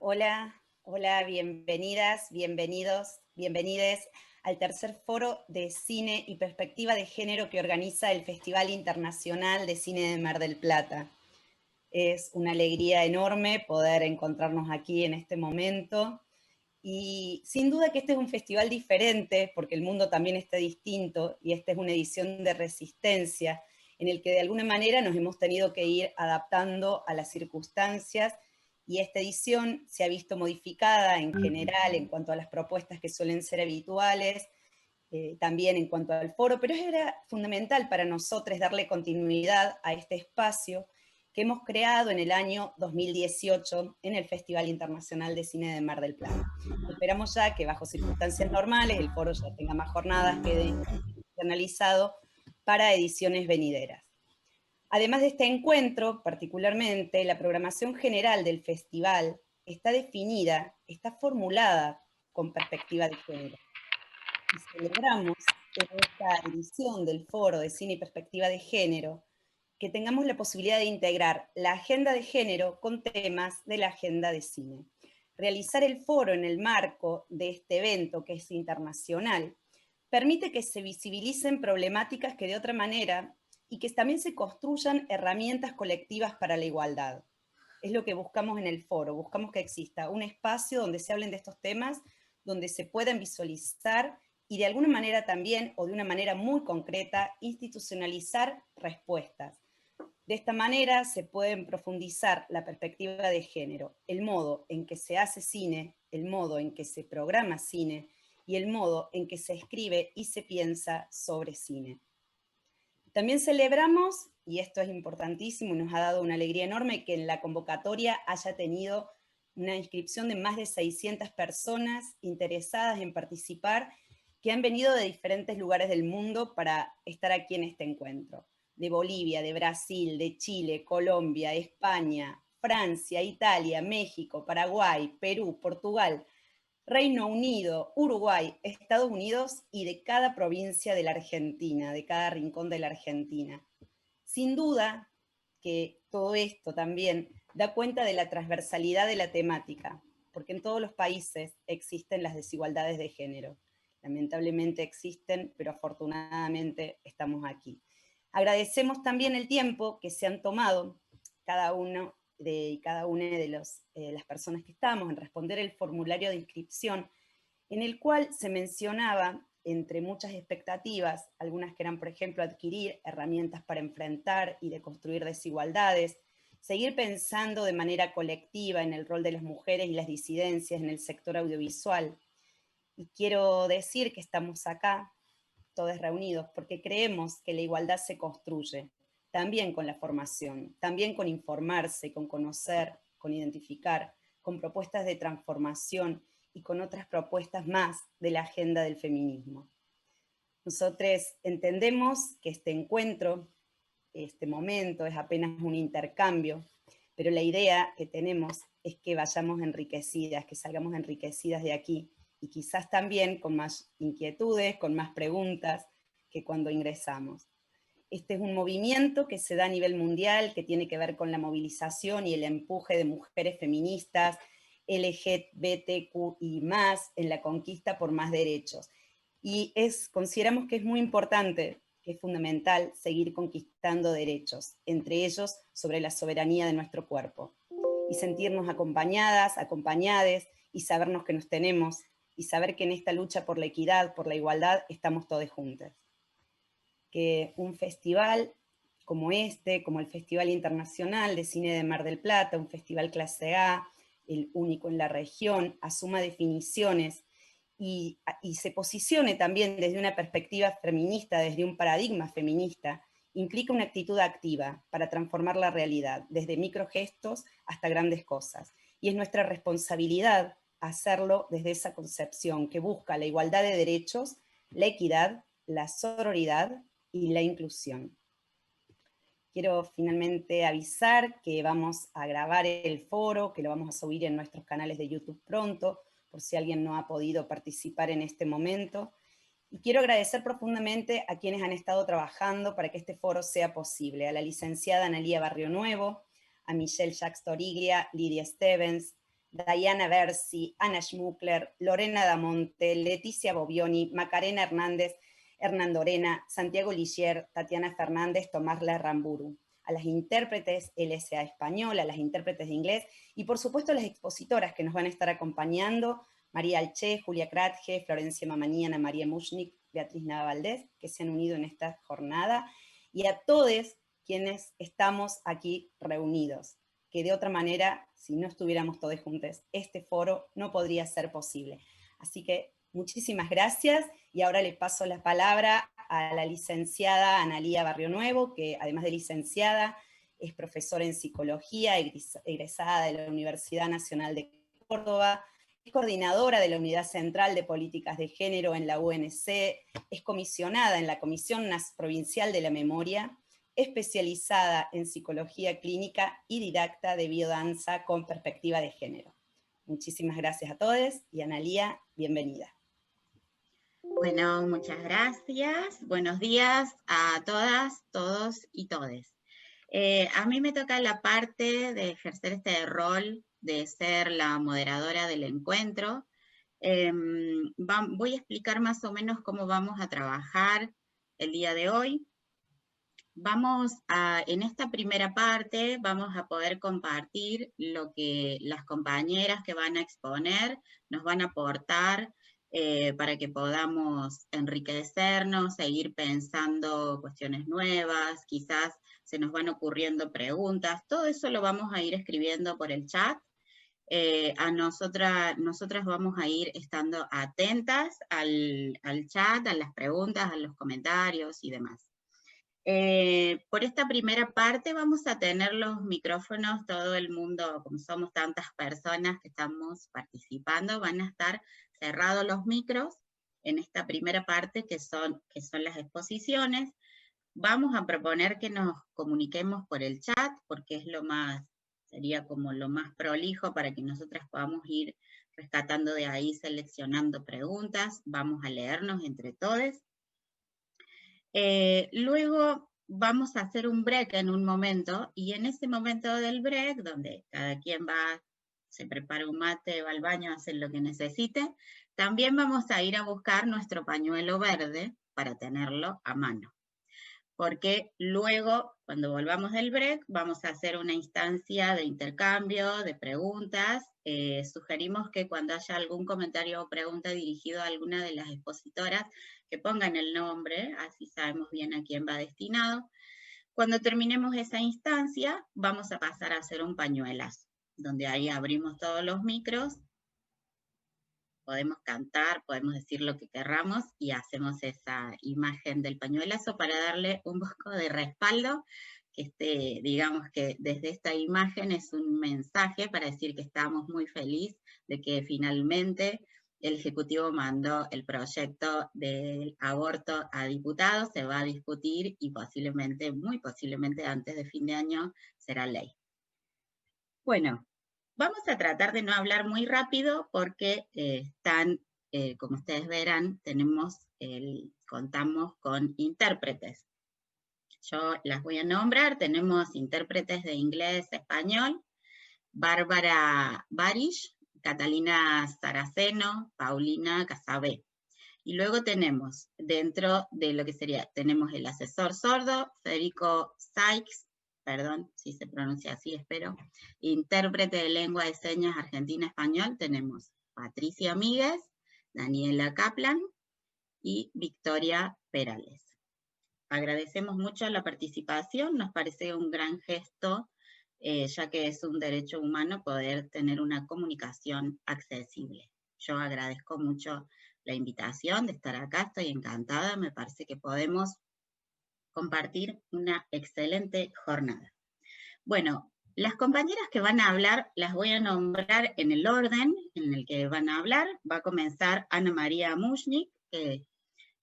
Hola, hola, bienvenidas, bienvenidos, bienvenides al tercer foro de cine y perspectiva de género que organiza el Festival Internacional de Cine de Mar del Plata. Es una alegría enorme poder encontrarnos aquí en este momento y sin duda que este es un festival diferente porque el mundo también está distinto y esta es una edición de resistencia en el que de alguna manera nos hemos tenido que ir adaptando a las circunstancias y esta edición se ha visto modificada en general en cuanto a las propuestas que suelen ser habituales, también en cuanto al foro, pero era fundamental para nosotros darle continuidad a este espacio que hemos creado en el año 2018 en el Festival Internacional de Cine de Mar del Plata. Esperamos ya que bajo circunstancias normales el foro ya tenga más jornadas, quede institucionalizado para ediciones venideras. Además de este encuentro, particularmente, la programación general del festival está definida, está formulada con perspectiva de género. Y celebramos en esta edición del Foro de Cine y Perspectiva de Género que tengamos la posibilidad de integrar la agenda de género con temas de la agenda de cine. Realizar el foro en el marco de este evento, que es internacional, permite que se visibilicen problemáticas que de otra manera y que también se construyan herramientas colectivas para la igualdad. Es lo que buscamos en el foro, buscamos que exista un espacio donde se hablen de estos temas, donde se puedan visualizar y de alguna manera también, o de una manera muy concreta, institucionalizar respuestas. De esta manera se pueden profundizar la perspectiva de género, el modo en que se hace cine, el modo en que se programa cine y el modo en que se escribe y se piensa sobre cine. También celebramos, y esto es importantísimo y nos ha dado una alegría enorme, que en la convocatoria haya tenido una inscripción de más de 600 personas interesadas en participar, que han venido de diferentes lugares del mundo para estar aquí en este encuentro. De Bolivia, de Brasil, de Chile, Colombia, España, Francia, Italia, México, Paraguay, Perú, Portugal, Reino Unido, Uruguay, Estados Unidos y de cada provincia de la Argentina, de cada rincón de la Argentina. Sin duda que todo esto también da cuenta de la transversalidad de la temática, porque en todos los países existen las desigualdades de género. Lamentablemente existen, pero afortunadamente estamos aquí. Agradecemos también el tiempo que se han tomado cada uno de cada una de las personas que estamos en responder el formulario de inscripción, en el cual se mencionaba, entre muchas expectativas, algunas que eran, por ejemplo, adquirir herramientas para enfrentar y deconstruir desigualdades, seguir pensando de manera colectiva en el rol de las mujeres y las disidencias en el sector audiovisual. Y quiero decir que estamos acá, todos reunidos, porque creemos que la igualdad se construye, también con la formación, también con informarse, con conocer, con identificar, con propuestas de transformación y con otras propuestas más de la agenda del feminismo. Nosotros entendemos que este encuentro, este momento, es apenas un intercambio, pero la idea que tenemos es que vayamos enriquecidas, que salgamos enriquecidas de aquí, y quizás también con más inquietudes, con más preguntas que cuando ingresamos. Este es un movimiento que se da a nivel mundial, que tiene que ver con la movilización y el empuje de mujeres feministas, LGBTQI+, en la conquista por más derechos. Y consideramos que es muy importante, que es fundamental seguir conquistando derechos, entre ellos sobre la soberanía de nuestro cuerpo. Y sentirnos acompañadas, acompañades, y sabernos que nos tenemos, y saber que en esta lucha por la equidad, por la igualdad, estamos todos juntos. Que un festival como este, como el Festival Internacional de Cine de Mar del Plata, un festival clase A, el único en la región, asuma definiciones y se posicione también desde una perspectiva feminista, desde un paradigma feminista, implica una actitud activa para transformar la realidad, desde microgestos hasta grandes cosas. Y es nuestra responsabilidad hacerlo desde esa concepción que busca la igualdad de derechos, la equidad, la sororidad y la inclusión. Quiero finalmente avisar que vamos a grabar el foro, que lo vamos a subir en nuestros canales de YouTube pronto, por si alguien no ha podido participar en este momento. Y quiero agradecer profundamente a quienes han estado trabajando para que este foro sea posible. A la licenciada Analía Barrio Nuevo, a Michelle Jacques Toriglia, Lidia Stevens, Diana Bersi, Ana Schmuckler, Lorena Damonte, Leticia Bobioni, Macarena Hernández, Hernando Orena, Santiago Ligier, Tatiana Fernández, Tomás Larramburu, a las intérpretes LSA Español, a las intérpretes de inglés, y por supuesto a las expositoras que nos van a estar acompañando, María Alché, Julia Kratge, Florencia Mamaní, Ana María Mushnik, Beatriz Nava Valdés, que se han unido en esta jornada, y a todos quienes estamos aquí reunidos, que de otra manera, si no estuviéramos todos juntos, este foro no podría ser posible. Así que muchísimas gracias, y ahora le paso la palabra a la licenciada Analía Barrio Nuevo, que además de licenciada, es profesora en psicología, egresada de la Universidad Nacional de Córdoba, es coordinadora de la Unidad Central de Políticas de Género en la UNC, es comisionada en la Comisión Provincial de la Memoria, especializada en psicología clínica y didacta de biodanza con perspectiva de género. Muchísimas gracias a todos, y Analía, bienvenida. Bueno, muchas gracias. Buenos días a todas, todos y todes. A mí me toca la parte de ejercer este rol de ser la moderadora del encuentro. Voy a explicar más o menos cómo vamos a trabajar el día de hoy. En esta primera parte, vamos a poder compartir lo que las compañeras que van a exponer nos van a aportar para que podamos enriquecernos, seguir pensando cuestiones nuevas, quizás se nos van ocurriendo preguntas, todo eso lo vamos a ir escribiendo por el chat. Nosotras vamos a ir estando atentas al chat, a las preguntas, a los comentarios y demás. Por esta primera parte vamos a tener los micrófonos, todo el mundo, como somos tantas personas que estamos participando, van a estar cerrados los micros en esta primera parte que son las exposiciones. Vamos a proponer que nos comuniquemos por el chat, porque es sería como lo más prolijo para que nosotras podamos ir rescatando de ahí, seleccionando preguntas, vamos a leernos entre todos. Luego vamos a hacer un break en un momento, y en ese momento del break, donde cada quien se prepara un mate, va al baño, hace lo que necesite, también vamos a ir a buscar nuestro pañuelo verde para tenerlo a mano. Porque luego, cuando volvamos del break, vamos a hacer una instancia de intercambio, de preguntas. Sugerimos que cuando haya algún comentario o pregunta dirigido a alguna de las expositoras, que pongan el nombre, así sabemos bien a quién va destinado. Cuando terminemos esa instancia, vamos a pasar a hacer un pañuelazo, donde ahí abrimos todos los micros, podemos cantar, podemos decir lo que querramos, y hacemos esa imagen del pañuelazo para darle un poco de respaldo, que digamos que desde esta imagen es un mensaje para decir que estamos muy felices de que finalmente el Ejecutivo mandó el proyecto del aborto a diputados, se va a discutir y posiblemente, muy posiblemente antes de fin de año, será ley. Bueno, vamos a tratar de no hablar muy rápido porque como ustedes verán, contamos con intérpretes. Yo las voy a nombrar, tenemos intérpretes de inglés, español, Bárbara Barish, Catalina Saraceno, Paulina Casabé. Y luego tenemos, dentro de lo que tenemos el asesor sordo, Federico Sykes, perdón si se pronuncia así, espero, intérprete de lengua de señas argentina-español, tenemos Patricia Míguez, Daniela Kaplan y Victoria Perales. Agradecemos mucho la participación, nos parece un gran gesto, ya que es un derecho humano poder tener una comunicación accesible. Yo agradezco mucho la invitación de estar acá, estoy encantada, me parece que podemos compartir una excelente jornada. Bueno, las compañeras que van a hablar las voy a nombrar en el orden en el que van a hablar. Va a comenzar Ana María Mushnik, que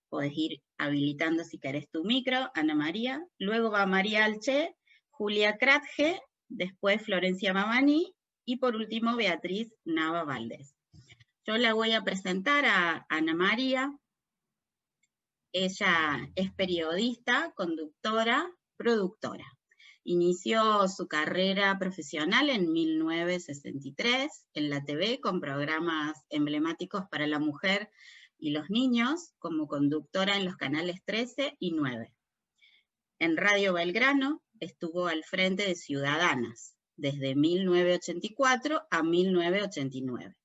podés ir habilitando si querés tu micro, Ana María. Luego va María Alché, Julia Kratge, después Florencia Mamani y por último Beatriz Nava Valdés. Yo la voy a presentar a Ana María. Ella es periodista, conductora, productora. Inició su carrera profesional en 1963 en la TV con programas emblemáticos para la mujer y los niños, como conductora en los canales 13 y 9. En Radio Belgrano estuvo al frente de Ciudadanas, desde 1984 a 1989.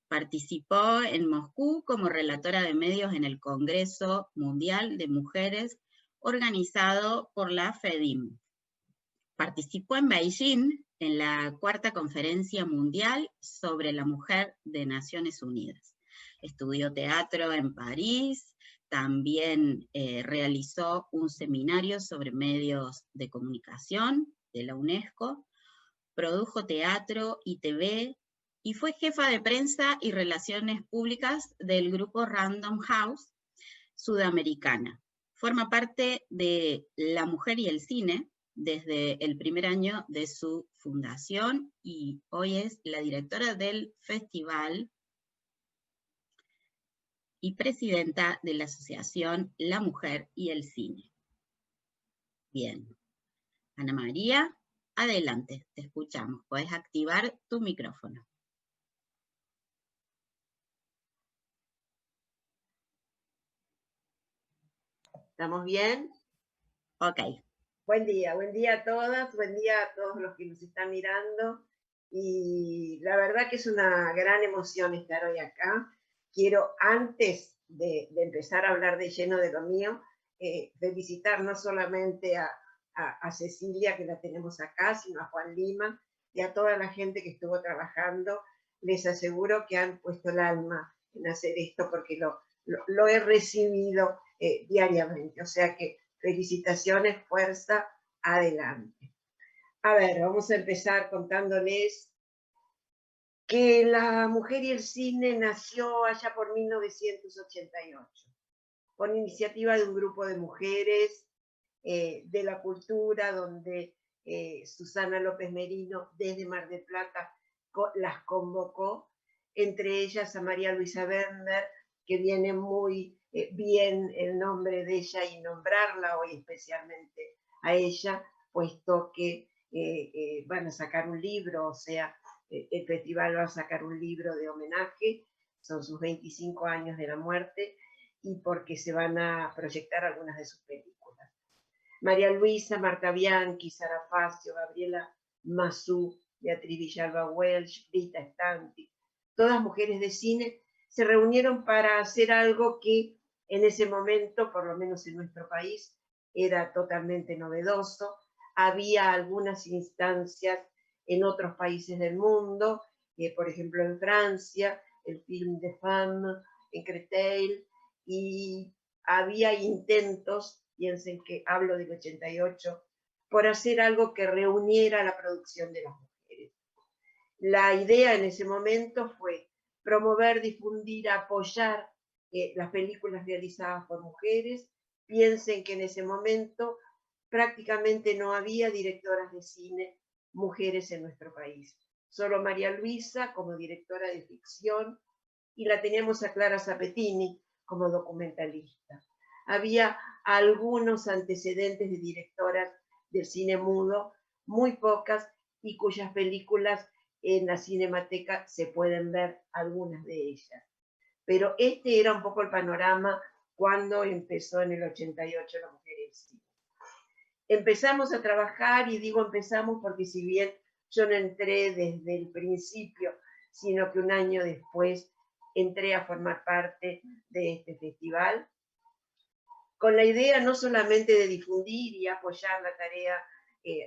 Participó en Moscú como relatora de medios en el Congreso Mundial de Mujeres organizado por la FEDIM. Participó en Beijing en la Cuarta Conferencia Mundial sobre la Mujer de Naciones Unidas. Estudió teatro en París, también realizó un seminario sobre medios de comunicación de la UNESCO, produjo teatro y TV, y fue jefa de prensa y relaciones públicas del grupo Random House Sudamericana. Forma parte de La Mujer y el Cine desde el primer año de su fundación y hoy es la directora del festival y presidenta de la asociación La Mujer y el Cine. Bien, Ana María, adelante, te escuchamos. Podés activar tu micrófono. ¿Estamos bien? Ok. Buen día a todas, buen día a todos los que nos están mirando. Y la verdad que es una gran emoción estar hoy acá. Quiero, antes de empezar a hablar de lleno de lo mío, felicitar no solamente a Cecilia, que la tenemos acá, sino a Juan Lima y a toda la gente que estuvo trabajando. Les aseguro que han puesto el alma en hacer esto porque lo he recibido diariamente. O sea que felicitaciones, fuerza, adelante. A ver, vamos a empezar contándoles que La Mujer y el Cine nació allá por 1988, por iniciativa de un grupo de mujeres de la cultura, donde Susana López Merino, desde Mar del Plata, las convocó, entre ellas a María Luisa Bender, que viene muy bien el nombre de ella y nombrarla hoy especialmente a ella, puesto que van a sacar un libro, o sea, el festival va a sacar un libro de homenaje, son sus 25 años de la muerte, y porque se van a proyectar algunas de sus películas. María Luisa, Marta Bianchi, Sara Facio, Gabriela Mazú, Beatriz Villalba Welch, Rita Stanti, todas mujeres de cine, se reunieron para hacer algo que en ese momento, por lo menos en nuestro país, era totalmente novedoso. Había algunas instancias en otros países del mundo, por ejemplo en Francia, el film de Femme, en Créteil, y había intentos, piensen que hablo del 88, por hacer algo que reuniera la producción de las mujeres. La idea en ese momento fue promover, difundir, apoyar las películas realizadas por mujeres. Piensen que en ese momento prácticamente no había directoras de cine mujeres en nuestro país. Solo María Luisa como directora de ficción y la teníamos a Clara Zapetini como documentalista. Había algunos antecedentes de directoras del cine mudo, muy pocas, y cuyas películas en la Cinemateca se pueden ver algunas de ellas. Pero este era un poco el panorama cuando empezó en el 88 La Mujer y el Cine. Empezamos a trabajar, y digo empezamos porque si bien yo no entré desde el principio, sino que un año después entré a formar parte de este festival, con la idea no solamente de difundir y apoyar la tarea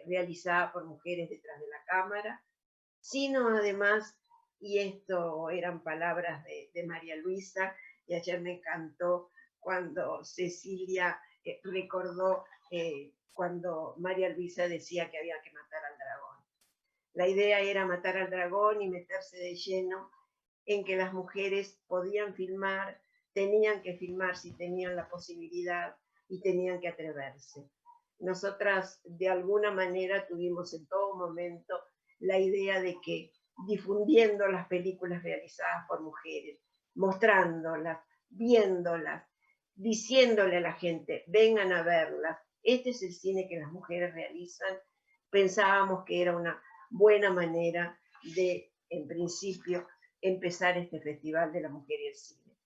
realizada por mujeres detrás de la cámara, sino además, y esto eran palabras de María Luisa, y ayer me encantó cuando Cecilia recordó cuando María Luisa decía que había que matar al dragón. La idea era matar al dragón y meterse de lleno en que las mujeres podían filmar, tenían que filmar si tenían la posibilidad y tenían que atreverse. Nosotras de alguna manera tuvimos en todo momento la idea de que difundiendo las películas realizadas por mujeres, mostrándolas, viéndolas, diciéndole a la gente, vengan a verlas, este es el cine que las mujeres realizan, pensábamos que era una buena manera de, en principio, empezar este Festival de la Mujer y el Cine.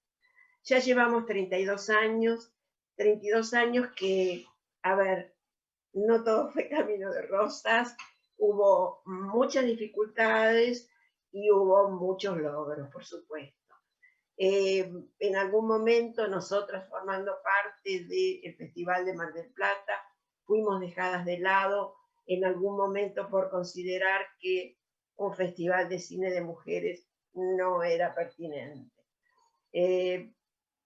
Ya llevamos 32 años que, a ver, no todo fue camino de rosas, hubo muchas dificultades y hubo muchos logros, por supuesto. En algún momento nosotras, formando parte del Festival de Mar del Plata, fuimos dejadas de lado en algún momento por considerar que un festival de cine de mujeres no era pertinente.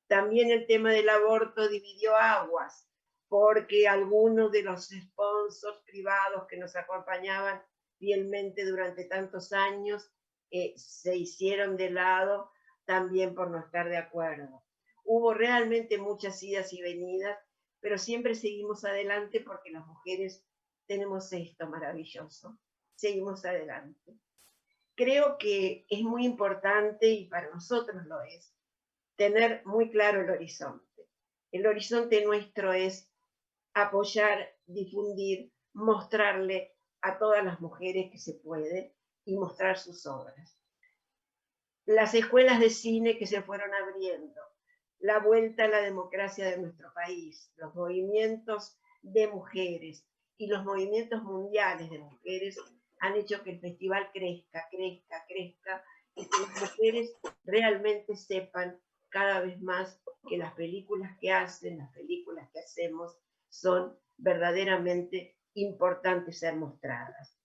También el tema del aborto dividió aguas, porque algunos de los sponsors privados que nos acompañaban fielmente durante tantos años se hicieron de lado también por no estar de acuerdo. Hubo realmente muchas idas y venidas, pero siempre seguimos adelante porque las mujeres tenemos esto maravilloso. Seguimos adelante. Creo que es muy importante, y para nosotros lo es, tener muy claro el horizonte. El horizonte nuestro es apoyar, difundir, mostrarle a todas las mujeres que se puede y mostrar sus obras. Las escuelas de cine que se fueron abriendo, la vuelta a la democracia de nuestro país, los movimientos de mujeres y los movimientos mundiales de mujeres han hecho que el festival crezca, crezca, crezca, y que las mujeres realmente sepan cada vez más que las películas que hacen, las películas que hacemos, son verdaderamente importantes ser mostradas.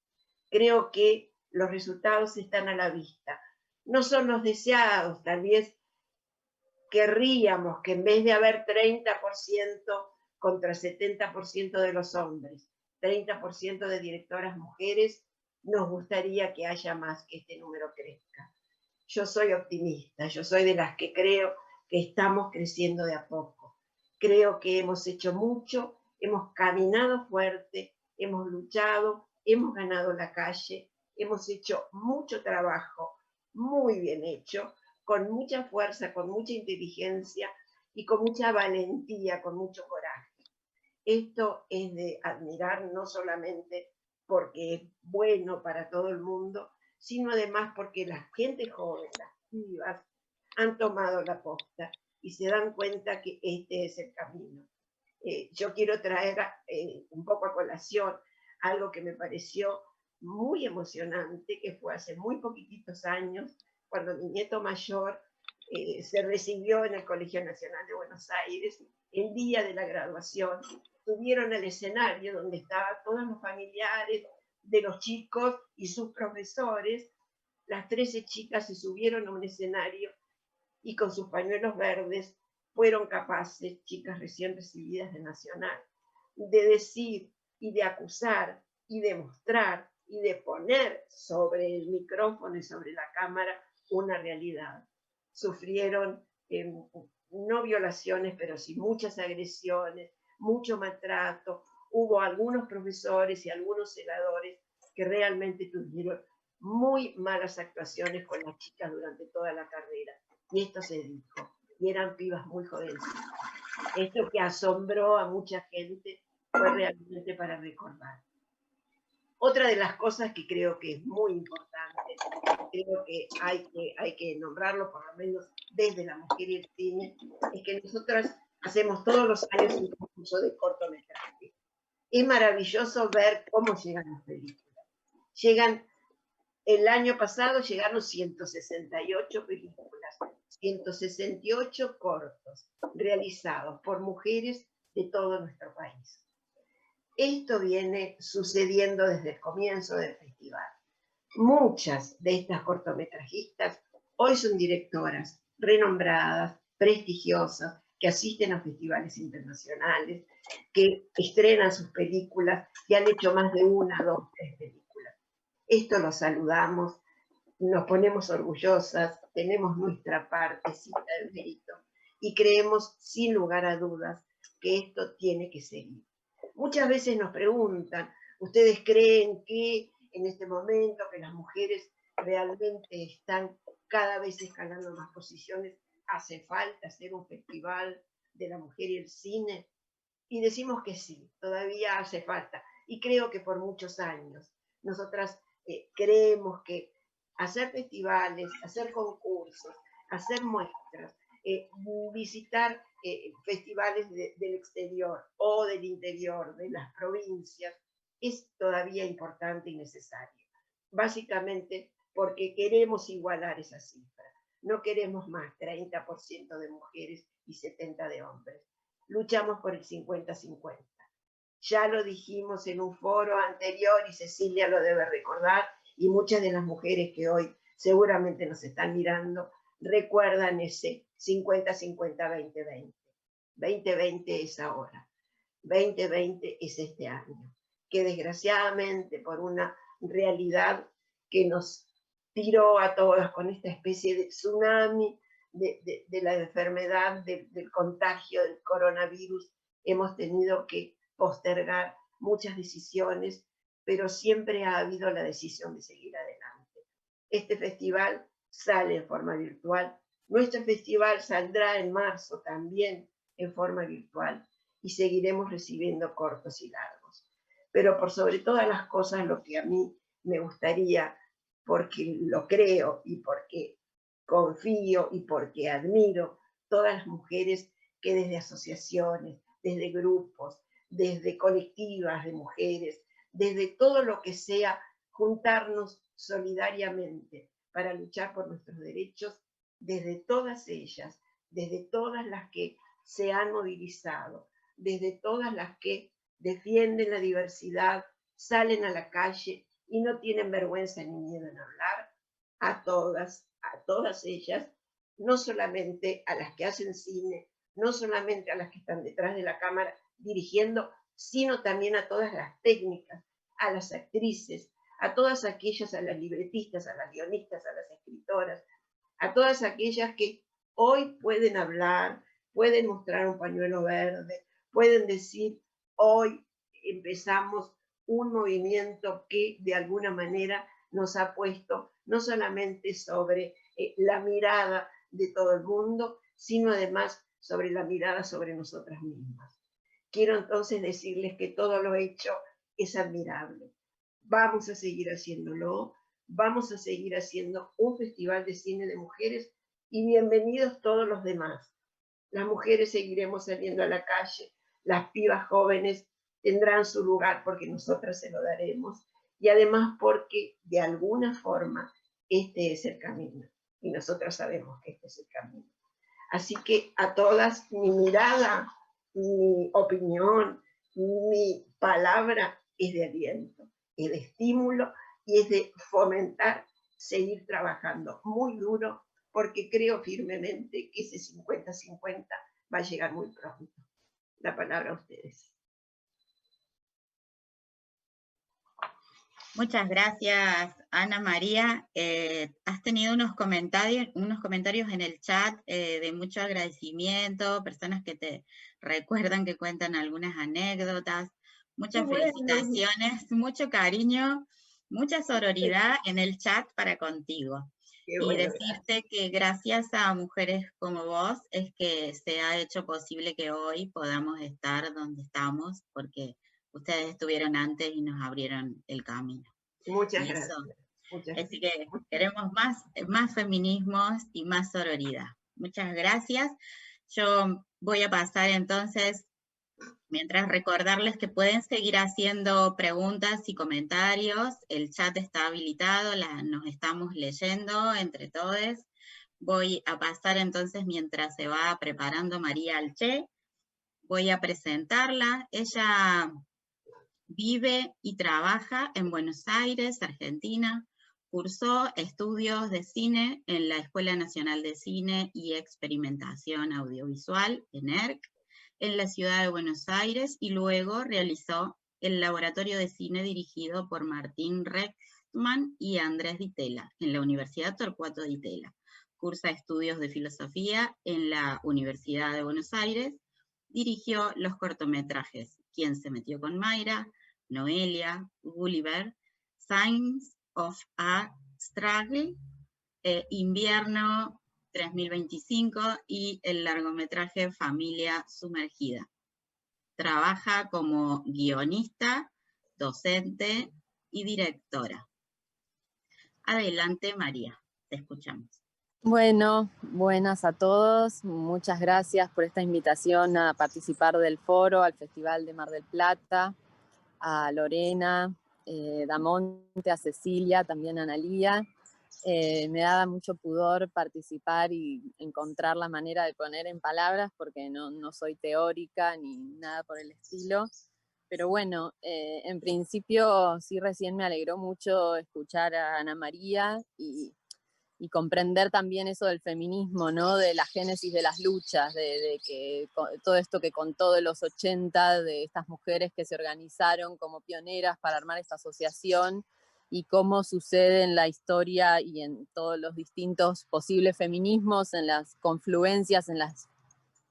Creo que los resultados están a la vista. No son los deseados, tal vez querríamos que en vez de haber 30% contra 70% de los hombres, 30% de directoras mujeres, nos gustaría que haya más, que este número crezca. Yo soy optimista, yo soy de las que creo que estamos creciendo de a poco. Creo que hemos hecho mucho, hemos caminado fuerte, hemos luchado, hemos ganado la calle, hemos hecho mucho trabajo, muy bien hecho, con mucha fuerza, con mucha inteligencia y con mucha valentía, con mucho coraje. Esto es de admirar no solamente porque es bueno para todo el mundo, sino además porque la gente joven, las pibas, han tomado la posta y se dan cuenta que este es el camino. Yo quiero traer un poco a colación algo que me pareció muy emocionante, que fue hace muy poquititos años, cuando mi nieto mayor se recibió en el Colegio Nacional de Buenos Aires, el día de la graduación, subieron al escenario donde estaban todos los familiares de los chicos y sus profesores. Las 13 chicas se subieron a un escenario y con sus pañuelos verdes fueron capaces, chicas recién recibidas de Nacional, de decir y de acusar y de mostrar y de poner sobre el micrófono y sobre la cámara una realidad. Sufrieron no violaciones, pero sí muchas agresiones, mucho maltrato. Hubo algunos profesores y algunos celadores que realmente tuvieron muy malas actuaciones con las chicas durante toda la carrera. Y esto se dijo. Y eran pibas muy jovencitas. Esto que asombró a mucha gente fue realmente para recordar. Otra de las cosas que creo que es muy importante, creo que hay que nombrarlo por lo menos desde la mujer y el cine, es que nosotras hacemos todos los años un concurso de cortometraje. Es maravilloso ver cómo llegan las películas. El año pasado llegaron 168 películas, 168 cortos, realizados por mujeres de todo nuestro país. Esto viene sucediendo desde el comienzo del festival. Muchas de estas cortometrajistas hoy son directoras renombradas, prestigiosas, que asisten a festivales internacionales, que estrenan sus películas y han hecho más de 1, 2, 3 películas. Esto lo saludamos, nos ponemos orgullosas, tenemos nuestra partecita de mérito y creemos sin lugar a dudas que esto tiene que seguir. Muchas veces nos preguntan, ¿ustedes creen que en este momento que las mujeres realmente están cada vez escalando más posiciones, hace falta hacer un festival de la mujer y el cine? Y decimos que sí, todavía hace falta. y creo que por muchos años. Nosotras creemos que hacer festivales, hacer concursos, hacer muestras, visitar festivales del exterior o del interior, de las provincias, es todavía importante y necesario. Básicamente porque queremos igualar esa cifra. No queremos más 30% de mujeres y 70% de hombres. Luchamos por el 50-50. Ya lo dijimos en un foro anterior y Cecilia lo debe recordar, y muchas de las mujeres que hoy seguramente nos están mirando recuerdan ese 50-50-20-20. 2020 es ahora. 2020 es este año, que desgraciadamente por una realidad que nos tiró a todas con esta especie de tsunami de la enfermedad, del contagio del coronavirus, hemos tenido que postergar muchas decisiones, pero siempre ha habido la decisión de seguir adelante. Este festival sale en forma virtual. Nuestro festival saldrá en marzo también en forma virtual y seguiremos recibiendo cortos y largos. Pero por sobre todas las cosas, lo que a mí me gustaría, porque lo creo y porque confío y porque admiro todas las mujeres que desde asociaciones, desde grupos, desde colectivas de mujeres, desde todo lo que sea, juntarnos solidariamente para luchar por nuestros derechos, desde todas ellas, desde todas las que se han movilizado, desde todas las que defienden la diversidad, salen a la calle y no tienen vergüenza ni miedo en hablar, a todas ellas, no solamente a las que hacen cine, no solamente a las que están detrás de la cámara dirigiendo, sino también a todas las técnicas, a las actrices, a todas aquellas, a las libretistas, a las guionistas, a las escritoras, a todas aquellas que hoy pueden hablar, pueden mostrar un pañuelo verde, pueden decir, hoy empezamos un movimiento que de alguna manera nos ha puesto no solamente sobre la mirada de todo el mundo, sino además sobre la mirada sobre nosotras mismas. Quiero entonces decirles que todo lo hecho es admirable. Vamos a seguir haciéndolo, vamos a seguir haciendo un festival de cine de mujeres y bienvenidos todos los demás. Las mujeres seguiremos saliendo a la calle, las pibas jóvenes tendrán su lugar porque nosotras se lo daremos y además porque de alguna forma este es el camino y nosotras sabemos que este es el camino. Así que a todas mi mirada, mi opinión, mi palabra es de aliento, es de estímulo y es de fomentar seguir trabajando muy duro porque creo firmemente que ese 50-50 va a llegar muy pronto. La palabra a ustedes. Muchas gracias, Ana María. Has tenido unos comentarios en el chat de mucho agradecimiento, personas que te recuerdan, que cuentan algunas anécdotas. Muchas felicitaciones, mucho cariño, mucha sororidad en el chat para contigo. Y decirte que gracias a mujeres como vos es que se ha hecho posible que hoy podamos estar donde estamos, porque ustedes estuvieron antes y nos abrieron el camino. Muchas gracias. Así que queremos más feminismos y más sororidad. Muchas gracias. Yo voy a pasar entonces, mientras recordarles que pueden seguir haciendo preguntas y comentarios. El chat está habilitado, nos estamos leyendo entre todos. Voy a pasar entonces, mientras se va preparando María Alché, voy a presentarla. Ella vive y trabaja en Buenos Aires, Argentina. Cursó estudios de cine en la Escuela Nacional de Cine y Experimentación Audiovisual, ENERC, en la ciudad de Buenos Aires, y luego realizó el laboratorio de cine dirigido por Martín Rexman y Andrés Di Tella, en la Universidad Torcuato Di Tella. Cursa estudios de filosofía en la Universidad de Buenos Aires. Dirigió los cortometrajes ¿Quién se metió con Mayra?, Noelia, Gulliver, Signs of a Struggle, Invierno 3025 y el largometraje Familia Sumergida. Trabaja como guionista, docente y directora. Adelante, María, te escuchamos. Bueno, buenas a todos. Muchas gracias por esta invitación a participar del foro, al Festival de Mar del Plata, a Lorena, Damonte, a Cecilia, también a Analía. Me daba mucho pudor participar y encontrar la manera de poner en palabras porque no soy teórica ni nada por el estilo. Pero bueno, en principio sí recién me alegró mucho escuchar a Ana María y comprender también eso del feminismo, ¿no? De la génesis de las luchas, de que todo esto que contó de los 80, de estas mujeres que se organizaron como pioneras para armar esta asociación y cómo sucede en la historia y en todos los distintos posibles feminismos, en las confluencias, en las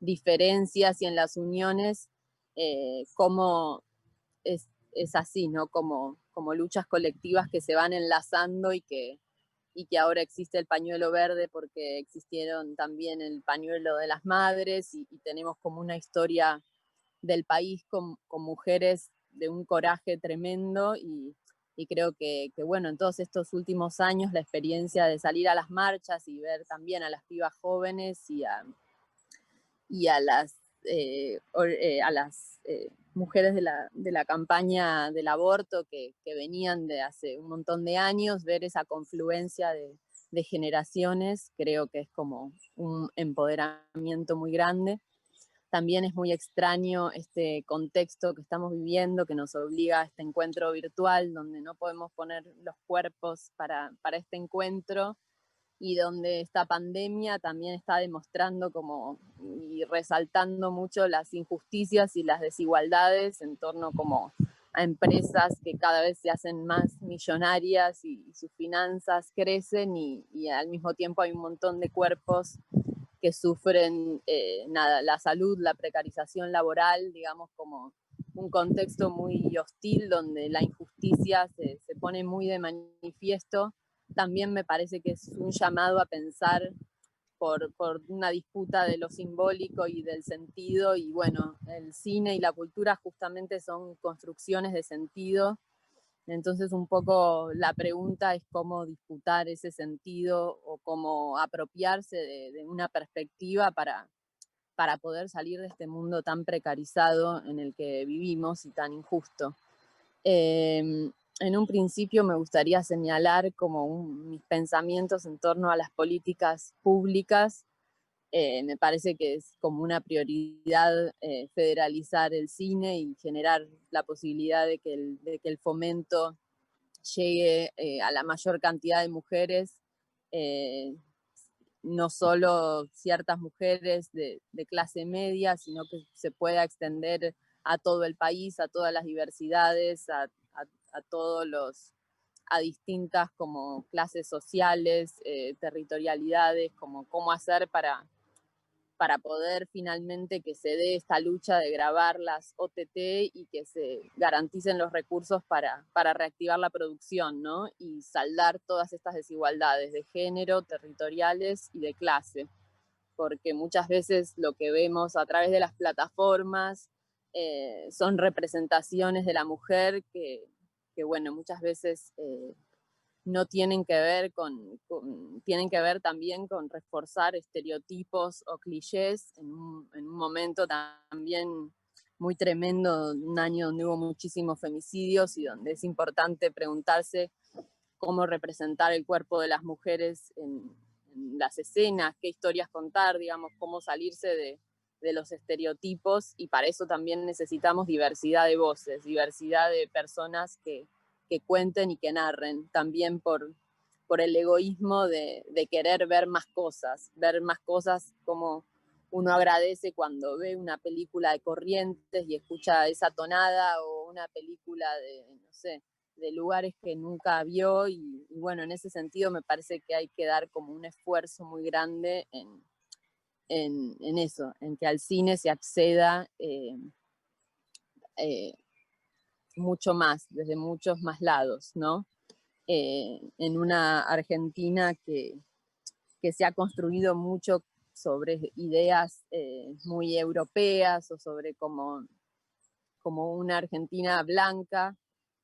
diferencias y en las uniones, cómo es así, ¿no? Como luchas colectivas que se van enlazando y que ahora existe el pañuelo verde porque existieron también el pañuelo de las madres y tenemos como una historia del país con mujeres de un coraje tremendo y creo que bueno, en todos estos últimos años la experiencia de salir a las marchas y ver también a las pibas jóvenes y a las mujeres de la campaña del aborto que venían de hace un montón de años, ver esa confluencia de generaciones, creo que es como un empoderamiento muy grande. También es muy extraño este contexto que estamos viviendo, que nos obliga a este encuentro virtual, donde no podemos poner los cuerpos para este encuentro, y donde esta pandemia también está demostrando como y resaltando mucho las injusticias y las desigualdades en torno como a empresas que cada vez se hacen más millonarias y sus finanzas crecen y al mismo tiempo hay un montón de cuerpos que sufren la salud, la precarización laboral, digamos como un contexto muy hostil donde la injusticia se pone muy de manifiesto. También me parece que es un llamado a pensar por una disputa de lo simbólico y del sentido, y bueno, el cine y la cultura justamente son construcciones de sentido, entonces un poco la pregunta es cómo disputar ese sentido o cómo apropiarse de una perspectiva para poder salir de este mundo tan precarizado en el que vivimos y tan injusto. En un principio me gustaría señalar como mis pensamientos en torno a las políticas públicas. Me parece que es como una prioridad federalizar el cine y generar la posibilidad de que el fomento llegue a la mayor cantidad de mujeres, no solo ciertas mujeres de clase media, sino que se pueda extender a todo el país, a todas las diversidades, a distintas como clases sociales, territorialidades, como cómo hacer para poder finalmente que se dé esta lucha de grabar las OTT y que se garanticen los recursos para reactivar la producción, ¿no? Y saldar todas estas desigualdades de género, territoriales y de clase. Porque muchas veces lo que vemos a través de las plataformas son representaciones de la mujer que bueno, muchas veces no tienen que ver tienen que ver también con reforzar estereotipos o clichés en un momento también muy tremendo, un año donde hubo muchísimos femicidios y donde es importante preguntarse cómo representar el cuerpo de las mujeres en las escenas, qué historias contar, digamos, cómo salirse de los estereotipos, y para eso también necesitamos diversidad de voces, diversidad de personas que cuenten y que narren, también por el egoísmo de querer ver más cosas como uno agradece cuando ve una película de Corrientes y escucha esa tonada, o una película de, no sé, de lugares que nunca vio, y bueno, en ese sentido me parece que hay que dar como un esfuerzo muy grande en eso, en que al cine se acceda mucho más, desde muchos más lados, ¿no? En una Argentina que se ha construido mucho sobre ideas muy europeas, o sobre como una Argentina blanca,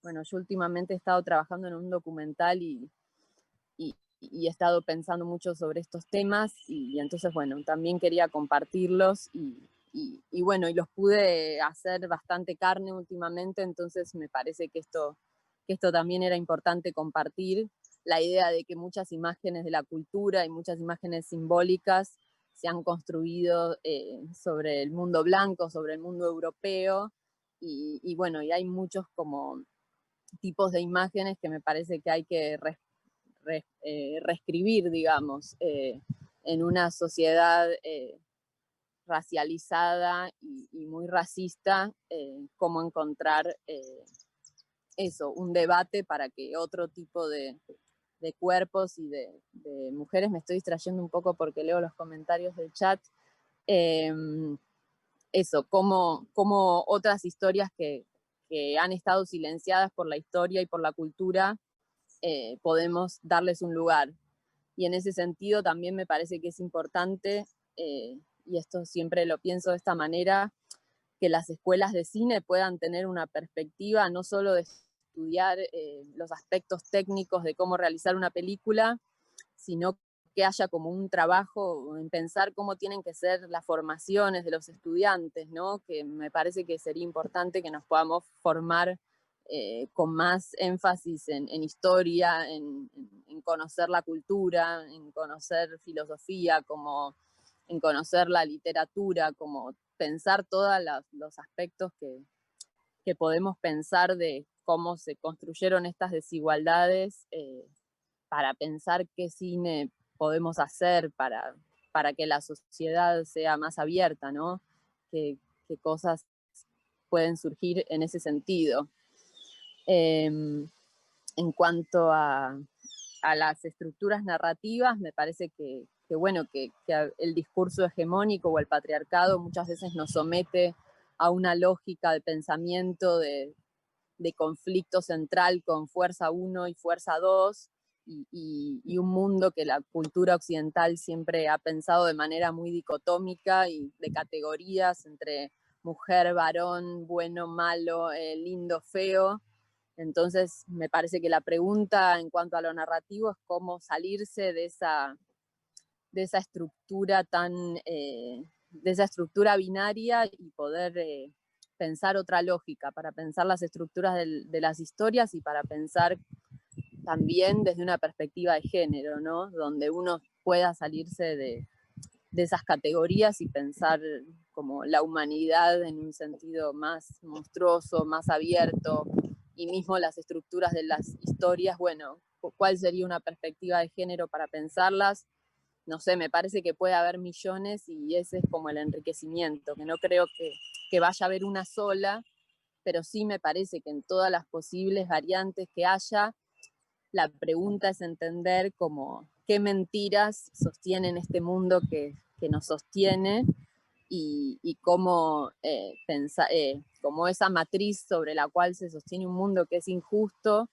bueno, yo últimamente he estado trabajando en un documental y he estado pensando mucho sobre estos temas y entonces, bueno, también quería compartirlos y bueno, y los pude hacer bastante carne últimamente, entonces me parece que esto también era importante compartir, la idea de que muchas imágenes de la cultura y muchas imágenes simbólicas se han construido sobre el mundo blanco, sobre el mundo europeo, y bueno, y hay muchos como tipos de imágenes que me parece que hay que reescribir, digamos, en una sociedad racializada y muy racista, cómo encontrar eso, un debate para que otro tipo de cuerpos y de mujeres, me estoy distrayendo un poco porque leo los comentarios del chat, eso, como otras historias que han estado silenciadas por la historia y por la cultura, podemos darles un lugar. Y en ese sentido también me parece que es importante, y esto siempre lo pienso de esta manera, que las escuelas de cine puedan tener una perspectiva no solo de estudiar los aspectos técnicos de cómo realizar una película, sino que haya como un trabajo en pensar cómo tienen que ser las formaciones de los estudiantes, ¿no? Que me parece que sería importante que nos podamos formar con más énfasis en historia, en conocer la cultura, en conocer filosofía, como en conocer la literatura, como pensar todos los aspectos que podemos pensar de cómo se construyeron estas desigualdades, para pensar qué cine podemos hacer para que la sociedad sea más abierta, ¿no? Qué cosas pueden surgir en ese sentido. En cuanto a las estructuras narrativas, me parece que bueno, que el discurso hegemónico o el patriarcado muchas veces nos somete a una lógica de pensamiento de conflicto central con fuerza 1 y fuerza 2, y un mundo que la cultura occidental siempre ha pensado de manera muy dicotómica y de categorías entre mujer, varón, bueno, malo, lindo, feo. Entonces me parece que la pregunta en cuanto a lo narrativo es cómo salirse de esa estructura de esa estructura binaria y poder pensar otra lógica, para pensar las estructuras de las historias y para pensar también desde una perspectiva de género, ¿no? Donde uno pueda salirse de esas categorías y pensar como la humanidad en un sentido más monstruoso, más abierto, y mismo las estructuras de las historias, bueno, ¿cuál sería una perspectiva de género para pensarlas? No sé, me parece que puede haber millones y ese es como el enriquecimiento, que no creo que vaya a haber una sola, pero sí me parece que en todas las posibles variantes que haya, la pregunta es entender como qué mentiras sostienen este mundo que nos sostiene y cómo como esa matriz sobre la cual se sostiene un mundo que es injusto,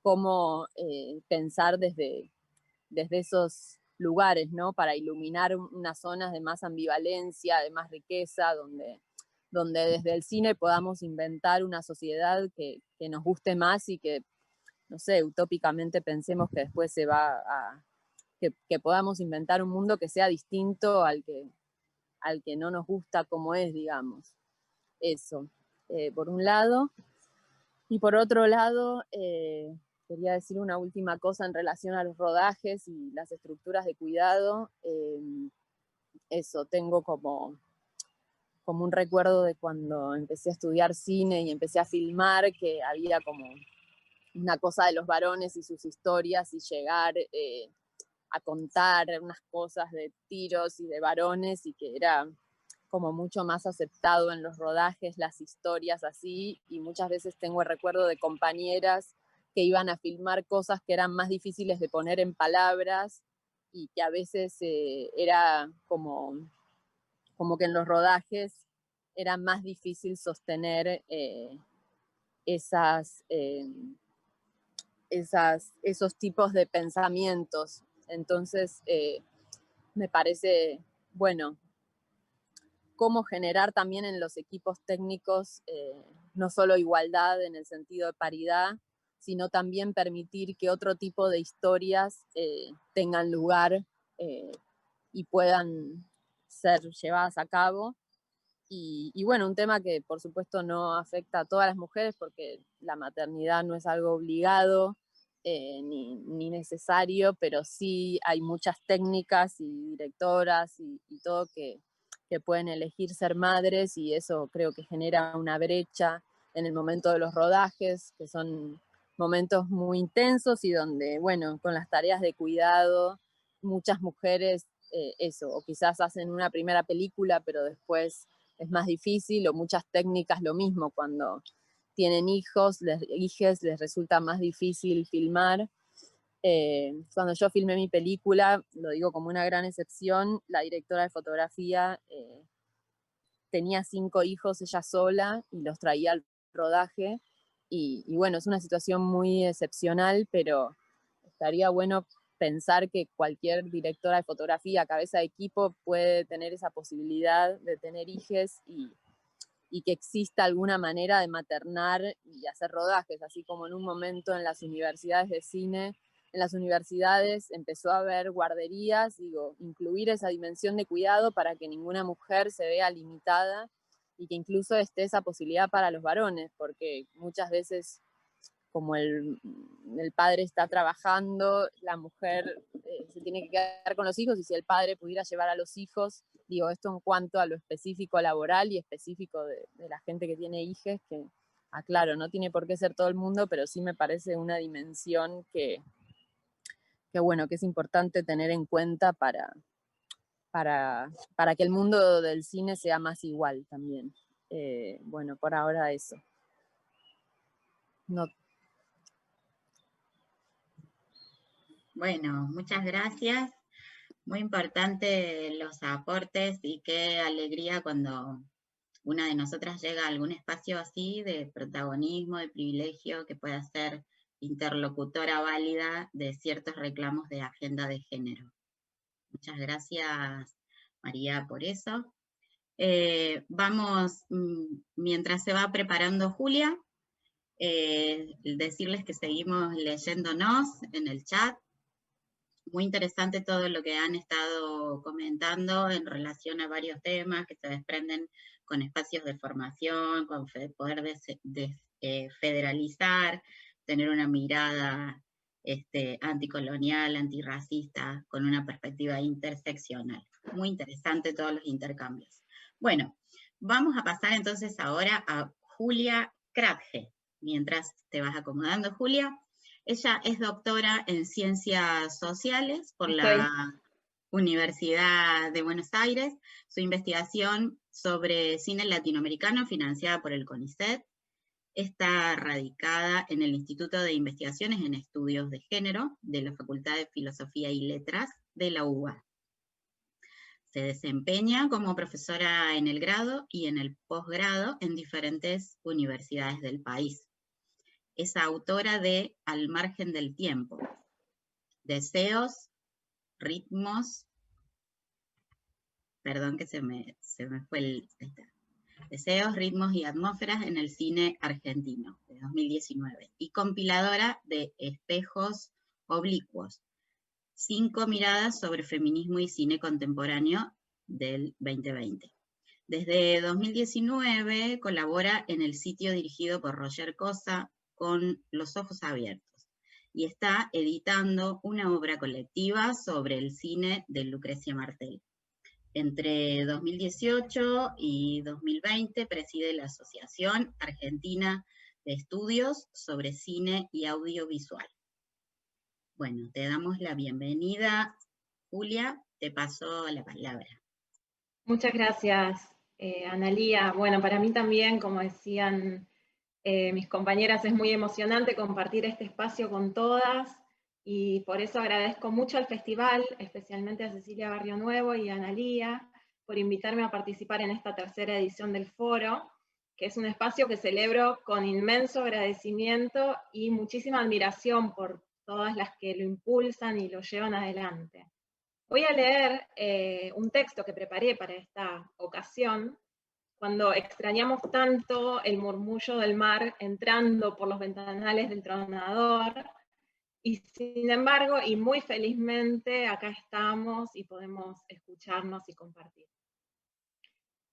cómo pensar desde esos lugares, ¿no? Para iluminar unas zonas de más ambivalencia, de más riqueza, donde desde el cine podamos inventar una sociedad que nos guste más y que, no sé, utópicamente pensemos que después se va a... que podamos inventar un mundo que sea distinto al que no nos gusta como es, digamos. Eso, por un lado. Y por otro lado, quería decir una última cosa en relación a los rodajes y las estructuras de cuidado. Eso, tengo como un recuerdo de cuando empecé a estudiar cine y empecé a filmar, que había como una cosa de los varones y sus historias y llegar a contar unas cosas de tiros y de varones, y que era como mucho más aceptado en los rodajes, las historias así, y muchas veces tengo el recuerdo de compañeras que iban a filmar cosas que eran más difíciles de poner en palabras y que a veces era como que en los rodajes era más difícil sostener esos tipos de pensamientos. Entonces, me parece, bueno, cómo generar también en los equipos técnicos no solo igualdad en el sentido de paridad, sino también permitir que otro tipo de historias tengan lugar y puedan ser llevadas a cabo. Y bueno, un tema que por supuesto no afecta a todas las mujeres porque la maternidad no es algo obligado ni necesario, pero sí hay muchas técnicas y directoras y todo que pueden elegir ser madres, y eso creo que genera una brecha en el momento de los rodajes, que son momentos muy intensos y donde, bueno, con las tareas de cuidado, muchas mujeres o quizás hacen una primera película, pero después es más difícil, o muchas técnicas lo mismo, cuando tienen hijos, les resulta más difícil filmar. Cuando yo filmé mi película, lo digo como una gran excepción, la directora de fotografía tenía 5 hijos ella sola y los traía al rodaje, y bueno, es una situación muy excepcional, pero estaría bueno pensar que cualquier directora de fotografía, cabeza de equipo, puede tener esa posibilidad de tener hijos y que exista alguna manera de maternar y hacer rodajes, así como en un momento en las universidades de cine, en las universidades empezó a haber guarderías, incluir esa dimensión de cuidado para que ninguna mujer se vea limitada y que incluso esté esa posibilidad para los varones, porque muchas veces, como el padre está trabajando, la mujer se tiene que quedar con los hijos, y si el padre pudiera llevar a los hijos, esto en cuanto a lo específico laboral y específico de la gente que tiene hijos, que, claro, no tiene por qué ser todo el mundo, pero sí me parece una dimensión que bueno, que es importante tener en cuenta para que el mundo del cine sea más igual también. Bueno, por ahora eso. No. Bueno, muchas gracias. Muy importante los aportes, y qué alegría cuando una de nosotras llega a algún espacio así de protagonismo, de privilegio, que pueda ser interlocutora válida de ciertos reclamos de agenda de género. Muchas gracias, María, por eso. Vamos, mientras se va preparando Julia, decirles que seguimos leyéndonos en el chat. Muy interesante todo lo que han estado comentando en relación a varios temas que se desprenden con espacios de formación, con poder federalizar, tener una mirada anticolonial, antirracista, con una perspectiva interseccional. Muy interesante todos los intercambios. Bueno, vamos a pasar entonces ahora a Julia Kratge. Mientras te vas acomodando, Julia. Ella es doctora en Ciencias Sociales por la Universidad de Buenos Aires. Su investigación sobre cine latinoamericano, financiada por el CONICET, está radicada en el Instituto de Investigaciones en Estudios de Género de la Facultad de Filosofía y Letras de la UBA. Se desempeña como profesora en el grado y en el posgrado en diferentes universidades del país. Es autora de Al margen del tiempo, Deseos, ritmos, perdón que se me fue Deseos, ritmos y atmósferas en el cine argentino, de 2019, y compiladora de Espejos oblicuos, 5 miradas sobre feminismo y cine contemporáneo, del 2020. Desde 2019 colabora en el sitio dirigido por Roger Cosa, Con los ojos abiertos, y está editando una obra colectiva sobre el cine de Lucrecia Martel. Entre 2018 y 2020 preside la Asociación Argentina de Estudios sobre Cine y Audiovisual. Bueno, te damos la bienvenida, Julia, te paso la palabra. Muchas gracias, Analía. Bueno, para mí también, como decían mis compañeras, es muy emocionante compartir este espacio con todas, y por eso agradezco mucho al festival, especialmente a Cecilia Barrio Nuevo y a Analía, por invitarme a participar en esta tercera edición del foro, que es un espacio que celebro con inmenso agradecimiento y muchísima admiración por todas las que lo impulsan y lo llevan adelante. Voy a leer un texto que preparé para esta ocasión, cuando extrañamos tanto el murmullo del mar entrando por los ventanales del tronador, y sin embargo, y muy felizmente, acá estamos y podemos escucharnos y compartir.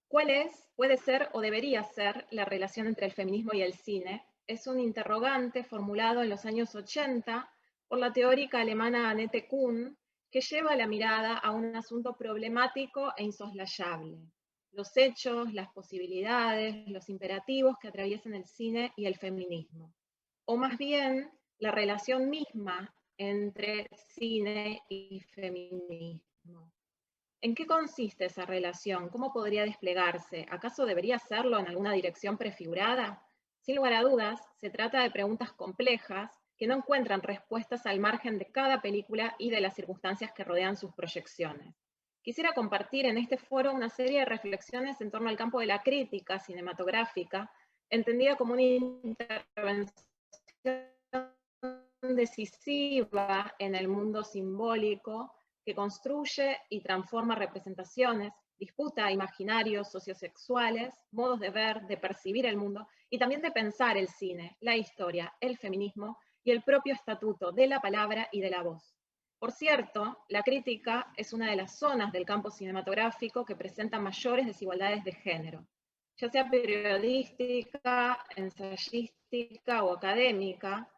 ¿Cuál es, puede ser o debería ser la relación entre el feminismo y el cine? Es un interrogante formulado en los años 80 por la teórica alemana Annette Kuhn, que lleva la mirada a un asunto problemático e insoslayable: los hechos, las posibilidades, los imperativos que atraviesan el cine y el feminismo. O más bien, la relación misma entre cine y feminismo. ¿En qué consiste esa relación? ¿Cómo podría desplegarse? ¿Acaso debería hacerlo en alguna dirección prefigurada? Sin lugar a dudas, se trata de preguntas complejas que no encuentran respuestas al margen de cada película y de las circunstancias que rodean sus proyecciones. Quisiera compartir en este foro una serie de reflexiones en torno al campo de la crítica cinematográfica, entendida como una intervención decisiva en el mundo simbólico, que construye y transforma representaciones, disputa imaginarios sociosexuales, modos de ver, de percibir el mundo, y también de pensar el cine, la historia, el feminismo y el propio estatuto de la palabra y de la voz. Por cierto, la crítica es una de las zonas del campo cinematográfico que presenta mayores desigualdades de género, ya sea periodística, ensayística o académica.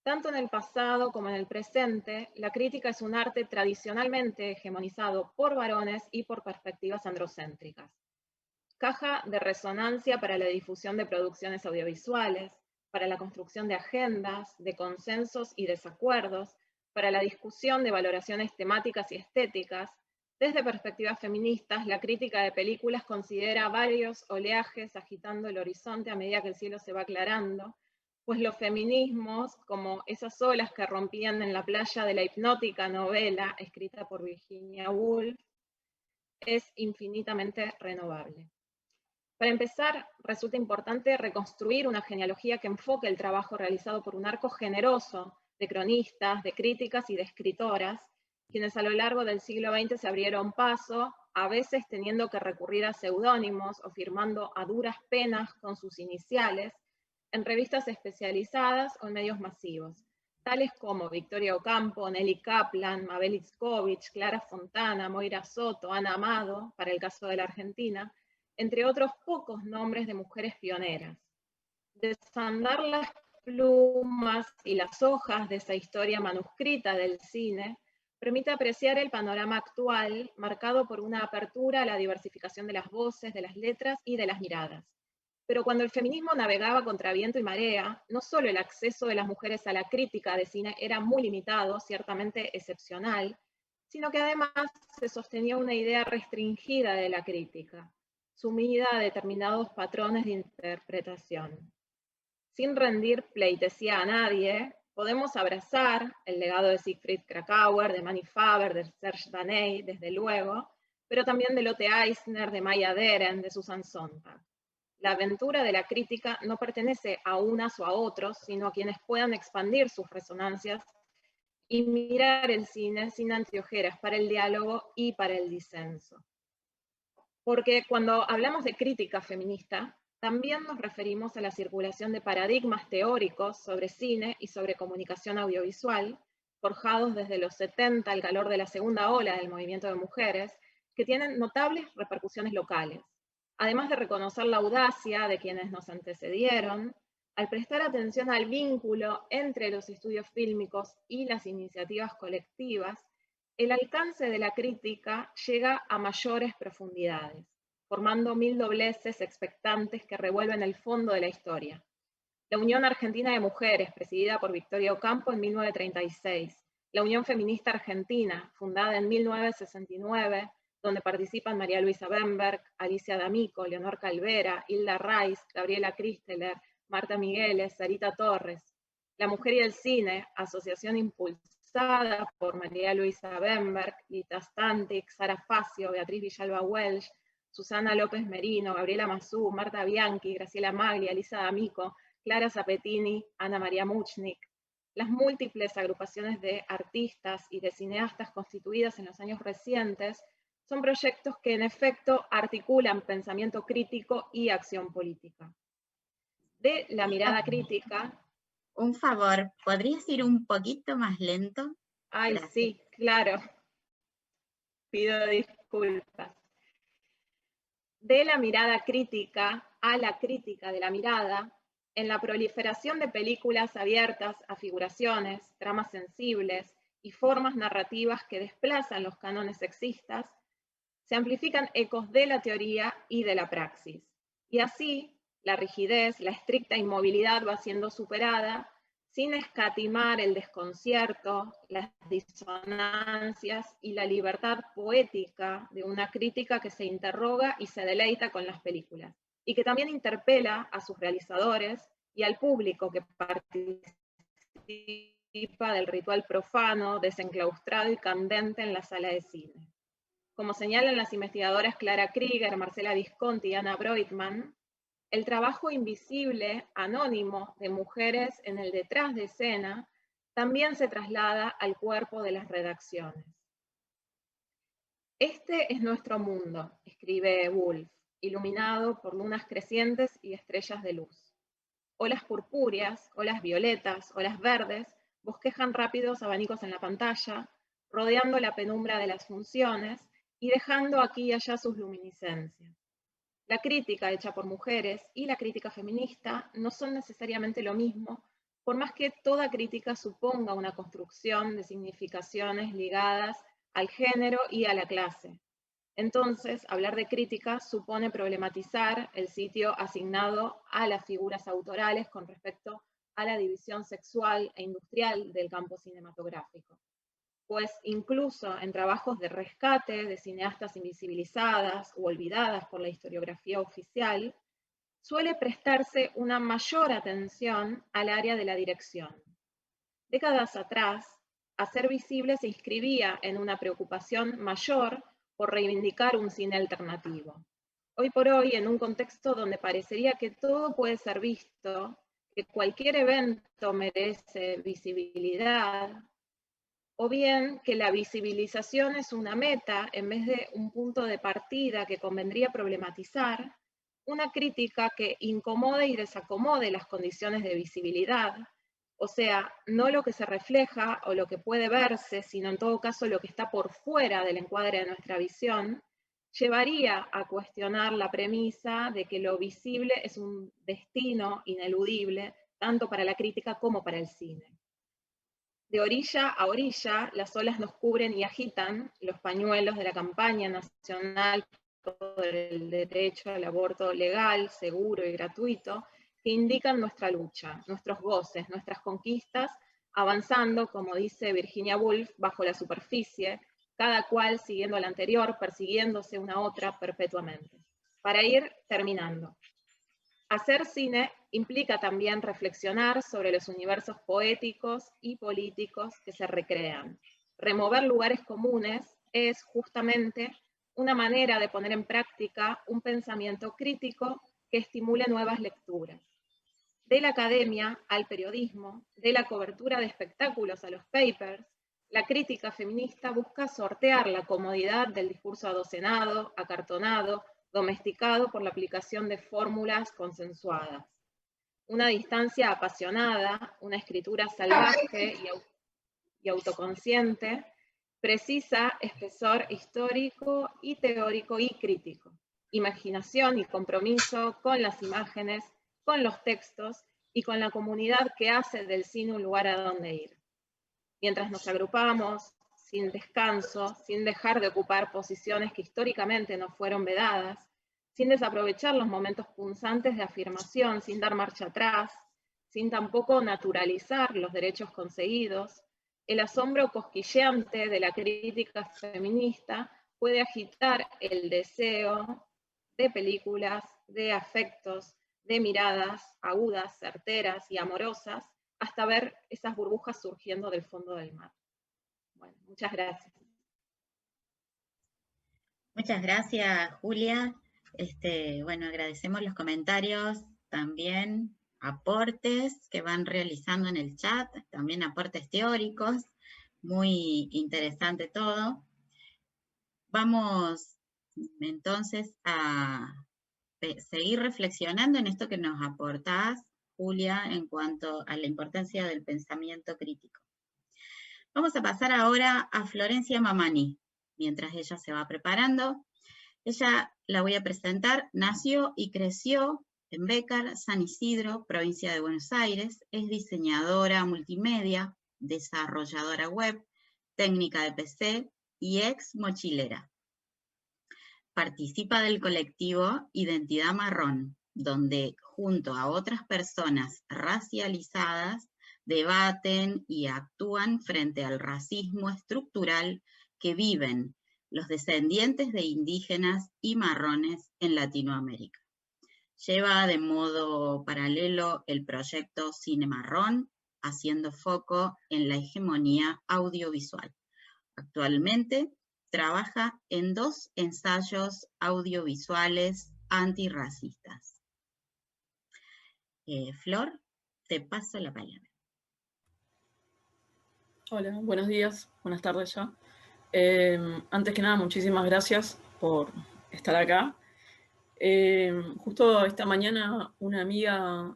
Tanto en el pasado como en el presente, la crítica es un arte tradicionalmente hegemonizado por varones y por perspectivas androcéntricas. Caja de resonancia para la difusión de producciones audiovisuales, para la construcción de agendas, de consensos y desacuerdos, para la discusión de valoraciones temáticas y estéticas. Desde perspectivas feministas, la crítica de películas considera varios oleajes agitando el horizonte a medida que el cielo se va aclarando, pues los feminismos, como esas olas que rompían en la playa de la hipnótica novela escrita por Virginia Woolf, es infinitamente renovable. Para empezar, resulta importante reconstruir una genealogía que enfoque el trabajo realizado por un arco generoso de cronistas, de críticas y de escritoras, quienes a lo largo del siglo XX se abrieron paso, a veces teniendo que recurrir a seudónimos o firmando a duras penas con sus iniciales, en revistas especializadas o en medios masivos, tales como Victoria Ocampo, Nelly Kaplan, Mabel Itzkovich, Clara Fontana, Moira Soto, Ana Amado, para el caso de la Argentina, entre otros pocos nombres de mujeres pioneras. Desandar las plumas y las hojas de esa historia manuscrita del cine permite apreciar el panorama actual, marcado por una apertura a la diversificación de las voces, de las letras y de las miradas. Pero cuando el feminismo navegaba contra viento y marea, no solo el acceso de las mujeres a la crítica de cine era muy limitado, ciertamente excepcional, sino que además se sostenía una idea restringida de la crítica, sumida a determinados patrones de interpretación. Sin rendir pleitesía a nadie, podemos abrazar el legado de Siegfried Kracauer, de Manny Faber, de Serge Daney, desde luego, pero también de Lotte Eisner, de Maya Deren, de Susan Sontag. La aventura de la crítica no pertenece a unas o a otros, sino a quienes puedan expandir sus resonancias y mirar el cine sin anteojeras para el diálogo y para el disenso. Porque cuando hablamos de crítica feminista, también nos referimos a la circulación de paradigmas teóricos sobre cine y sobre comunicación audiovisual, forjados desde los 70 al calor de la segunda ola del movimiento de mujeres, que tienen notables repercusiones locales. Además de reconocer la audacia de quienes nos antecedieron, al prestar atención al vínculo entre los estudios fílmicos y las iniciativas colectivas, el alcance de la crítica llega a mayores profundidades, formando 1000 dobleces expectantes que revuelven el fondo de la historia. La Unión Argentina de Mujeres, presidida por Victoria Ocampo en 1936, la Unión Feminista Argentina, fundada en 1969, donde participan María Luisa Bemberg, Alicia D'Amico, Leonor Calvera, Hilda Reis, Gabriela Christeler, Marta Migueles, Sarita Torres. La Mujer y el Cine, asociación impulsada por María Luisa Bemberg, Lita Stantic, Sara Facio, Beatriz Villalba Welsh, Susana López Merino, Gabriela Mazú, Marta Bianchi, Graciela Magli, Alicia D'Amico, Clara Zapetini, Ana María Muchnik. Las múltiples agrupaciones de artistas y de cineastas constituidas en los años recientes son proyectos que en efecto articulan pensamiento crítico y acción política. De la mirada crítica... Un favor, ¿podrías ir un poquito más lento? Ay, Gracias. sí, claro. Pido disculpas. De la mirada crítica a la crítica de la mirada, en la proliferación de películas abiertas a figuraciones, tramas sensibles y formas narrativas que desplazan los cánones sexistas, se amplifican ecos de la teoría y de la praxis. Y así, la rigidez, la estricta inmovilidad va siendo superada sin escatimar el desconcierto, las disonancias y la libertad poética de una crítica que se interroga y se deleita con las películas, y que también interpela a sus realizadores y al público que participa del ritual profano, desenclaustrado y candente en la sala de cine. Como señalan las investigadoras Clara Krieger, Marcela Visconti y Ana Broitman, el trabajo invisible, anónimo, de mujeres en el detrás de escena también se traslada al cuerpo de las redacciones. Este es nuestro mundo, escribe Woolf, iluminado por lunas crecientes y estrellas de luz. Olas purpúreas, olas violetas, olas verdes, bosquejan rápidos abanicos en la pantalla, rodeando la penumbra de las funciones y dejando aquí y allá sus luminiscencias. La crítica hecha por mujeres y la crítica feminista no son necesariamente lo mismo, por más que toda crítica suponga una construcción de significaciones ligadas al género y a la clase. Entonces, hablar de crítica supone problematizar el sitio asignado a las figuras autorales con respecto a la división sexual e industrial del campo cinematográfico. Pues incluso en trabajos de rescate de cineastas invisibilizadas o olvidadas por la historiografía oficial, suele prestarse una mayor atención al área de la dirección. Décadas atrás, hacer visible se inscribía en una preocupación mayor por reivindicar un cine alternativo. Hoy por hoy, en un contexto donde parecería que todo puede ser visto, que cualquier evento merece visibilidad, o bien que la visibilización es una meta en vez de un punto de partida que convendría problematizar, una crítica que incomode y desacomode las condiciones de visibilidad, o sea, no lo que se refleja o lo que puede verse, sino en todo caso lo que está por fuera del encuadre de nuestra visión, llevaría a cuestionar la premisa de que lo visible es un destino ineludible, tanto para la crítica como para el cine. De orilla a orilla, las olas nos cubren y agitan los pañuelos de la campaña nacional por el derecho al aborto legal, seguro y gratuito, que indican nuestra lucha, nuestros goces, nuestras conquistas, avanzando, como dice Virginia Woolf, bajo la superficie, cada cual siguiendo a la anterior, persiguiéndose una a otra perpetuamente. Para ir terminando. Hacer cine implica también reflexionar sobre los universos poéticos y políticos que se recrean. Remover lugares comunes es justamente una manera de poner en práctica un pensamiento crítico que estimule nuevas lecturas. De la academia al periodismo, de la cobertura de espectáculos a los papers, la crítica feminista busca sortear la comodidad del discurso adocenado, acartonado, domesticado por la aplicación de fórmulas consensuadas. Una distancia apasionada, una escritura salvaje y autoconsciente, precisa espesor histórico y teórico y crítico, imaginación y compromiso con las imágenes, con los textos y con la comunidad que hace del cine un lugar a donde ir. Mientras nos agrupamos, sin descanso, sin dejar de ocupar posiciones que históricamente nos fueron vedadas, sin desaprovechar los momentos punzantes de afirmación, sin dar marcha atrás, sin tampoco naturalizar los derechos conseguidos, el asombro cosquilleante de la crítica feminista puede agitar el deseo de películas, de afectos, de miradas agudas, certeras y amorosas, hasta ver esas burbujas surgiendo del fondo del mar. Bueno, muchas gracias. Muchas gracias, Julia. Bueno, agradecemos los comentarios, también aportes que van realizando en el chat, también aportes teóricos, muy interesante todo. Vamos entonces a seguir reflexionando en esto que nos aportás, Julia, en cuanto a la importancia del pensamiento crítico. Vamos a pasar ahora a Florencia Mamani. Mientras ella se va preparando, ella la voy a presentar. Nació y creció en Bécar, San Isidro, provincia de Buenos Aires. Es diseñadora multimedia, desarrolladora web, técnica de PC y ex mochilera. Participa del colectivo Identidad Marrón, donde junto a otras personas racializadas debaten y actúan frente al racismo estructural que viven los descendientes de indígenas y marrones en Latinoamérica. Lleva de modo paralelo el proyecto Cine Marrón, haciendo foco en la hegemonía audiovisual. Actualmente trabaja en 2 ensayos audiovisuales antirracistas. Flor, te paso la palabra. Hola, buenos días, buenas tardes ya. Antes que nada, muchísimas gracias por estar acá. Justo esta mañana una amiga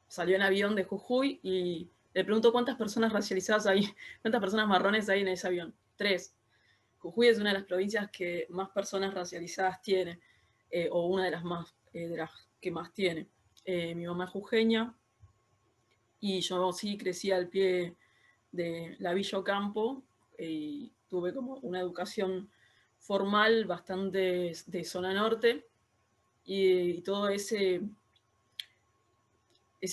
salió en avión de Jujuy y le preguntó cuántas personas racializadas hay, cuántas personas marrones hay en ese avión. 3. Jujuy es una de las provincias que más personas racializadas tiene, o una de las que más tiene. Mi mamá es jujeña y yo sí crecí al pie de la Villa Ocampo y tuve como una educación formal bastante de zona norte y todo ese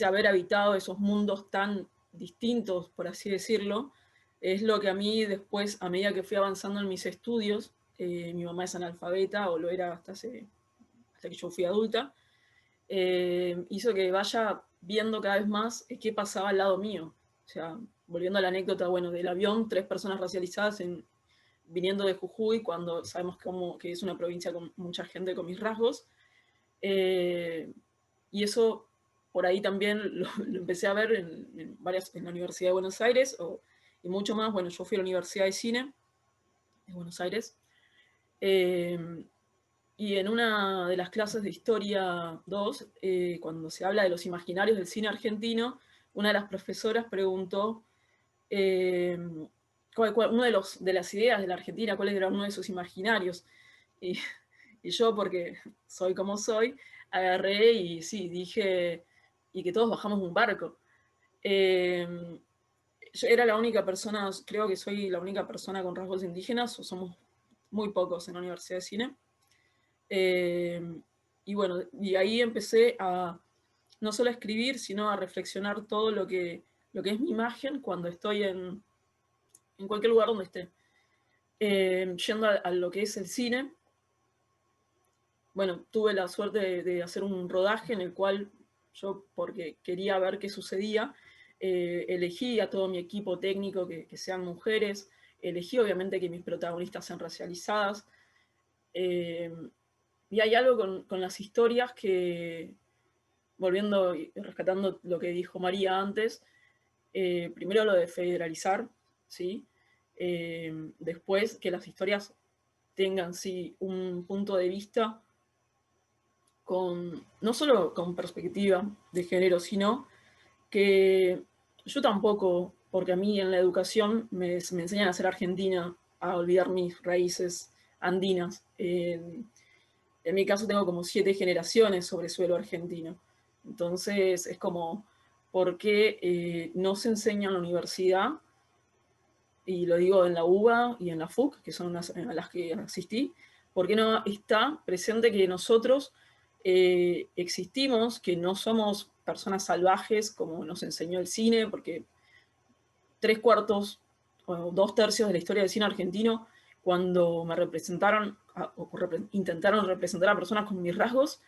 haber habitado esos mundos tan distintos, por así decirlo, es lo que a mí después, a medida que fui avanzando en mis estudios, mi mamá es analfabeta, o lo era hasta que yo fui adulta, hizo que vaya viendo cada vez más qué pasaba al lado mío. O sea, volviendo a la anécdota, bueno, del avión, 3 personas racializadas viniendo de Jujuy, cuando sabemos que es una provincia con mucha gente con mis rasgos. Y eso por ahí también lo empecé a ver en la Universidad de Buenos Aires y mucho más. Bueno, yo fui a la Universidad de Cine de Buenos Aires y en una de las clases de Historia 2, cuando se habla de los imaginarios del cine argentino, una de las profesoras preguntó una de las ideas de la Argentina, cuál era uno de sus imaginarios. Y yo, porque soy como soy, agarré y sí, dije, y que todos bajamos un barco. Yo era la única persona, creo que soy la única persona con rasgos indígenas, o somos muy pocos en la Universidad de Cine. Y bueno, y ahí empecé a no solo a escribir, sino a reflexionar todo lo que es mi imagen cuando estoy en cualquier lugar donde esté. Yendo a lo que es el cine, bueno, tuve la suerte de hacer un rodaje en el cual yo, porque quería ver qué sucedía, elegí a todo mi equipo técnico que sean mujeres, elegí obviamente que mis protagonistas sean racializadas, y hay algo con las historias que, volviendo y rescatando lo que dijo María antes, primero lo de federalizar, ¿sí? Después que las historias tengan, sí, un punto de vista no solo con perspectiva de género, sino que yo tampoco, porque a mí en la educación me enseñan a ser argentina, a olvidar mis raíces andinas. En mi caso tengo como 7 generaciones sobre suelo argentino. Entonces es como, ¿por qué no se enseña en la universidad? Y lo digo en la UBA y en la FUC, que son a las que asistí, ¿por qué no está presente que nosotros existimos, que no somos personas salvajes como nos enseñó el cine? Porque 3/4 o 2/3 de la historia del cine argentino, cuando me representaron o intentaron representar a personas con mis rasgos,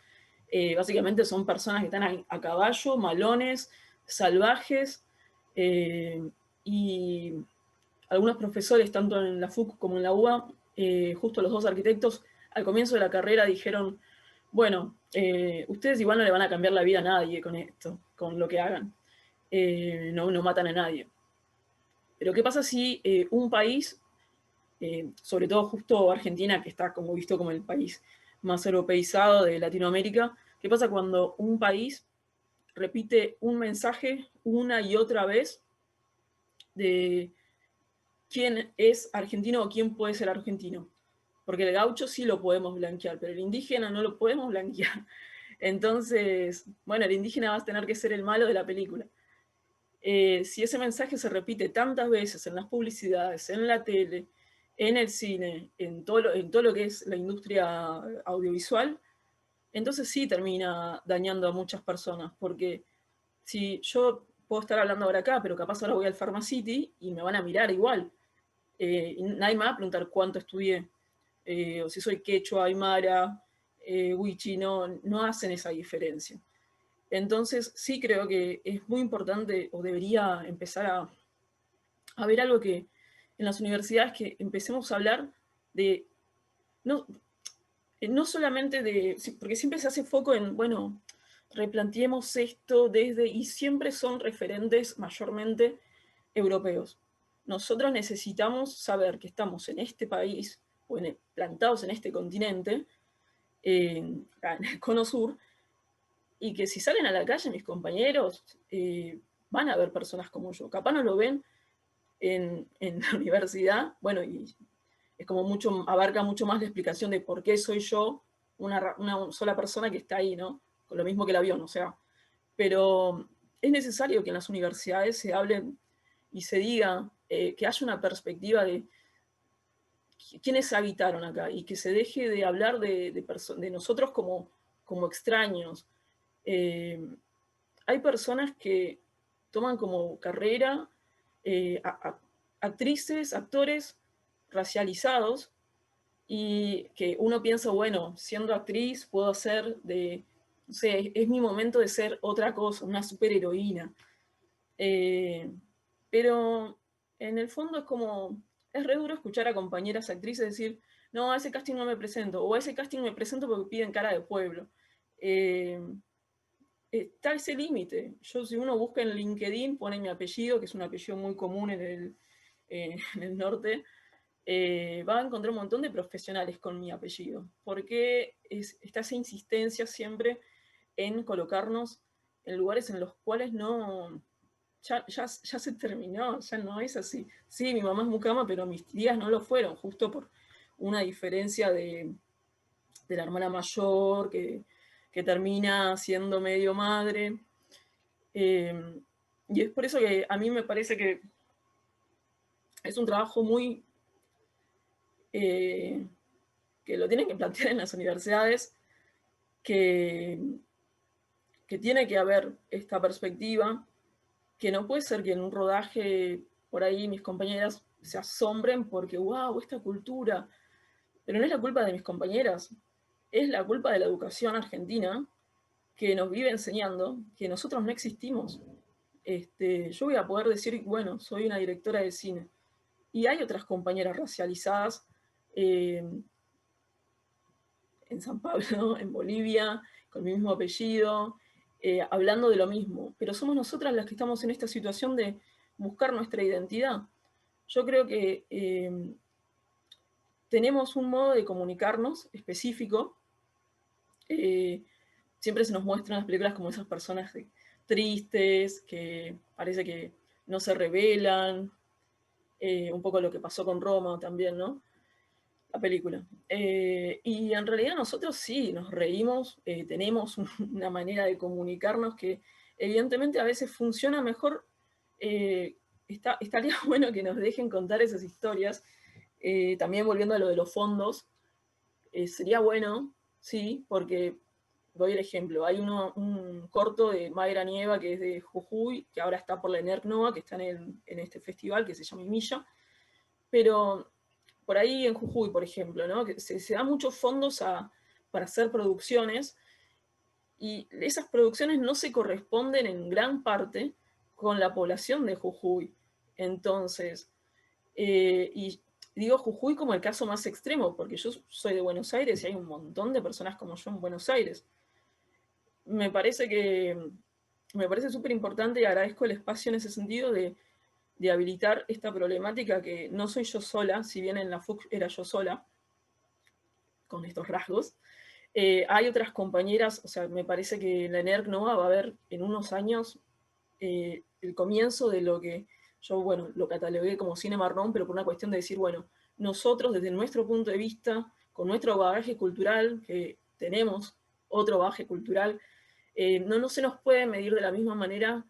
básicamente son personas que están a caballo, malones, salvajes, y algunos profesores, tanto en la FUC como en la UBA, justo los 2 arquitectos, al comienzo de la carrera dijeron, bueno, ustedes igual no le van a cambiar la vida a nadie con esto, con lo que hagan. No matan a nadie. Pero ¿qué pasa si un país sobre todo justo Argentina, que está como visto como el país más europeizado de Latinoamérica. ¿Qué pasa cuando un país repite un mensaje una y otra vez de quién es argentino o quién puede ser argentino? Porque el gaucho sí lo podemos blanquear, pero el indígena no lo podemos blanquear. Entonces, bueno, el indígena va a tener que ser el malo de la película. Si ese mensaje se repite tantas veces en las publicidades, en la tele, en el cine, en todo lo que es la industria audiovisual, entonces sí termina dañando a muchas personas, porque si yo puedo estar hablando ahora acá, pero capaz ahora voy al Pharmacity y me van a mirar igual. Y nadie me va a preguntar cuánto estudié, o si soy quechua, aymara, wichi, no hacen esa diferencia. Entonces sí creo que es muy importante, o debería empezar a ver algo que en las universidades, que empecemos a hablar de, no solamente de, porque siempre se hace foco en, bueno, replanteemos esto desde, y siempre son referentes mayormente europeos. Nosotros necesitamos saber que estamos en este país, o plantados en este continente, en el cono sur, y que si salen a la calle mis compañeros, van a ver personas como yo. Capaz no lo ven en la universidad, bueno, y es como mucho, abarca mucho más la explicación de por qué soy yo una sola persona que está ahí, ¿no? Con lo mismo que el avión, o sea. Pero es necesario que en las universidades se hablen y se diga, que haya una perspectiva de quiénes habitaron acá, y que se deje de hablar de nosotros como extraños. Hay personas que toman como carrera actrices, actores racializados, y que uno piensa, bueno, siendo actriz puedo hacer no sé, es mi momento de ser otra cosa, una superheroína. Pero en el fondo es re duro escuchar a compañeras actrices decir, no, a ese casting no me presento, o a ese casting me presento porque piden cara de pueblo. Está ese límite. Si uno busca en LinkedIn, pone mi apellido, que es un apellido muy común en el norte, va a encontrar un montón de profesionales con mi apellido, porque está esa insistencia siempre en colocarnos en lugares en los cuales ya se terminó, ya no es así. Sí, mi mamá es mucama, pero mis tías no lo fueron, justo por una diferencia de la hermana mayor, que termina siendo medio madre. Y es por eso que a mí me parece que es un trabajo muy que lo tienen que plantear en las universidades, que tiene que haber esta perspectiva, que no puede ser que en un rodaje por ahí mis compañeras se asombren porque, wow, esta cultura. Pero no es la culpa de mis compañeras, es la culpa de la educación argentina, que nos vive enseñando que nosotros no existimos. Yo voy a poder decir, bueno, soy una directora de cine. Y hay otras compañeras racializadas en San Pablo, en Bolivia, con mi mismo apellido, hablando de lo mismo. Pero somos nosotras las que estamos en esta situación de buscar nuestra identidad. Yo creo que tenemos un modo de comunicarnos específico. Siempre se nos muestran las películas como esas personas tristes, que parece que no se revelan, un poco lo que pasó con Roma también, ¿no? La película. Y en realidad nosotros sí, nos reímos, tenemos una manera de comunicarnos que evidentemente a veces funciona mejor. Estaría bueno que nos dejen contar esas historias. También volviendo a lo de los fondos, sería bueno, sí, porque doy el ejemplo. Hay un corto de Mayra Nieva, que es de Jujuy, que ahora está por la ENERC Nova, que está en este festival que se llama Milla. Pero por ahí en Jujuy, por ejemplo, ¿no? Que se da muchos fondos para hacer producciones, y esas producciones no se corresponden en gran parte con la población de Jujuy. Entonces, y digo Jujuy como el caso más extremo, porque yo soy de Buenos Aires y hay un montón de personas como yo en Buenos Aires. Me parece súper importante, y agradezco el espacio en ese sentido de de habilitar esta problemática que no soy yo sola, si bien en la FUC era yo sola, con estos rasgos. Hay otras compañeras, o sea, me parece que en la ENERC NOVA va a haber en unos años el comienzo de lo que yo, bueno, lo catalogué como cine marrón, pero por una cuestión de decir, bueno, nosotros desde nuestro punto de vista, con nuestro bagaje cultural, que tenemos otro bagaje cultural, no se nos puede medir de la misma manera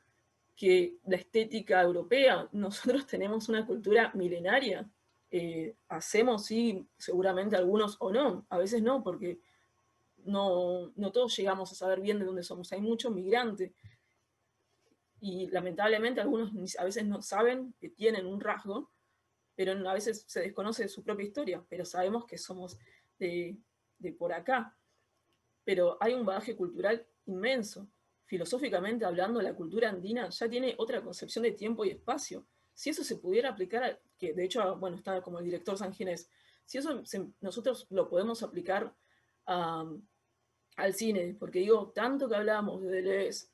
que la estética europea. Nosotros tenemos una cultura milenaria. Hacemos, sí, seguramente algunos o no, a veces no, porque no todos llegamos a saber bien de dónde somos. Hay muchos migrantes y lamentablemente algunos a veces no saben que tienen un rasgo, pero a veces se desconoce su propia historia, pero sabemos que somos de por acá. Pero hay un bagaje cultural inmenso. Filosóficamente hablando, la cultura andina ya tiene otra concepción de tiempo y espacio. Si eso se pudiera aplicar, que de hecho, bueno, está como el director San Ginés, si eso nosotros lo podemos aplicar al cine, porque digo, tanto que hablamos de Deleuze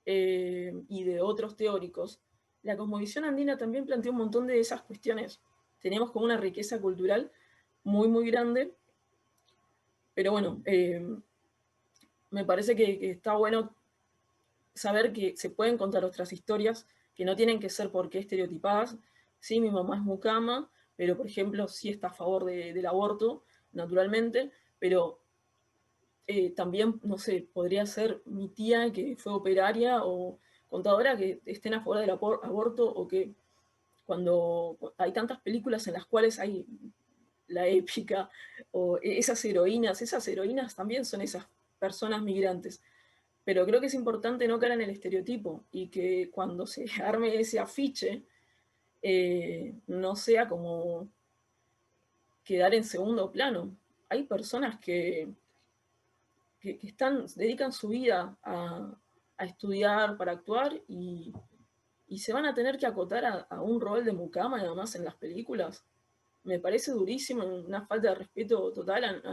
y de otros teóricos, la cosmovisión andina también plantea un montón de esas cuestiones. Tenemos como una riqueza cultural muy, muy grande, pero bueno, me parece que está bueno saber que se pueden contar otras historias, que no tienen que ser porque estereotipadas. Sí, mi mamá es mucama, pero por ejemplo sí está a favor del aborto, naturalmente, pero también, no sé, podría ser mi tía que fue operaria o contadora que estén a favor del aborto, o que cuando hay tantas películas en las cuales hay la épica o esas heroínas también son esas personas migrantes. Pero creo que es importante no caer en el estereotipo y que cuando se arme ese afiche no sea como quedar en segundo plano. Hay personas que dedican su vida a estudiar para actuar y se van a tener que acotar a un rol de mucama nada más en las películas. Me parece durísimo, una falta de respeto total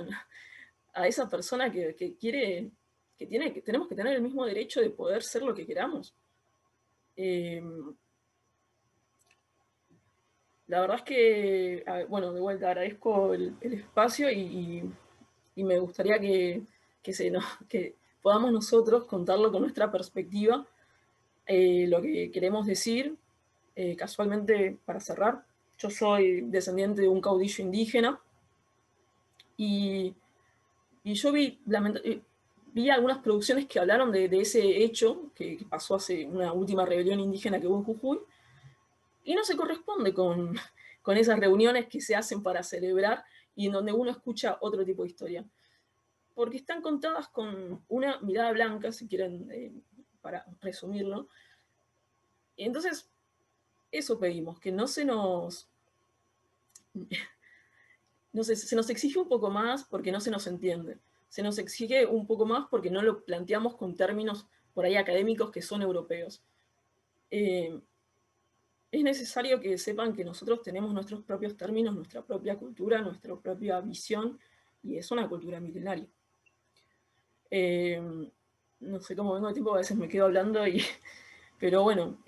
a esa persona que quiere, tenemos que tener el mismo derecho de poder ser lo que queramos. La verdad es que, bueno, de vuelta agradezco el espacio y me gustaría que podamos nosotros contarlo con nuestra perspectiva, lo que queremos decir. Casualmente, para cerrar, yo soy descendiente de un caudillo indígena y yo vi algunas producciones que hablaron de ese hecho que pasó hace una última rebelión indígena que hubo en Jujuy, y no se corresponde con esas reuniones que se hacen para celebrar y en donde uno escucha otro tipo de historia. Porque están contadas con una mirada blanca, si quieren, para resumirlo. Y entonces, eso pedimos, que no se nos... No sé, se nos exige un poco más porque no se nos entiende. Se nos exige un poco más porque no lo planteamos con términos por ahí académicos que son europeos. Es necesario que sepan que nosotros tenemos nuestros propios términos, nuestra propia cultura, nuestra propia visión, y es una cultura milenaria. No sé cómo vengo de tiempo, a veces me quedo hablando, pero bueno,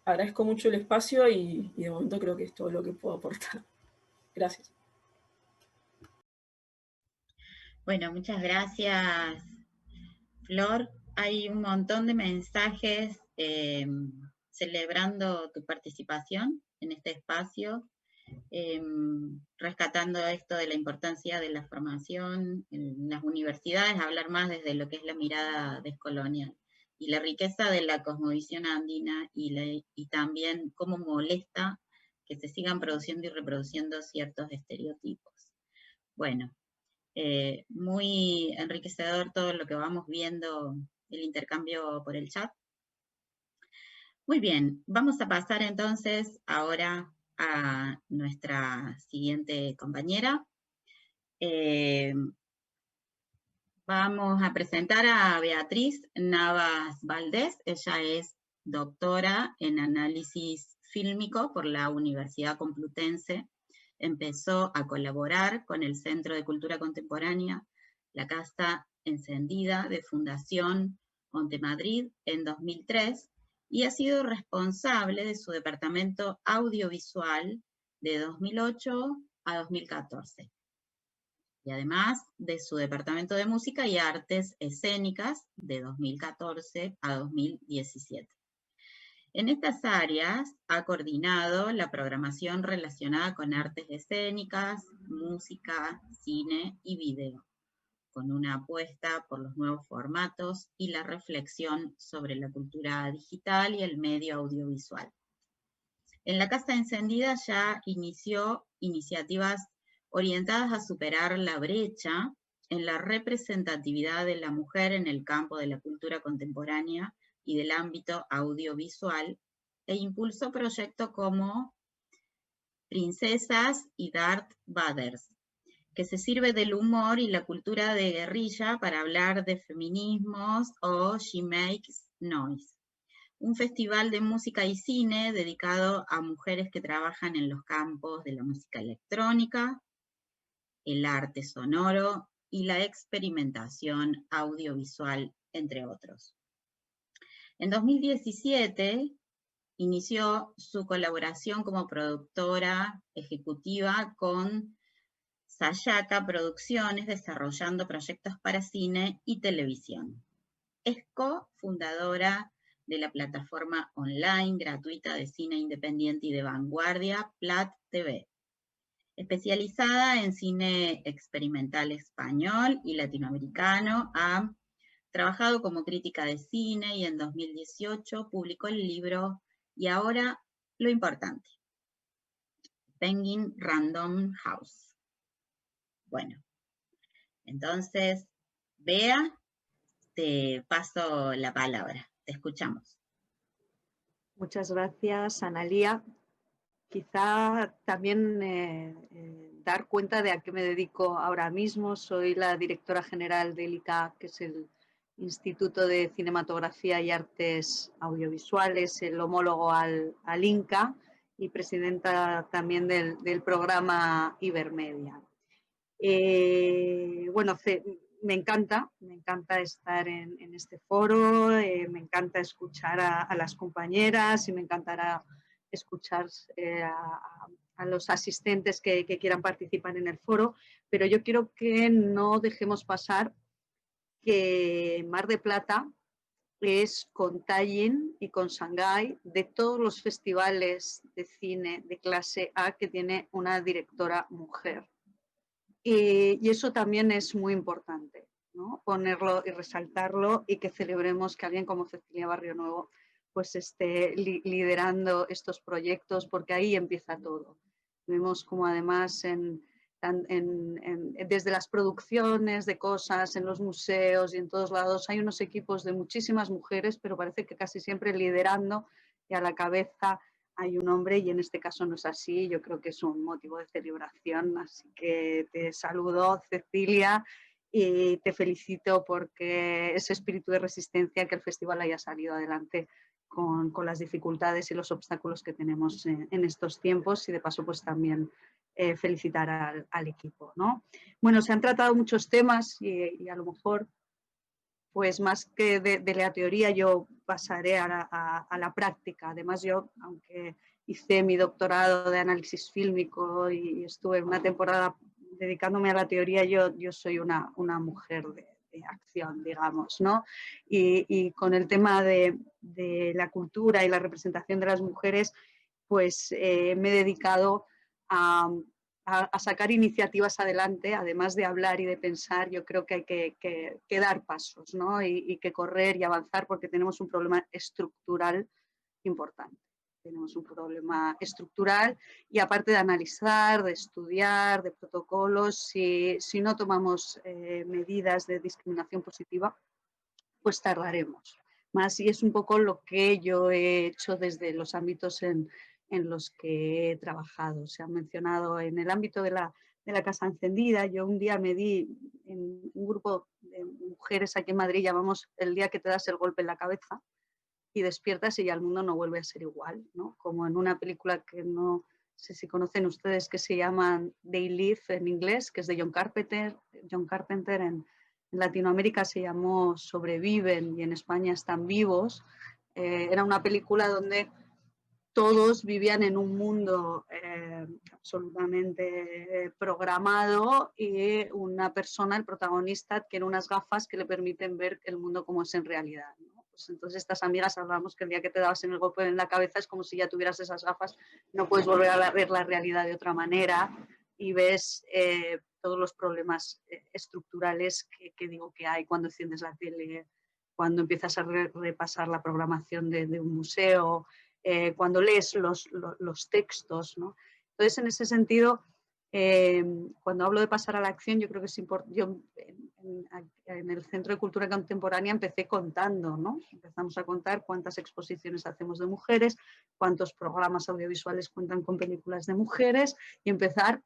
agradezco mucho el espacio y de momento creo que es todo lo que puedo aportar. Gracias. Bueno, muchas gracias, Flor. Hay un montón de mensajes celebrando tu participación en este espacio, rescatando esto de la importancia de la formación en las universidades, hablar más desde lo que es la mirada descolonial y la riqueza de la cosmovisión andina y también cómo molesta que se sigan produciendo y reproduciendo ciertos estereotipos. Bueno, muy enriquecedor todo lo que vamos viendo, el intercambio por el chat. Muy bien, vamos a pasar entonces ahora a nuestra siguiente compañera. Vamos a presentar a Beatriz Navas Valdés. Ella es doctora en análisis fílmico por la Universidad Complutense. Empezó a colaborar con el Centro de Cultura Contemporánea, la Casa Encendida de Fundación Montemadrid en 2003, y ha sido responsable de su departamento audiovisual de 2008 a 2014. Y además de su departamento de música y artes escénicas de 2014 a 2017. En estas áreas ha coordinado la programación relacionada con artes escénicas, música, cine y video, con una apuesta por los nuevos formatos y la reflexión sobre la cultura digital y el medio audiovisual. En la Casa Encendida ya inició iniciativas orientadas a superar la brecha en la representatividad de la mujer en el campo de la cultura contemporánea y del ámbito audiovisual, e impulsó proyectos como Princesas y Darth Vaders, que se sirve del humor y la cultura de guerrilla para hablar de feminismos, o She Makes Noise, un festival de música y cine dedicado a mujeres que trabajan en los campos de la música electrónica, el arte sonoro y la experimentación audiovisual, entre otros. En 2017 inició su colaboración como productora ejecutiva con Sayaka Producciones, desarrollando proyectos para cine y televisión. Es cofundadora de la plataforma online gratuita de cine independiente y de vanguardia, Plat TV, especializada en cine experimental español y latinoamericano. Ha trabajado como crítica de cine y en 2018 publicó el libro Y ahora lo importante, Penguin Random House. Bueno, entonces, Bea, te paso la palabra, te escuchamos. Muchas gracias, Analía. Quizá también dar cuenta de a qué me dedico ahora mismo. Soy la directora general del ICA, que es el Instituto de Cinematografía y Artes Audiovisuales, el homólogo al INCA, y presidenta también del programa Ibermedia. Bueno, me encanta estar en este foro, me encanta escuchar a las compañeras y me encantará escuchar a los asistentes que quieran participar en el foro, pero yo quiero que no dejemos pasar que Mar de Plata es con Tallinn y con Shanghái de todos los festivales de cine de clase A que tiene una directora mujer. Y eso también es muy importante, ¿no? Ponerlo y resaltarlo, y que celebremos que alguien como Cecilia Barrio Nuevo pues esté liderando estos proyectos, porque ahí empieza todo. Vemos como además desde las producciones de cosas, en los museos y en todos lados, hay unos equipos de muchísimas mujeres, pero parece que casi siempre liderando, y a la cabeza hay un hombre, y en este caso no es así. Yo creo que es un motivo de celebración, así que te saludo, Cecilia, y te felicito porque ese espíritu de resistencia, que el festival haya salido adelante con las dificultades y los obstáculos que tenemos en estos tiempos, y de paso pues también felicitar al equipo, ¿no? Bueno, se han tratado muchos temas y a lo mejor pues más que de la teoría yo pasaré a la práctica. Además yo, aunque hice mi doctorado de análisis fílmico y estuve una temporada dedicándome a la teoría, yo soy una mujer de acción, digamos, ¿no? Y con el tema de la cultura y la representación de las mujeres, pues me he dedicado a sacar iniciativas adelante. Además de hablar y de pensar, yo creo que hay que dar pasos, ¿no? Y que correr y avanzar, porque tenemos un problema estructural importante. Tenemos un problema estructural, y aparte de analizar, de estudiar, de protocolos, si no tomamos medidas de discriminación positiva, pues tardaremos más. Y es un poco lo que yo he hecho desde los ámbitos en los que he trabajado. Se ha mencionado en el ámbito de la Casa Encendida. Yo un día me di en un grupo de mujeres aquí en Madrid, llamamos el día que te das el golpe en la cabeza y despiertas y ya el mundo no vuelve a ser igual, ¿no? Como en una película que no sé si conocen ustedes, que se llama They Live en inglés, que es de John Carpenter. John Carpenter en Latinoamérica se llamó Sobreviven y en España Están Vivos. era una película donde todos vivían en un mundo absolutamente programado y una persona, el protagonista, adquiere unas gafas que le permiten ver el mundo como es en realidad, ¿no? Pues entonces estas amigas hablábamos que el día que te dabas en el golpe en la cabeza es como si ya tuvieras esas gafas, no puedes volver a ver la realidad de otra manera y ves todos los problemas estructurales que digo que hay cuando enciendes la tele, cuando empiezas a repasar la programación de un museo, cuando lees los textos, ¿no? Entonces, en ese sentido, cuando hablo de pasar a la acción, yo creo que es importante. Yo en el Centro de Cultura Contemporánea empecé contando, ¿no? Empezamos a contar cuántas exposiciones hacemos de mujeres, cuántos programas audiovisuales cuentan con películas de mujeres y empezar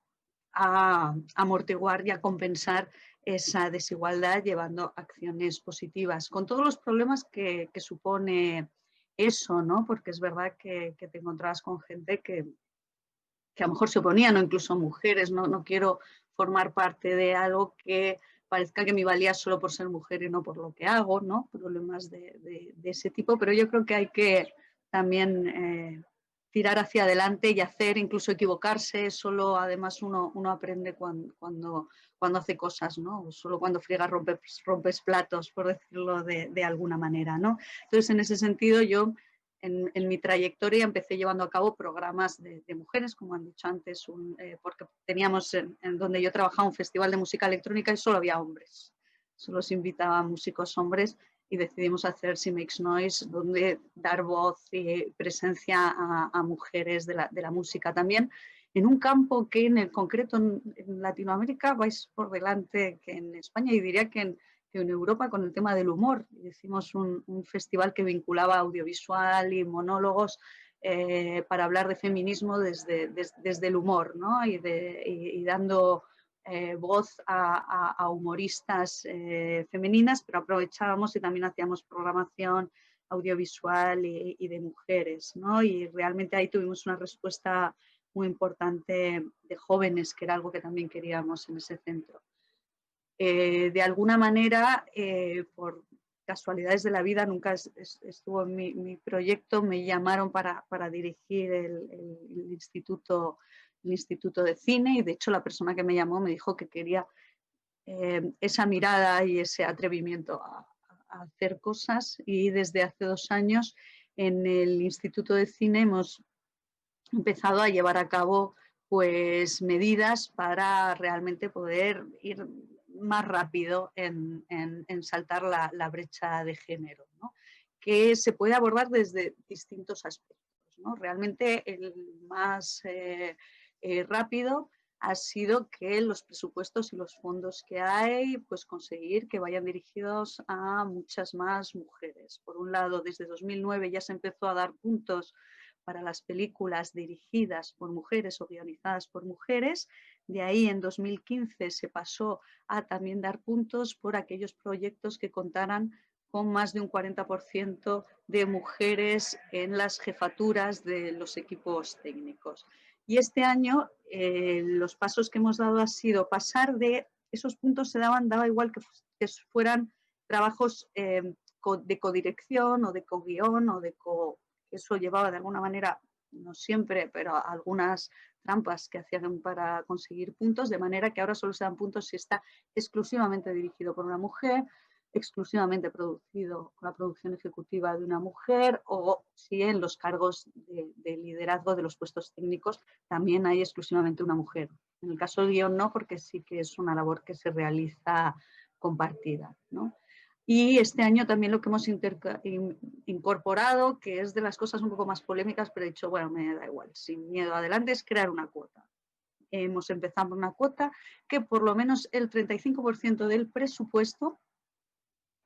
a amortiguar y a compensar esa desigualdad llevando acciones positivas, con todos los problemas que supone eso, ¿no? Porque es verdad que te encontrabas con gente que a lo mejor se oponían, o incluso mujeres, no quiero formar parte de algo que parezca que me valía solo por ser mujer y no por lo que hago, ¿no? Problemas de ese tipo, pero yo creo que hay que también tirar hacia adelante y hacer, incluso equivocarse, solo además uno aprende cuando hace cosas, ¿no? Solo cuando friegas rompes platos, por decirlo de alguna manera, ¿no? Entonces, en ese sentido, yo en mi trayectoria empecé llevando a cabo programas de mujeres, como han dicho antes, porque teníamos en donde yo trabajaba un festival de música electrónica y solo había hombres, solo se invitaba a músicos hombres y decidimos hacer She Makes Noise, donde dar voz y presencia a mujeres de la música también, en un campo que en el concreto en Latinoamérica vais por delante que en España, y diría que en Europa con el tema del humor. Hicimos un festival que vinculaba audiovisual y monólogos para hablar de feminismo desde el humor, ¿no? y dando voz a humoristas femeninas, pero aprovechábamos y también hacíamos programación audiovisual y de mujeres, ¿no? Y realmente ahí tuvimos una respuesta muy importante de jóvenes, que era algo que también queríamos en ese centro. De alguna manera, por casualidades de la vida, nunca estuvo en mi proyecto, me llamaron para dirigir el instituto de cine, y de hecho la persona que me llamó me dijo que quería esa mirada y ese atrevimiento a hacer cosas, y desde hace 2 años en el Instituto de Cine hemos empezado a llevar a cabo pues medidas para realmente poder ir más rápido en saltar la brecha de género, ¿no? Que se puede abordar desde distintos aspectos, ¿no? Realmente el más rápido ha sido que los presupuestos y los fondos que hay, pues conseguir que vayan dirigidos a muchas más mujeres. Por un lado, desde 2009 ya se empezó a dar puntos para las películas dirigidas por mujeres o guionizadas por mujeres. De ahí en 2015 se pasó a también dar puntos por aquellos proyectos que contaran con más de un 40% de mujeres en las jefaturas de los equipos técnicos. Y este año los pasos que hemos dado ha sido pasar de esos puntos, daba igual que fueran trabajos de codirección o de coguión o de eso llevaba de alguna manera, no siempre, pero algunas trampas que hacían para conseguir puntos, de manera que ahora solo se dan puntos si está exclusivamente dirigido por una mujer, exclusivamente producido con la producción ejecutiva de una mujer, o si en los cargos de liderazgo de los puestos técnicos también hay exclusivamente una mujer. En el caso del guión no, porque sí que es una labor que se realiza compartida, ¿no? Y este año también lo que hemos incorporado, que es de las cosas un poco más polémicas, pero he dicho, bueno, me da igual, sin miedo adelante, es crear una cuota. Hemos empezado una cuota que por lo menos el 35% del presupuesto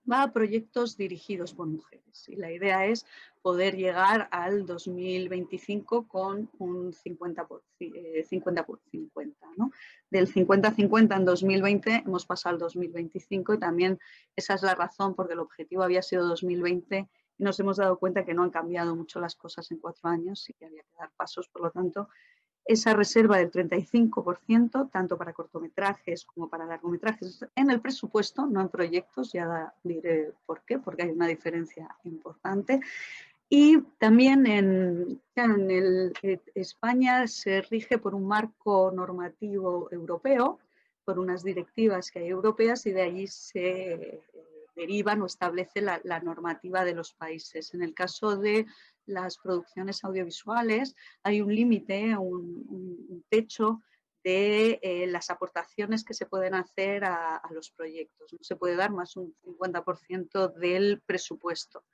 va a proyectos dirigidos por mujeres. Y la idea es poder llegar al 2025 con un 50 por 50, ¿no? Del 50-50 en 2020 hemos pasado al 2025, y también esa es la razón porque el objetivo había sido 2020 y nos hemos dado cuenta que no han cambiado mucho las cosas en 4 años y que había que dar pasos. Por lo tanto, esa reserva del 35%, tanto para cortometrajes como para largometrajes, en el presupuesto, no en proyectos, ya diré por qué, porque hay una diferencia importante. Y también España se rige por un marco normativo europeo, por unas directivas que hay europeas, y de allí se derivan o establece la normativa de los países. En el caso de las producciones audiovisuales hay un límite, un techo de las aportaciones que se pueden hacer a los proyectos. No se puede dar más un 50% del presupuesto,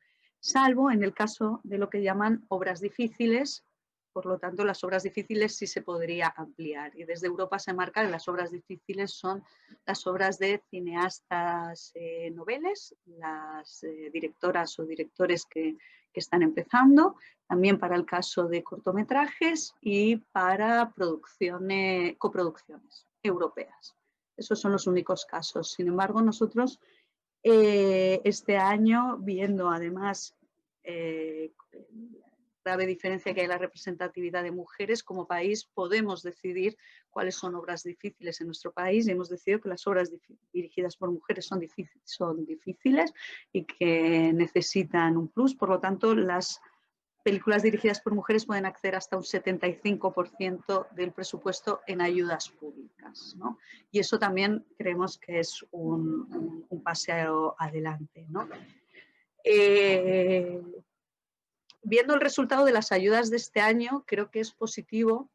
salvo en el caso de lo que llaman obras difíciles. Por lo tanto, las obras difíciles sí se podría ampliar. Y desde Europa se marca que las obras difíciles son las obras de cineastas noveles, las directoras o directores que están empezando, también para el caso de cortometrajes y para coproducciones europeas. Esos son los únicos casos. Sin embargo, nosotros este año, viendo además la grave diferencia que hay en la representatividad de mujeres, como país podemos decidir cuáles son obras difíciles en nuestro país, y hemos decidido que las obras dirigidas por mujeres son difíciles y que necesitan un plus. Por lo tanto, las películas dirigidas por mujeres pueden acceder hasta un 75% del presupuesto en ayudas públicas, ¿no? Y eso también creemos que es un paseo adelante, ¿no? Viendo el resultado de las ayudas de este año, creo que es positivo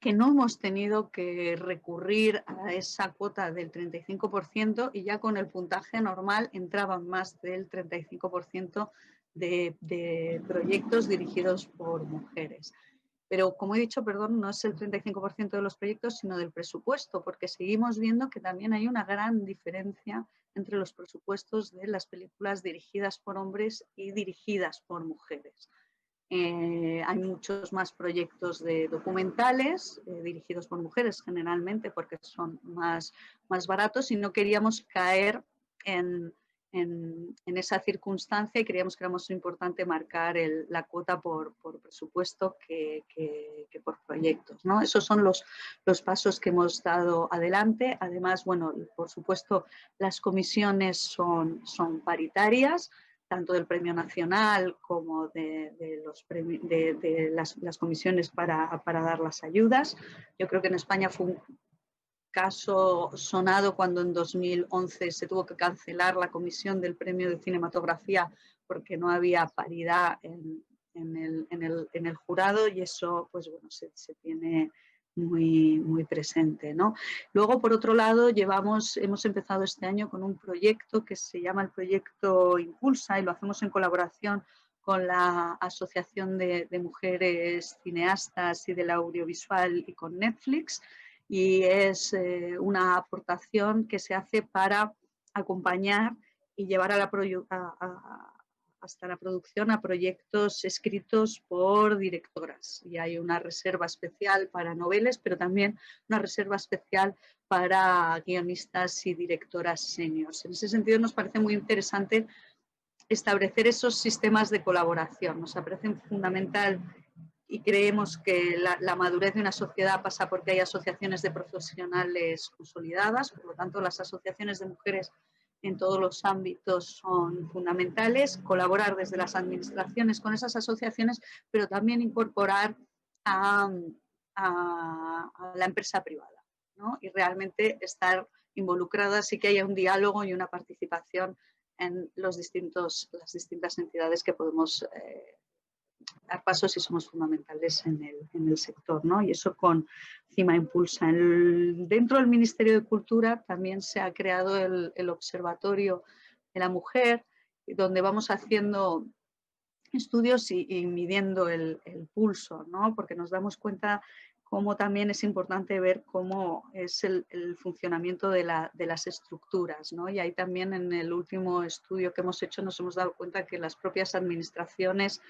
que no hemos tenido que recurrir a esa cuota del 35%, y ya con el puntaje normal entraban más del 35% de proyectos dirigidos por mujeres. Pero, como he dicho, perdón, no es el 35% de los proyectos, sino del presupuesto, porque seguimos viendo que también hay una gran diferencia entre los presupuestos de las películas dirigidas por hombres y dirigidas por mujeres. Hay muchos más proyectos de documentales dirigidos por mujeres, generalmente porque son más baratos, y no queríamos caer en esa circunstancia, y creíamos que era más importante marcar la cuota por presupuesto que por proyectos, ¿no? Esos son los pasos que hemos dado adelante. Además, bueno, por supuesto, las comisiones son paritarias, tanto del Premio Nacional como de las comisiones para dar las ayudas. Yo creo que en España fue un caso sonado cuando en 2011 se tuvo que cancelar la comisión del Premio de Cinematografía porque no había paridad en el jurado, y eso, pues bueno, se tiene muy presente, ¿no? Luego, por otro lado, hemos empezado este año con un proyecto que se llama el proyecto Impulsa, y lo hacemos en colaboración con la Asociación de Mujeres Cineastas y del Audiovisual y con Netflix, y es una aportación que se hace para acompañar y llevar hasta la producción a proyectos escritos por directoras. Y hay una reserva especial para noveles, pero también una reserva especial para guionistas y directoras seniors. En ese sentido, nos parece muy interesante establecer esos sistemas de colaboración. Nos parece fundamental, y creemos que la madurez de una sociedad pasa porque hay asociaciones de profesionales consolidadas. Por lo tanto, las asociaciones de mujeres en todos los ámbitos son fundamentales. Colaborar desde las administraciones con esas asociaciones, pero también incorporar a la empresa privada, ¿no? Y realmente estar involucradas y que haya un diálogo y una participación en las distintas entidades que podemos dar pasos y somos fundamentales en el sector, ¿no? Y eso con CIMA Impulsa. Dentro del Ministerio de Cultura también se ha creado el Observatorio de la Mujer, donde vamos haciendo estudios y midiendo el pulso, ¿no? Porque nos damos cuenta cómo también es importante ver cómo es el funcionamiento de las estructuras, ¿no? Y ahí también, en el último estudio que hemos hecho, nos hemos dado cuenta que las propias administraciones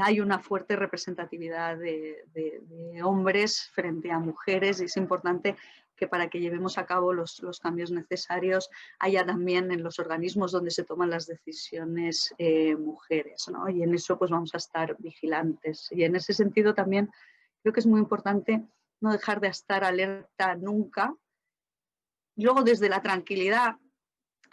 hay una fuerte representatividad de hombres frente a mujeres, y es importante que para que llevemos a cabo los cambios necesarios haya también en los organismos donde se toman las decisiones mujeres, ¿no? Y en eso pues vamos a estar vigilantes. Y en ese sentido también creo que es muy importante no dejar de estar alerta nunca. Y luego, desde la tranquilidad,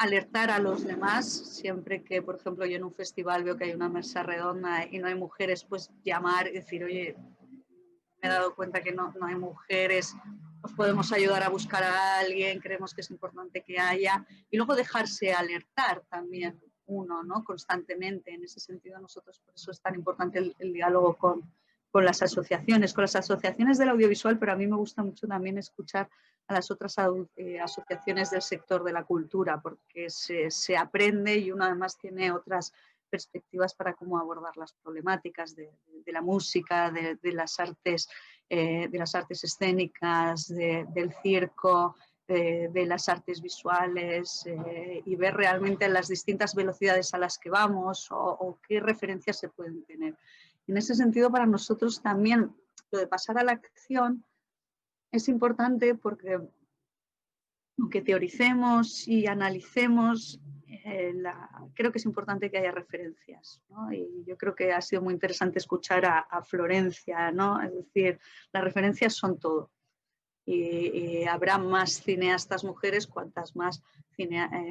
alertar a los demás, siempre que, por ejemplo, yo en un festival veo que hay una mesa redonda y no hay mujeres, pues llamar y decir, oye, me he dado cuenta que no hay mujeres, os podemos ayudar a buscar a alguien, creemos que es importante que haya, y luego dejarse alertar también uno, ¿no? Constantemente. En ese sentido, nosotros, por eso es tan importante el diálogo con las asociaciones del audiovisual, pero a mí me gusta mucho también escuchar a las otras asociaciones del sector de la cultura, porque se aprende y uno además tiene otras perspectivas para cómo abordar las problemáticas de la música, de las artes escénicas, del circo, de las artes visuales, y ver realmente las distintas velocidades a las que vamos o qué referencias se pueden tener. En ese sentido, para nosotros también lo de pasar a la acción es importante porque aunque teoricemos y analicemos, creo que es importante que haya referencias, ¿no? Y yo creo que ha sido muy interesante escuchar a Florencia, ¿no? Es decir, las referencias son todo. Y habrá más cineastas mujeres, cuantas más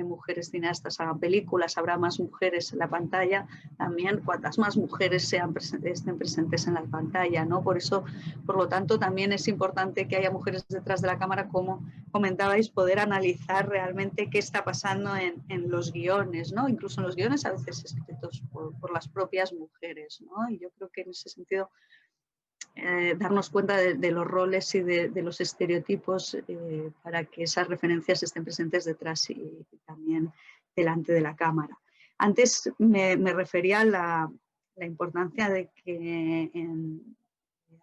mujeres cineastas hagan películas, habrá más mujeres en la pantalla, también cuantas más mujeres estén presentes en la pantalla, ¿no? Por eso, por lo tanto, también es importante que haya mujeres detrás de la cámara, como comentabais, poder analizar realmente qué está pasando en los guiones, ¿no? Incluso en los guiones a veces escritos por las propias mujeres, ¿no? Y yo creo que en ese sentido darnos cuenta de los roles y de los estereotipos para que esas referencias estén presentes detrás y también delante de la cámara. Antes me refería a la importancia de que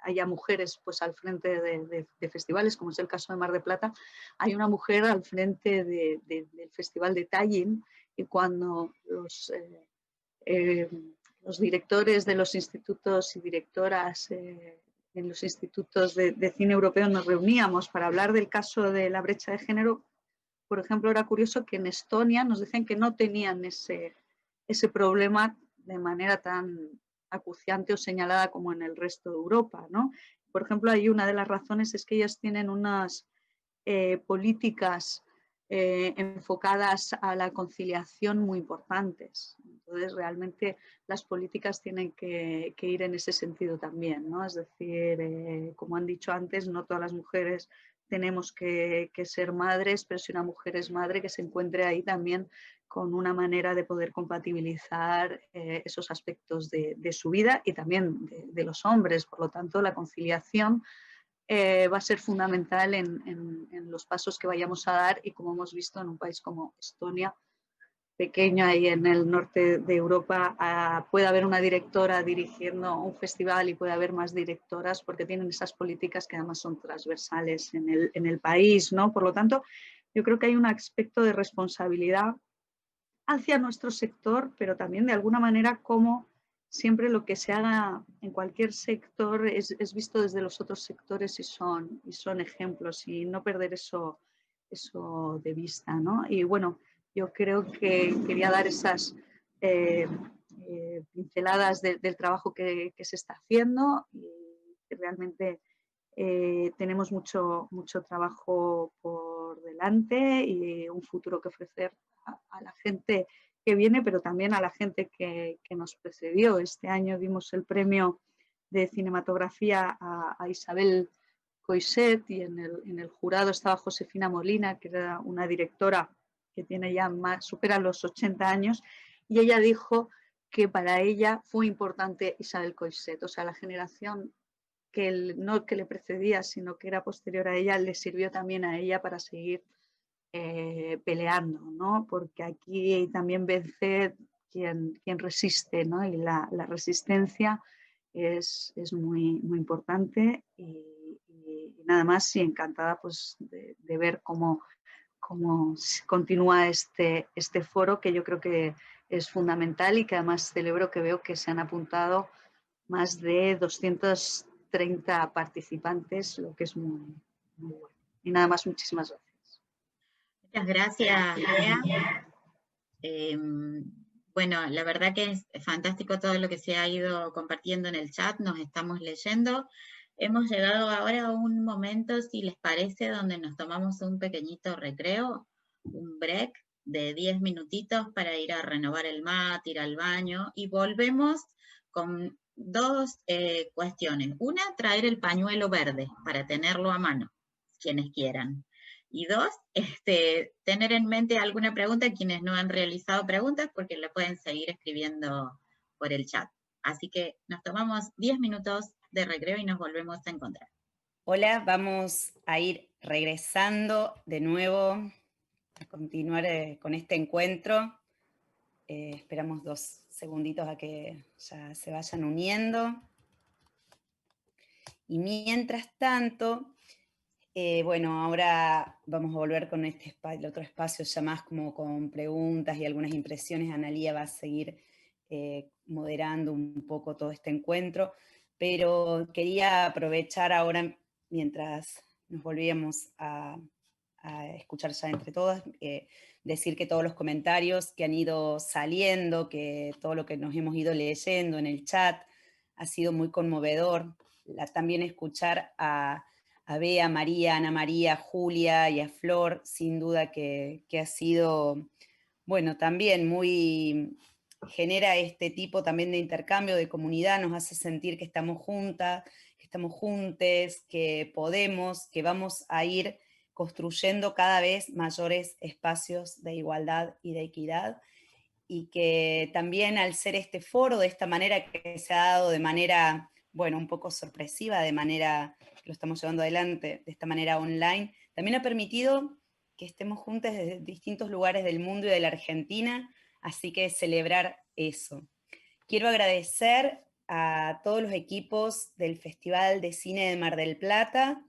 haya mujeres pues, al frente de festivales, como es el caso de Mar de Plata. Hay una mujer al frente del Festival de Tallinn, y cuando los directores de los institutos y directoras en los institutos de cine europeo nos reuníamos para hablar del caso de la brecha de género. Por ejemplo, era curioso que en Estonia nos decían que no tenían ese problema de manera tan acuciante o señalada como en el resto de Europa, ¿no? Por ejemplo, ahí una de las razones es que ellas tienen unas políticas enfocadas a la conciliación muy importantes. Entonces, realmente las políticas tienen que ir en ese sentido también, ¿no? Es decir, como han dicho antes, no todas las mujeres tenemos que ser madres, pero si una mujer es madre, que se encuentre ahí también con una manera de poder compatibilizar esos aspectos de su vida y también de los hombres. Por lo tanto, la conciliación va a ser fundamental en los pasos que vayamos a dar, y como hemos visto en un país como Estonia, pequeño ahí en el norte de Europa, puede haber una directora dirigiendo un festival y puede haber más directoras porque tienen esas políticas que además son transversales en el país, ¿no? Por lo tanto, yo creo que hay un aspecto de responsabilidad hacia nuestro sector, pero también de alguna manera como siempre lo que se haga en cualquier sector es visto desde los otros sectores y son ejemplos, y no perder eso de vista, ¿no? Y bueno, yo creo que quería dar esas pinceladas del trabajo que se está haciendo, y que realmente tenemos mucho trabajo por delante y un futuro que ofrecer a la gente que viene, pero también a la gente que nos precedió. Este año dimos el premio de cinematografía a Isabel Coixet, y en el jurado estaba Josefina Molina, que era una directora que tiene ya supera los 80 años, y ella dijo que para ella fue importante Isabel Coixet, o sea, la generación no que le precedía, sino que era posterior a ella, le sirvió también a ella para seguir peleando, ¿no? Porque aquí también vence quien resiste, ¿no? Y la resistencia es muy importante, y nada más, y encantada pues, de ver cómo continúa este foro, que yo creo que es fundamental, y que además celebro que veo que se han apuntado más de 230 participantes, lo que es muy bueno. Y nada más, muchísimas gracias. Muchas gracias, Lea. Bueno, la verdad que es fantástico todo lo que se ha ido compartiendo en el chat, nos estamos leyendo. Hemos llegado ahora a un momento, si les parece, donde nos tomamos un pequeñito recreo, un break de 10 minutitos para ir a renovar el mate, ir al baño, y volvemos con dos cuestiones. Una, traer el pañuelo verde para tenerlo a mano, quienes quieran. Y dos, tener en mente alguna pregunta, quienes no han realizado preguntas, porque la pueden seguir escribiendo por el chat. Así que nos tomamos 10 minutos de recreo y nos volvemos a encontrar. Hola, vamos a ir regresando de nuevo a continuar con este encuentro. Esperamos 2 segunditos a que ya se vayan uniendo. Y mientras tanto, bueno, ahora vamos a volver con el otro espacio ya más como con preguntas y algunas impresiones. Analía va a seguir moderando un poco todo este encuentro, pero quería aprovechar ahora, mientras nos volvíamos a escuchar ya entre todas, decir que todos los comentarios que han ido saliendo, que todo lo que nos hemos ido leyendo en el chat, ha sido muy conmovedor. También escuchar a Bea, María, Ana María, Julia y a Flor, sin duda que ha sido, bueno, también genera este tipo también de intercambio, de comunidad, nos hace sentir que estamos juntas, que estamos juntes, que podemos, que vamos a ir construyendo cada vez mayores espacios de igualdad y de equidad, y que también al ser este foro de esta manera que se ha dado de manera, bueno, un poco sorpresiva, de manera que lo estamos llevando adelante, de esta manera online, también ha permitido que estemos juntos desde distintos lugares del mundo y de la Argentina, así que celebrar eso. Quiero agradecer a todos los equipos del Festival de Cine de Mar del Plata.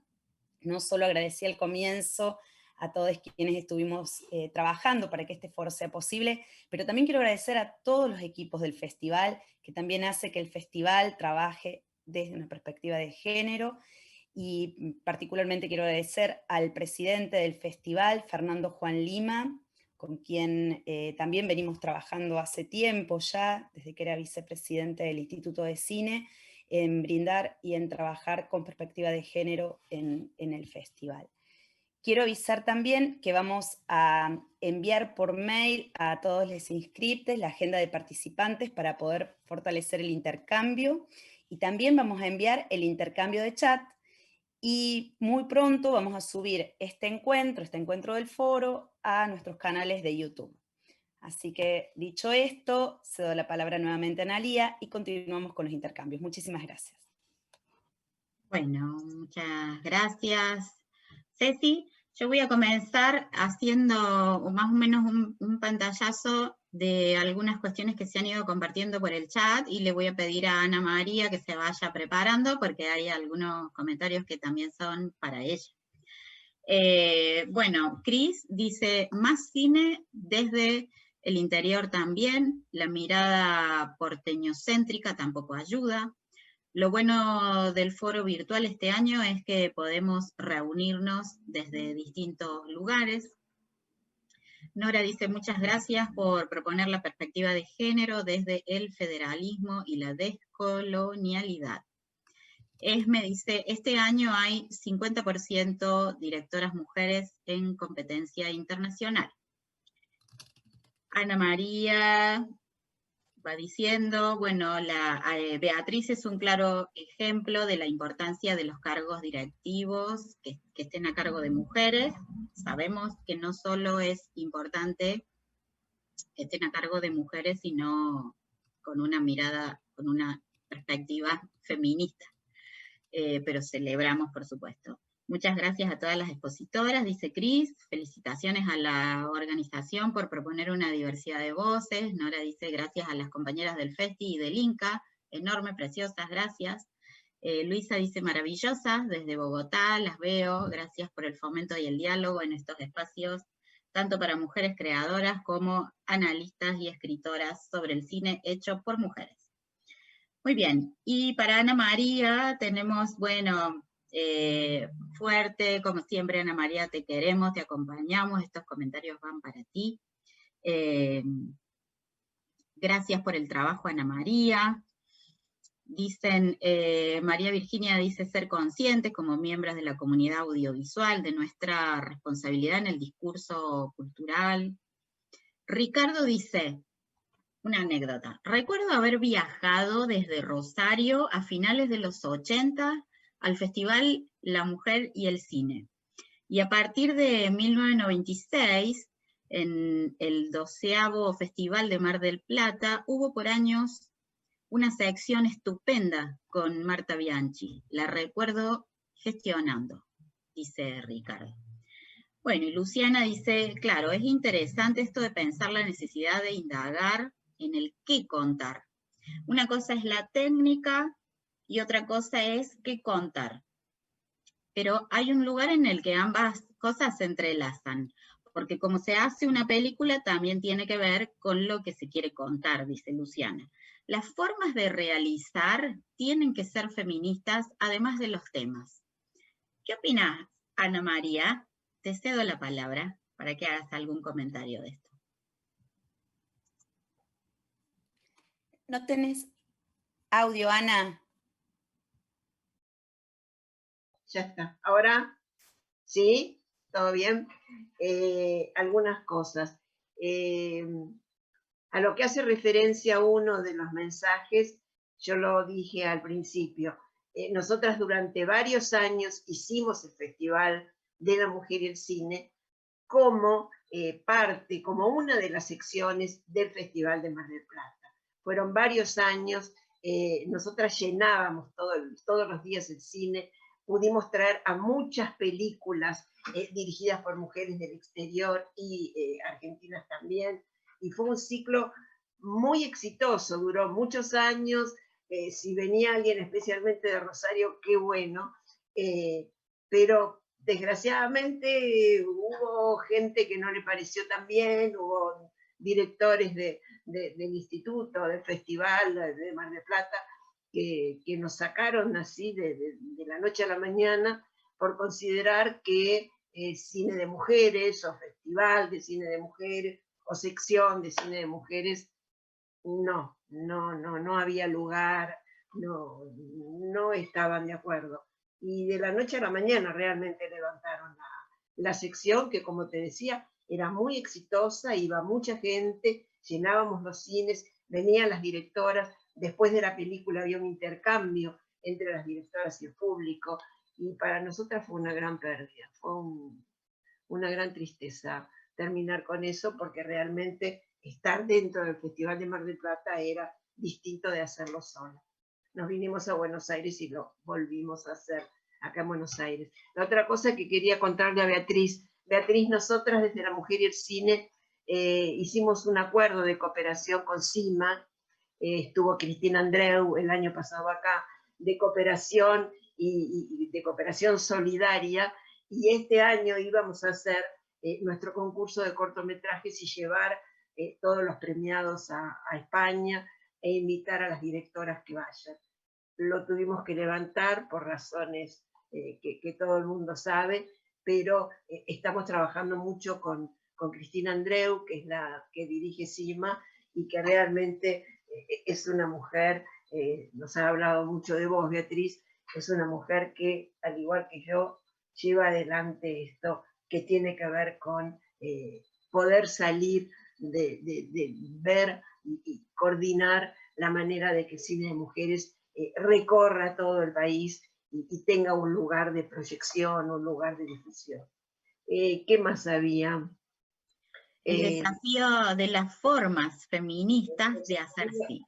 No solo agradecí al comienzo a todos quienes estuvimos trabajando para que este foro sea posible, pero también quiero agradecer a todos los equipos del festival, que también hace que el festival trabaje desde una perspectiva de género, y particularmente quiero agradecer al presidente del festival, Fernando Juan Lima, con quien también venimos trabajando hace tiempo ya, desde que era vicepresidente del Instituto de Cine, en brindar y en trabajar con perspectiva de género en el festival. Quiero avisar también que vamos a enviar por mail a todos los inscriptos la agenda de participantes para poder fortalecer el intercambio, y también vamos a enviar el intercambio de chat, y muy pronto vamos a subir este encuentro del foro, a nuestros canales de YouTube. Así que, dicho esto, cedo la palabra nuevamente a Analía y continuamos con los intercambios. Muchísimas gracias. Bueno, muchas gracias, Ceci. Yo voy a comenzar haciendo más o menos un pantallazo de algunas cuestiones que se han ido compartiendo por el chat, y le voy a pedir a Ana María que se vaya preparando porque hay algunos comentarios que también son para ella. Bueno, Cris dice, más cine desde el interior también, la mirada porteñocéntrica tampoco ayuda. Lo bueno del foro virtual este año es que podemos reunirnos desde distintos lugares. Nora dice, muchas gracias por proponer la perspectiva de género desde el federalismo y la descolonialidad. Esme dice, este año hay 50% directoras mujeres en competencia internacional. Ana María va diciendo, bueno, Beatriz es un claro ejemplo de la importancia de los cargos directivos que estén a cargo de mujeres. Sabemos que no solo es importante que estén a cargo de mujeres, sino con una mirada, con una perspectiva feminista. Pero celebramos, por supuesto. Muchas gracias a todas las expositoras, dice Cris. Felicitaciones a la organización por proponer una diversidad de voces. Nora dice, gracias a las compañeras del Festi y del Inca. Enorme, preciosas, gracias. Luisa dice, maravillosas, desde Bogotá, las veo. Gracias por el fomento y el diálogo en estos espacios, tanto para mujeres creadoras como analistas y escritoras sobre el cine hecho por mujeres. Muy bien, y para Ana María tenemos, bueno, fuerte, como siempre, Ana María, te queremos, te acompañamos, estos comentarios van para ti. Gracias por el trabajo, Ana María. Dicen, María Virginia dice, ser conscientes como miembros de la comunidad audiovisual de nuestra responsabilidad en el discurso cultural. Ricardo dice, una anécdota, recuerdo haber viajado desde Rosario a finales de los 80 al Festival La Mujer y el Cine. Y a partir de 1996, en el 12º Festival de Mar del Plata, hubo por años una sección estupenda con Marta Bianchi. La recuerdo gestionando, dice Ricardo. Bueno, y Luciana dice, claro, es interesante esto de pensar la necesidad de indagar en el qué contar. Una cosa es la técnica y otra cosa es qué contar. Pero hay un lugar en el que ambas cosas se entrelazan, porque como se hace una película también tiene que ver con lo que se quiere contar, dice Luciana. Las formas de realizar tienen que ser feministas, además de los temas. ¿Qué opinas, Ana María? Te cedo la palabra para que hagas algún comentario de esto. ¿No tenés audio, Ana? Ya está. Ahora, ¿sí? ¿Todo bien? Algunas cosas. A lo que hace referencia uno de los mensajes, yo lo dije al principio. Nosotras durante varios años hicimos el Festival de la Mujer y el Cine como parte, como una de las secciones del Festival de Mar del Plata. Fueron varios años, nosotras llenábamos todos los días el cine, pudimos traer a muchas películas dirigidas por mujeres del exterior y argentinas también, y fue un ciclo muy exitoso, duró muchos años. Si venía alguien especialmente de Rosario, qué bueno, pero desgraciadamente hubo gente que no le pareció tan bien, hubo directores del instituto, del festival de Mar del Plata, que nos sacaron así de la noche a la mañana por considerar que cine de mujeres o festival de cine de mujeres o sección de cine de mujeres no había lugar, no estaban de acuerdo. Y de la noche a la mañana realmente levantaron la sección que, como te decía, era muy exitosa, iba mucha gente, llenábamos los cines, venían las directoras, después de la película había un intercambio entre las directoras y el público, y para nosotras fue una gran pérdida, fue una gran tristeza terminar con eso, porque realmente estar dentro del Festival de Mar del Plata era distinto de hacerlo sola. Nos vinimos a Buenos Aires y lo volvimos a hacer acá en Buenos Aires. La otra cosa que quería contarle a Beatriz, nosotras desde La Mujer y el Cine hicimos un acuerdo de cooperación con CIMA, estuvo Cristina Andreu el año pasado acá, de cooperación y de cooperación solidaria, y este año íbamos a hacer nuestro concurso de cortometrajes y llevar todos los premiados a España e invitar a las directoras que vayan. Lo tuvimos que levantar por razones que todo el mundo sabe, pero estamos trabajando mucho con Cristina Andreu, que es la que dirige CIMA, y que realmente es una mujer, nos ha hablado mucho de vos, Beatriz, es una mujer que, al igual que yo, lleva adelante esto que tiene que ver con poder salir de ver y coordinar la manera de que el cine de mujeres recorra todo el país y tenga un lugar de proyección, un lugar de difusión. ¿Qué más había? El desafío de las formas feministas de hacer cine.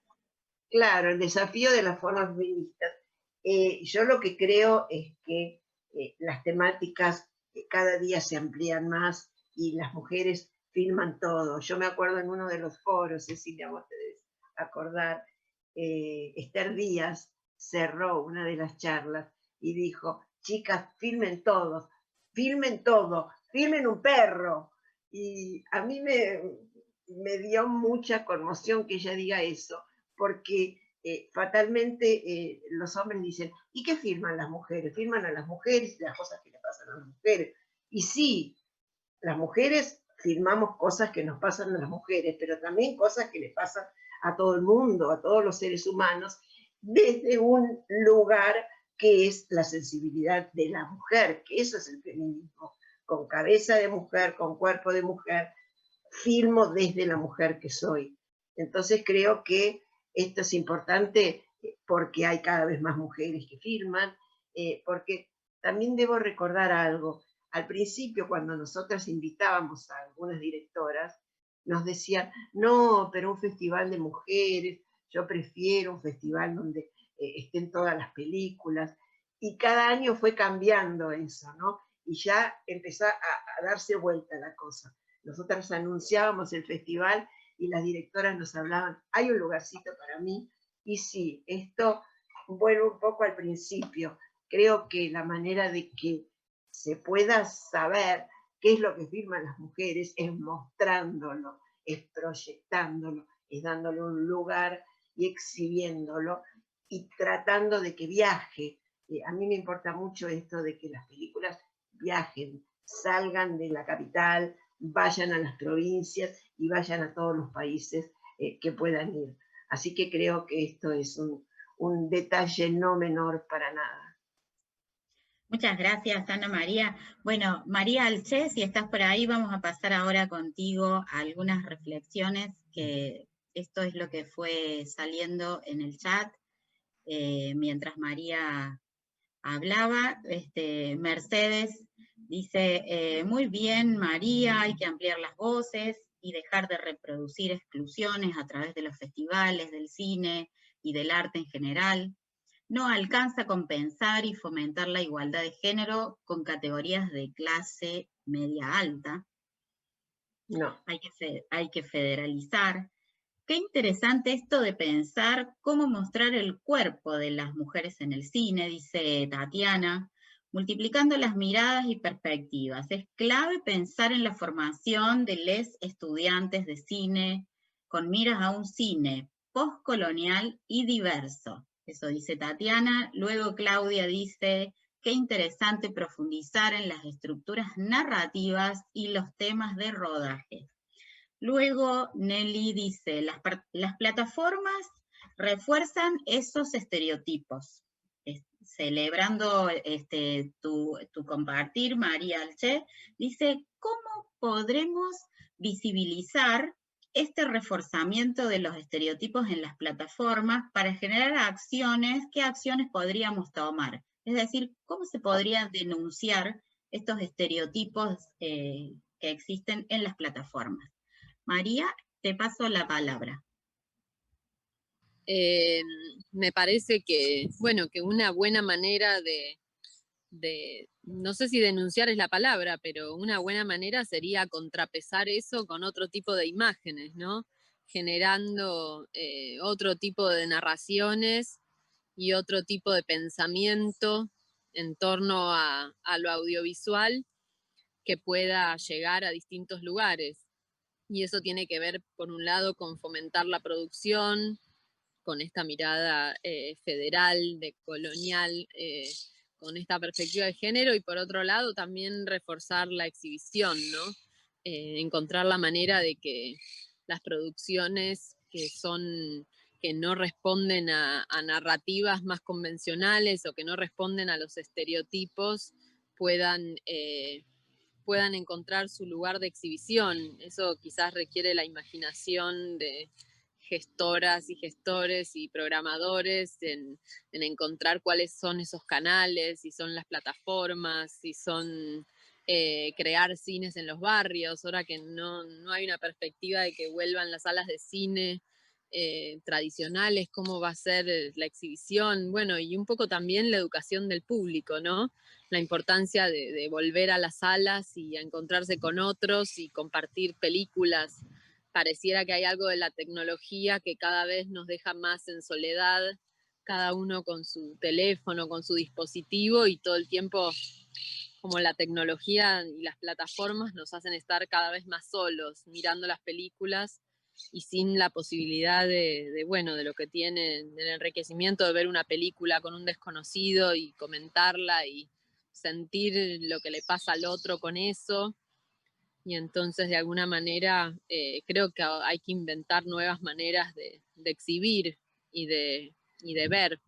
Claro, el desafío de las formas feministas. Yo lo que creo es que las temáticas cada día se amplían más y las mujeres filman todo. Yo me acuerdo en uno de los foros, Cecilia, vos te debes acordar, Esther Díaz cerró una de las charlas y dijo, chicas, filmen todo, filmen un perro. Y a mí me dio mucha conmoción que ella diga eso, porque fatalmente los hombres dicen, ¿y qué filman las mujeres? Filman a las mujeres y las cosas que le pasan a las mujeres. Y sí, las mujeres filmamos cosas que nos pasan a las mujeres, pero también cosas que le pasan a todo el mundo, a todos los seres humanos, desde un lugar que es la sensibilidad de la mujer, que eso es el feminismo, con cabeza de mujer, con cuerpo de mujer, filmo desde la mujer que soy. Entonces creo que esto es importante porque hay cada vez más mujeres que filman, porque también debo recordar algo. Al principio, cuando nosotras invitábamos a algunas directoras, nos decían, no, pero un festival de mujeres, yo prefiero un festival donde estén todas las películas. Y cada año fue cambiando eso, ¿no? Y ya empezó a darse vuelta la cosa. Nosotras anunciábamos el festival y las directoras nos hablaban, hay un lugarcito para mí. Y sí, esto vuelve un poco al principio. Creo que la manera de que se pueda saber qué es lo que firman las mujeres es mostrándolo, es proyectándolo, es dándole un lugar y exhibiéndolo y tratando de que viaje. A mí me importa mucho esto de que las películas viajen, salgan de la capital, vayan a las provincias y vayan a todos los países que puedan ir. Así que creo que esto es un detalle no menor para nada. Muchas gracias, Ana María. Bueno, María Alché, si estás por ahí, vamos a pasar ahora contigo a algunas reflexiones, que esto es lo que fue saliendo en el chat mientras María hablaba. Mercedes dice, muy bien, María, hay que ampliar las voces y dejar de reproducir exclusiones a través de los festivales, del cine y del arte en general. No alcanza a compensar y fomentar la igualdad de género con categorías de clase media alta. No. Hay que federalizar. Qué interesante esto de pensar cómo mostrar el cuerpo de las mujeres en el cine, dice Tatiana, multiplicando las miradas y perspectivas. Es clave pensar en la formación de les estudiantes de cine con miras a un cine postcolonial y diverso. Eso dice Tatiana. Luego Claudia dice, qué interesante profundizar en las estructuras narrativas y los temas de rodaje. Luego Nelly dice, las plataformas refuerzan esos estereotipos. Celebrando tu compartir, María Alché, dice, ¿cómo podremos visibilizar este reforzamiento de los estereotipos en las plataformas para generar acciones? ¿Qué acciones podríamos tomar? Es decir, ¿cómo se podría denunciar estos estereotipos que existen en las plataformas? María, te paso la palabra. Me parece que, bueno, que una buena manera de, no sé si denunciar es la palabra, pero una buena manera sería contrapesar eso con otro tipo de imágenes, ¿no? Generando otro tipo de narraciones y otro tipo de pensamiento en torno a lo audiovisual que pueda llegar a distintos lugares. Y eso tiene que ver, por un lado, con fomentar la producción, con esta mirada federal, de colonial, con esta perspectiva de género, y por otro lado también reforzar la exhibición, ¿no? Encontrar la manera de que las producciones que no responden a narrativas más convencionales o que no responden a los estereotipos puedan encontrar su lugar de exhibición. Eso quizás requiere la imaginación de gestoras y gestores y programadores en encontrar cuáles son esos canales, si son las plataformas, si son crear cines en los barrios, ahora que no hay una perspectiva de que vuelvan las salas de cine tradicionales, cómo va a ser la exhibición, bueno, y un poco también la educación del público, ¿no? La importancia de volver a las salas y a encontrarse con otros y compartir películas. Pareciera que hay algo de la tecnología que cada vez nos deja más en soledad, cada uno con su teléfono, con su dispositivo, y todo el tiempo como la tecnología y las plataformas nos hacen estar cada vez más solos mirando las películas y sin la posibilidad de lo que tiene el enriquecimiento de ver una película con un desconocido y comentarla y sentir lo que le pasa al otro con eso. Y entonces, de alguna manera, creo que hay que inventar nuevas maneras de exhibir y de ver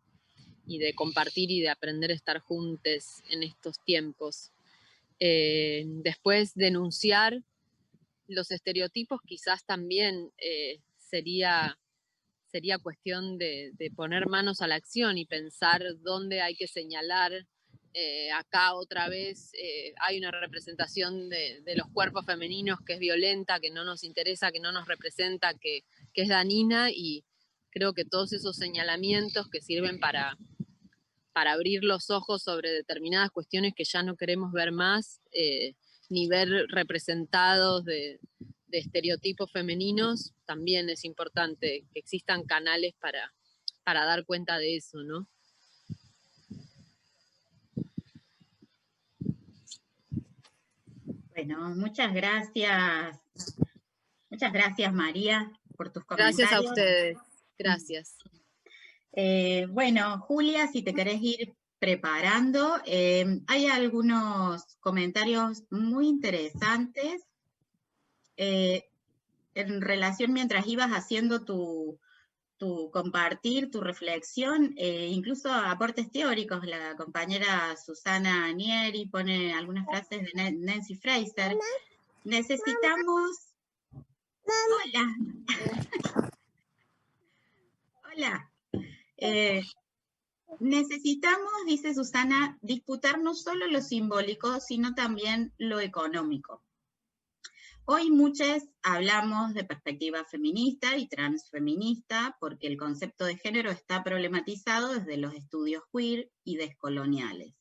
y de compartir y de aprender a estar juntos en estos tiempos. Después, denunciar. los estereotipos quizás también sería cuestión de poner manos a la acción y pensar dónde hay que señalar. Acá otra vez hay una representación de los cuerpos femeninos que es violenta, que no nos interesa, que no nos representa, que es dañina, y creo que todos esos señalamientos que sirven para abrir los ojos sobre determinadas cuestiones que ya no queremos ver más, ni ver representados de estereotipos femeninos, también es importante que existan canales para dar cuenta de eso, ¿no? Bueno, muchas gracias. Muchas gracias, María, por tus comentarios. Gracias a ustedes. Gracias. Bueno, Julia, si te querés ir preparando, hay algunos comentarios muy interesantes en relación mientras ibas haciendo tu compartir, tu reflexión, incluso aportes teóricos. La compañera Susana Nieri pone algunas frases de Nancy Fraser. Necesitamos... Hola. Hola. Necesitamos, dice Susana, disputar no solo lo simbólico, sino también lo económico. Hoy muchos hablamos de perspectiva feminista y transfeminista porque el concepto de género está problematizado desde los estudios queer y descoloniales.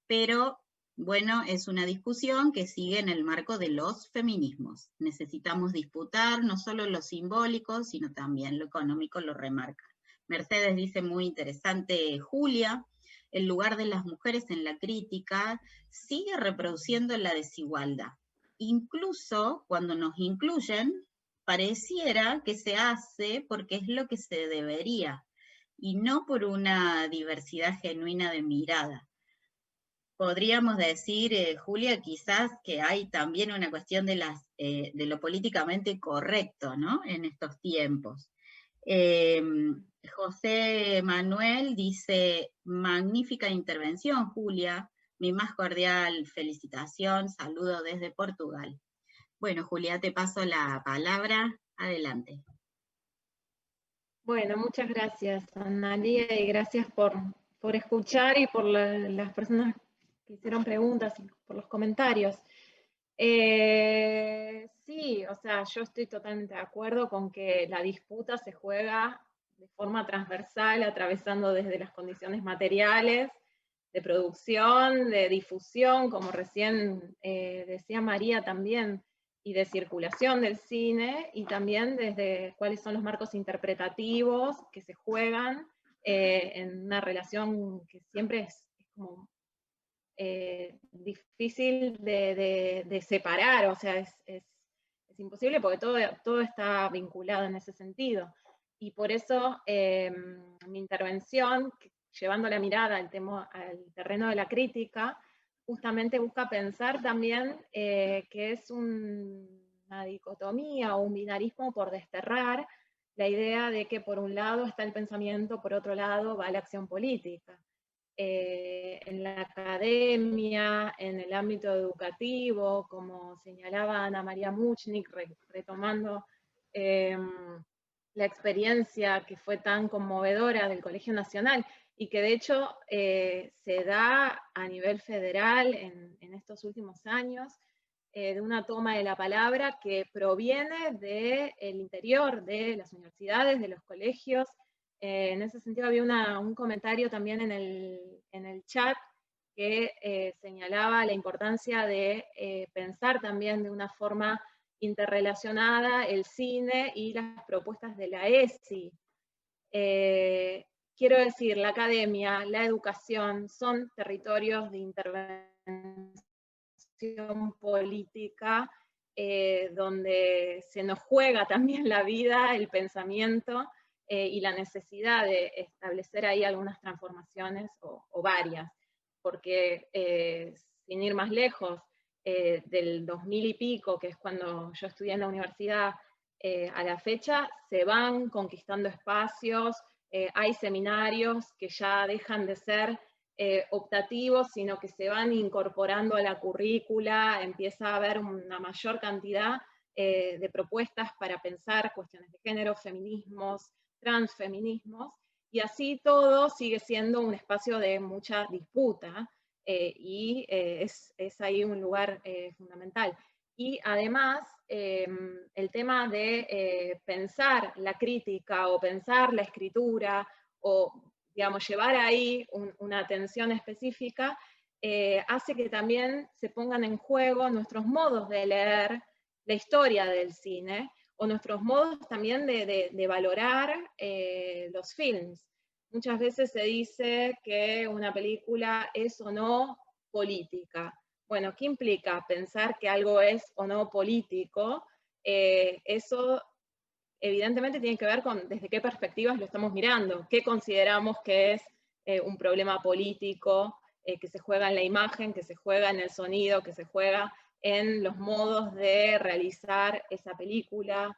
Pero, bueno, es una discusión que sigue en el marco de los feminismos. Necesitamos disputar no solo lo simbólico, sino también lo económico, lo remarca. Mercedes dice muy interesante, Julia, el lugar de las mujeres en la crítica sigue reproduciendo la desigualdad. Incluso cuando nos incluyen, pareciera que se hace porque es lo que se debería, y no por una diversidad genuina de mirada. Podríamos decir, Julia, quizás que hay también una cuestión de lo políticamente correcto, ¿no? En estos tiempos. José Manuel dice, magnífica intervención, Julia, mi más cordial felicitación, saludo desde Portugal. Bueno, Julia, te paso la palabra, adelante. Bueno, muchas gracias, Analía, y gracias por escuchar y por las personas que hicieron preguntas y por los comentarios. Sí, o sea, yo estoy totalmente de acuerdo con que la disputa se juega de forma transversal, atravesando desde las condiciones materiales, de producción, de difusión, como recién decía María también, y de circulación del cine, y también desde cuáles son los marcos interpretativos que se juegan en una relación que siempre es como difícil de separar, o sea, es imposible porque todo está vinculado en ese sentido. Y por eso mi intervención, llevando la mirada al terreno de la crítica, justamente busca pensar también que es una dicotomía o un binarismo por desterrar la idea de que por un lado está el pensamiento, por otro lado va la acción política. En la academia, en el ámbito educativo, como señalaba Ana María Muchnik, retomando la experiencia que fue tan conmovedora del Colegio Nacional y que de hecho se da a nivel federal en estos últimos años, de una toma de la palabra que proviene del interior de las universidades, de los colegios. En ese sentido había un comentario también en el chat que señalaba la importancia de pensar también de una forma interrelacionada el cine y las propuestas de la ESI. Quiero decir, la academia, la educación son territorios de intervención política donde se nos juega también la vida, el pensamiento y la necesidad de establecer ahí algunas transformaciones o varias, porque sin ir más lejos, del 2000 y pico, que es cuando yo estudié en la universidad, a la fecha se van conquistando espacios, hay seminarios que ya dejan de ser optativos, sino que se van incorporando a la currícula, empieza a haber una mayor cantidad de propuestas para pensar cuestiones de género, feminismos, transfeminismos, y así todo sigue siendo un espacio de mucha disputa, y es ahí un lugar fundamental. Y además, el tema de pensar la crítica o pensar la escritura, o digamos, llevar ahí una atención específica, hace que también se pongan en juego nuestros modos de leer la historia del cine, o nuestros modos también de valorar los films. Muchas veces se dice que una película es o no política. Bueno, ¿qué implica pensar que algo es o no político? Eso evidentemente tiene que ver con desde qué perspectivas lo estamos mirando, qué consideramos que es un problema político, que se juega en la imagen, que se juega en el sonido, que se juega en los modos de realizar esa película,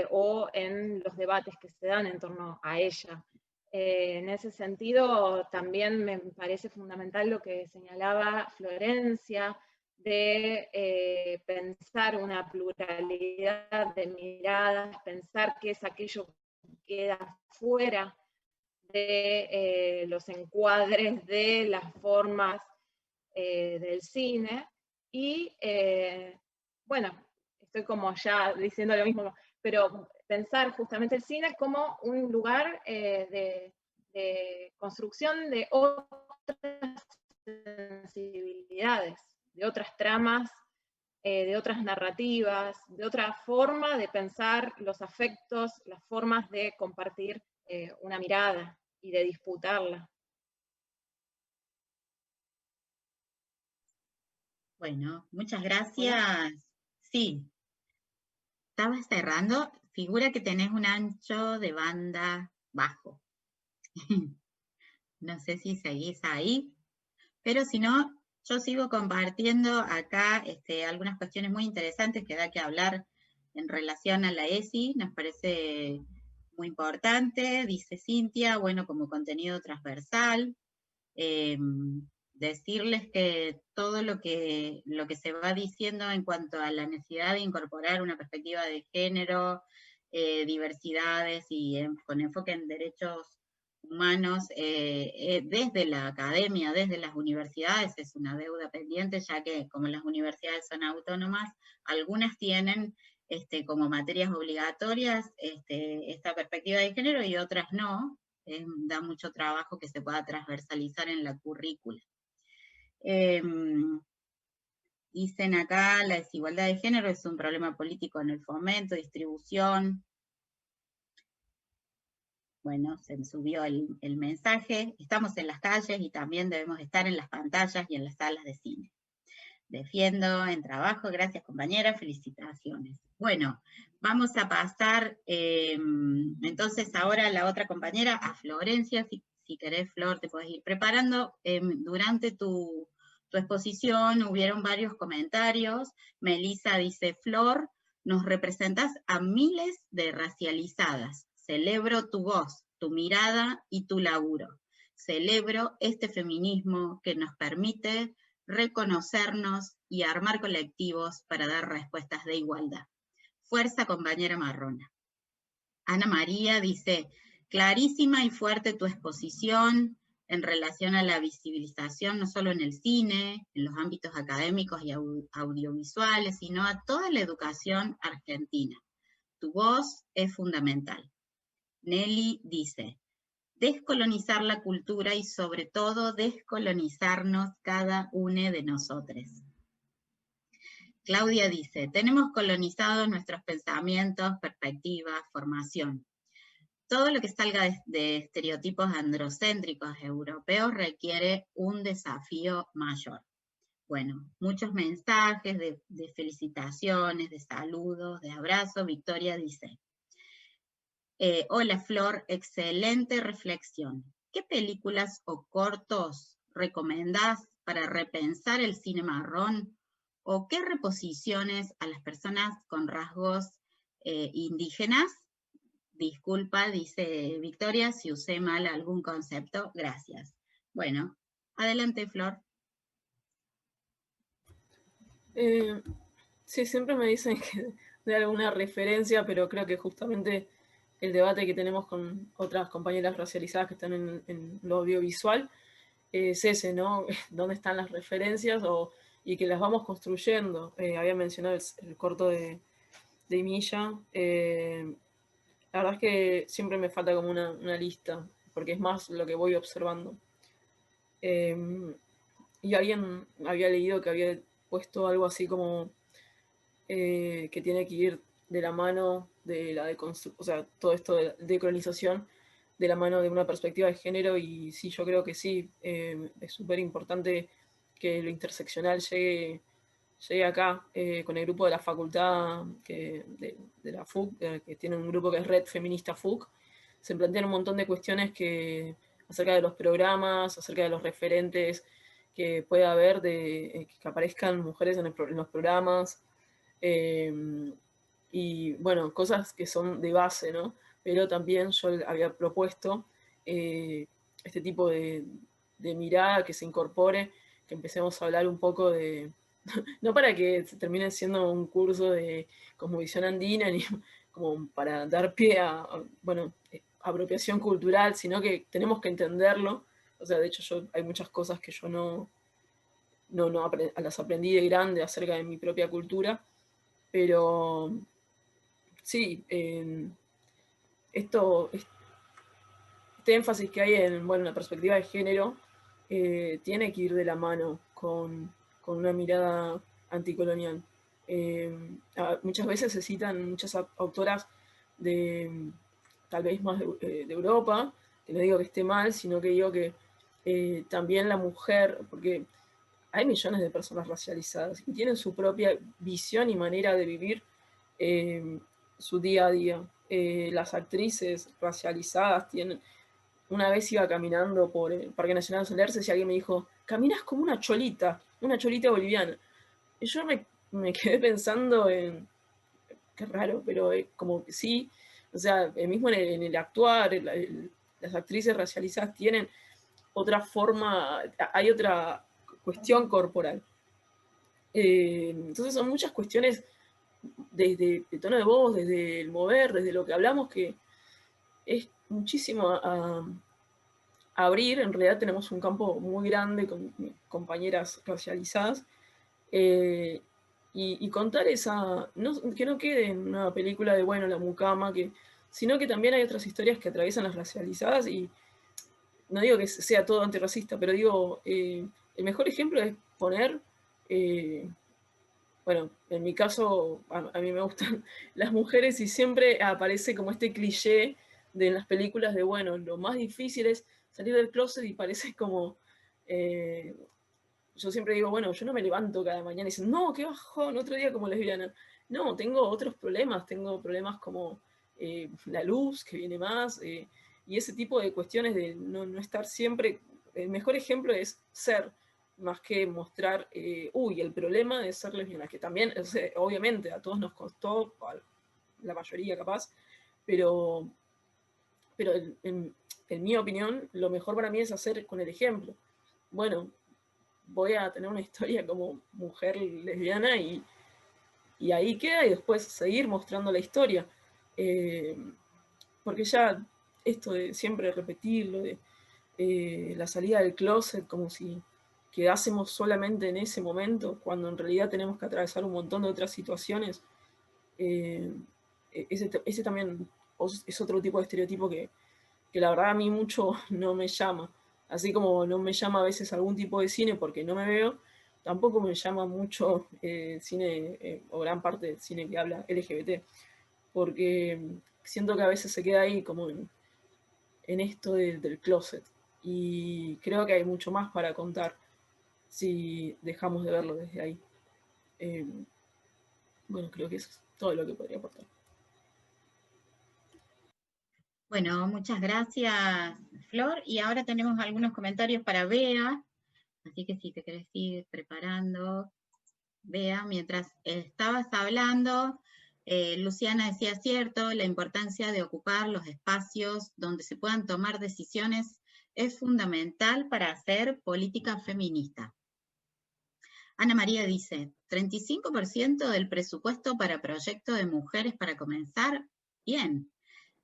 o en los debates que se dan en torno a ella. En ese sentido, también me parece fundamental lo que señalaba Florencia, de pensar una pluralidad de miradas, pensar que es aquello que queda fuera de los encuadres de las formas del cine. Y bueno, estoy como ya diciendo lo mismo, pero pensar justamente el cine como un lugar de construcción de otras sensibilidades, de otras tramas, de otras narrativas, de otra forma de pensar los afectos, las formas de compartir una mirada y de disputarla. Bueno, muchas gracias. Sí, estaba cerrando. Figura que tenés un ancho de banda bajo. No sé si seguís ahí, pero si no, yo sigo compartiendo acá algunas cuestiones muy interesantes que da que hablar en relación a la ESI. Nos parece muy importante, dice Cintia, bueno, como contenido transversal. Decirles que todo lo que se va diciendo en cuanto a la necesidad de incorporar una perspectiva de género, diversidades y con enfoque en derechos humanos, desde la academia, desde las universidades, es una deuda pendiente, ya que como las universidades son autónomas, algunas tienen como materias obligatorias esta perspectiva de género y otras no. Da mucho trabajo que se pueda transversalizar en la currícula. Dicen acá, la desigualdad de género es un problema político en el fomento, distribución. Bueno, se me subió el mensaje. Estamos en las calles y también debemos estar en las pantallas y en las salas de cine. Defiendo en trabajo, gracias compañera, felicitaciones. Bueno, vamos a pasar entonces ahora a la otra compañera, a Florencia. Si querés, Flor, te podés ir preparando. Durante tu exposición hubieron varios comentarios. Melissa dice, Flor, nos representás a miles de racializadas. Celebro tu voz, tu mirada y tu laburo. Celebro este feminismo que nos permite reconocernos y armar colectivos para dar respuestas de igualdad. Fuerza, compañera marrona. Ana María dice, clarísima y fuerte tu exposición en relación a la visibilización, no solo en el cine, en los ámbitos académicos y audiovisuales, sino a toda la educación argentina. Tu voz es fundamental. Nelly dice, descolonizar la cultura y sobre todo descolonizarnos cada uno de nosotros. Claudia dice, tenemos colonizados nuestros pensamientos, perspectivas, formación. Todo lo que salga de estereotipos androcéntricos europeos requiere un desafío mayor. Bueno, muchos mensajes de felicitaciones, de saludos, de abrazos. Victoria dice, hola Flor, excelente reflexión. ¿Qué películas o cortos recomendás para repensar el cine marrón? ¿O qué reposiciones a las personas con rasgos indígenas? Disculpa, dice Victoria, si usé mal algún concepto, gracias. Bueno, adelante Flor. Sí, siempre me dicen que alguna referencia, pero creo que justamente el debate que tenemos con otras compañeras racializadas que están en lo audiovisual es ese, ¿no? ¿Dónde están las referencias? Y que las vamos construyendo. Había mencionado el corto de Milla. La verdad es que siempre me falta como una lista, porque es más lo que voy observando. Y alguien había leído que había puesto algo así como que tiene que ir de la mano de la deconstrucción, o sea, todo esto de decolonización, de la mano de una perspectiva de género, y sí, yo creo que sí, es súper importante que lo interseccional llegue acá, con el grupo de la facultad de la FUC, que tiene un grupo que es Red Feminista FUC, se plantean un montón de cuestiones acerca de los programas, acerca de los referentes que puede haber, que aparezcan mujeres en los programas, y bueno, cosas que son de base, ¿no? Pero también yo había propuesto este tipo de mirada que se incorpore, que empecemos a hablar un poco de, no para que se termine siendo un curso de cosmovisión andina, ni como para dar pie bueno, apropiación cultural, sino que tenemos que entenderlo. O sea, de hecho hay muchas cosas que yo no las aprendí de grande acerca de mi propia cultura, pero sí, este énfasis que hay en la perspectiva de género tiene que ir de la mano con una mirada anticolonial. Muchas veces se citan muchas autoras tal vez más de Europa, que no digo que esté mal, sino que digo que también la mujer, porque hay millones de personas racializadas y tienen su propia visión y manera de vivir su día a día. Las actrices racializadas tienen... Una vez iba caminando por el Parque Nacional de Solerces y alguien me dijo, caminas como una cholita boliviana. Y yo me quedé pensando en, qué raro, pero como que sí, o sea, mismo en el actuar, las actrices racializadas tienen otra forma, hay otra cuestión corporal. Entonces son muchas cuestiones desde el tono de voz, desde el mover, desde lo que hablamos, que es muchísimo a abrir. En realidad tenemos un campo muy grande con compañeras racializadas, y contar esa, que no quede en una película de, bueno, la mucama, sino que también hay otras historias que atraviesan las racializadas, y no digo que sea todo antirracista, pero digo, el mejor ejemplo es poner, bueno, en mi caso, a mí me gustan las mujeres y siempre aparece como este cliché de en las películas de, bueno, lo más difícil es salir del closet, y parece como, yo siempre digo, bueno, yo no me levanto cada mañana y dicen, no, qué bajón, otro día como lesbiana. No, tengo otros problemas, tengo problemas como la luz que viene más, y ese tipo de cuestiones de no estar siempre. El mejor ejemplo es ser, más que mostrar, el problema de ser lesbiana, que también, o sea, obviamente, a todos nos costó, a la mayoría capaz, pero en mi opinión, lo mejor para mí es hacer con el ejemplo. Bueno, voy a tener una historia como mujer lesbiana y ahí queda, y después seguir mostrando la historia. Porque ya esto de siempre repetirlo, de la salida del closet, como si quedásemos solamente en ese momento, cuando en realidad tenemos que atravesar un montón de otras situaciones, ese también es otro tipo de estereotipo que la verdad a mí mucho no me llama. Así como no me llama a veces algún tipo de cine porque no me veo, tampoco me llama mucho cine, o gran parte del cine que habla LGBT, porque siento que a veces se queda ahí como en esto del closet, y creo que hay mucho más para contar si dejamos de verlo desde ahí. Bueno, creo que eso es todo lo que podría aportar. Bueno, muchas gracias, Flor. Y ahora tenemos algunos comentarios para Bea, así que si te querés ir preparando, Bea, mientras estabas hablando, Luciana decía cierto, la importancia de ocupar los espacios donde se puedan tomar decisiones es fundamental para hacer política feminista. Ana María dice, 35% del presupuesto para proyecto de mujeres para comenzar, bien.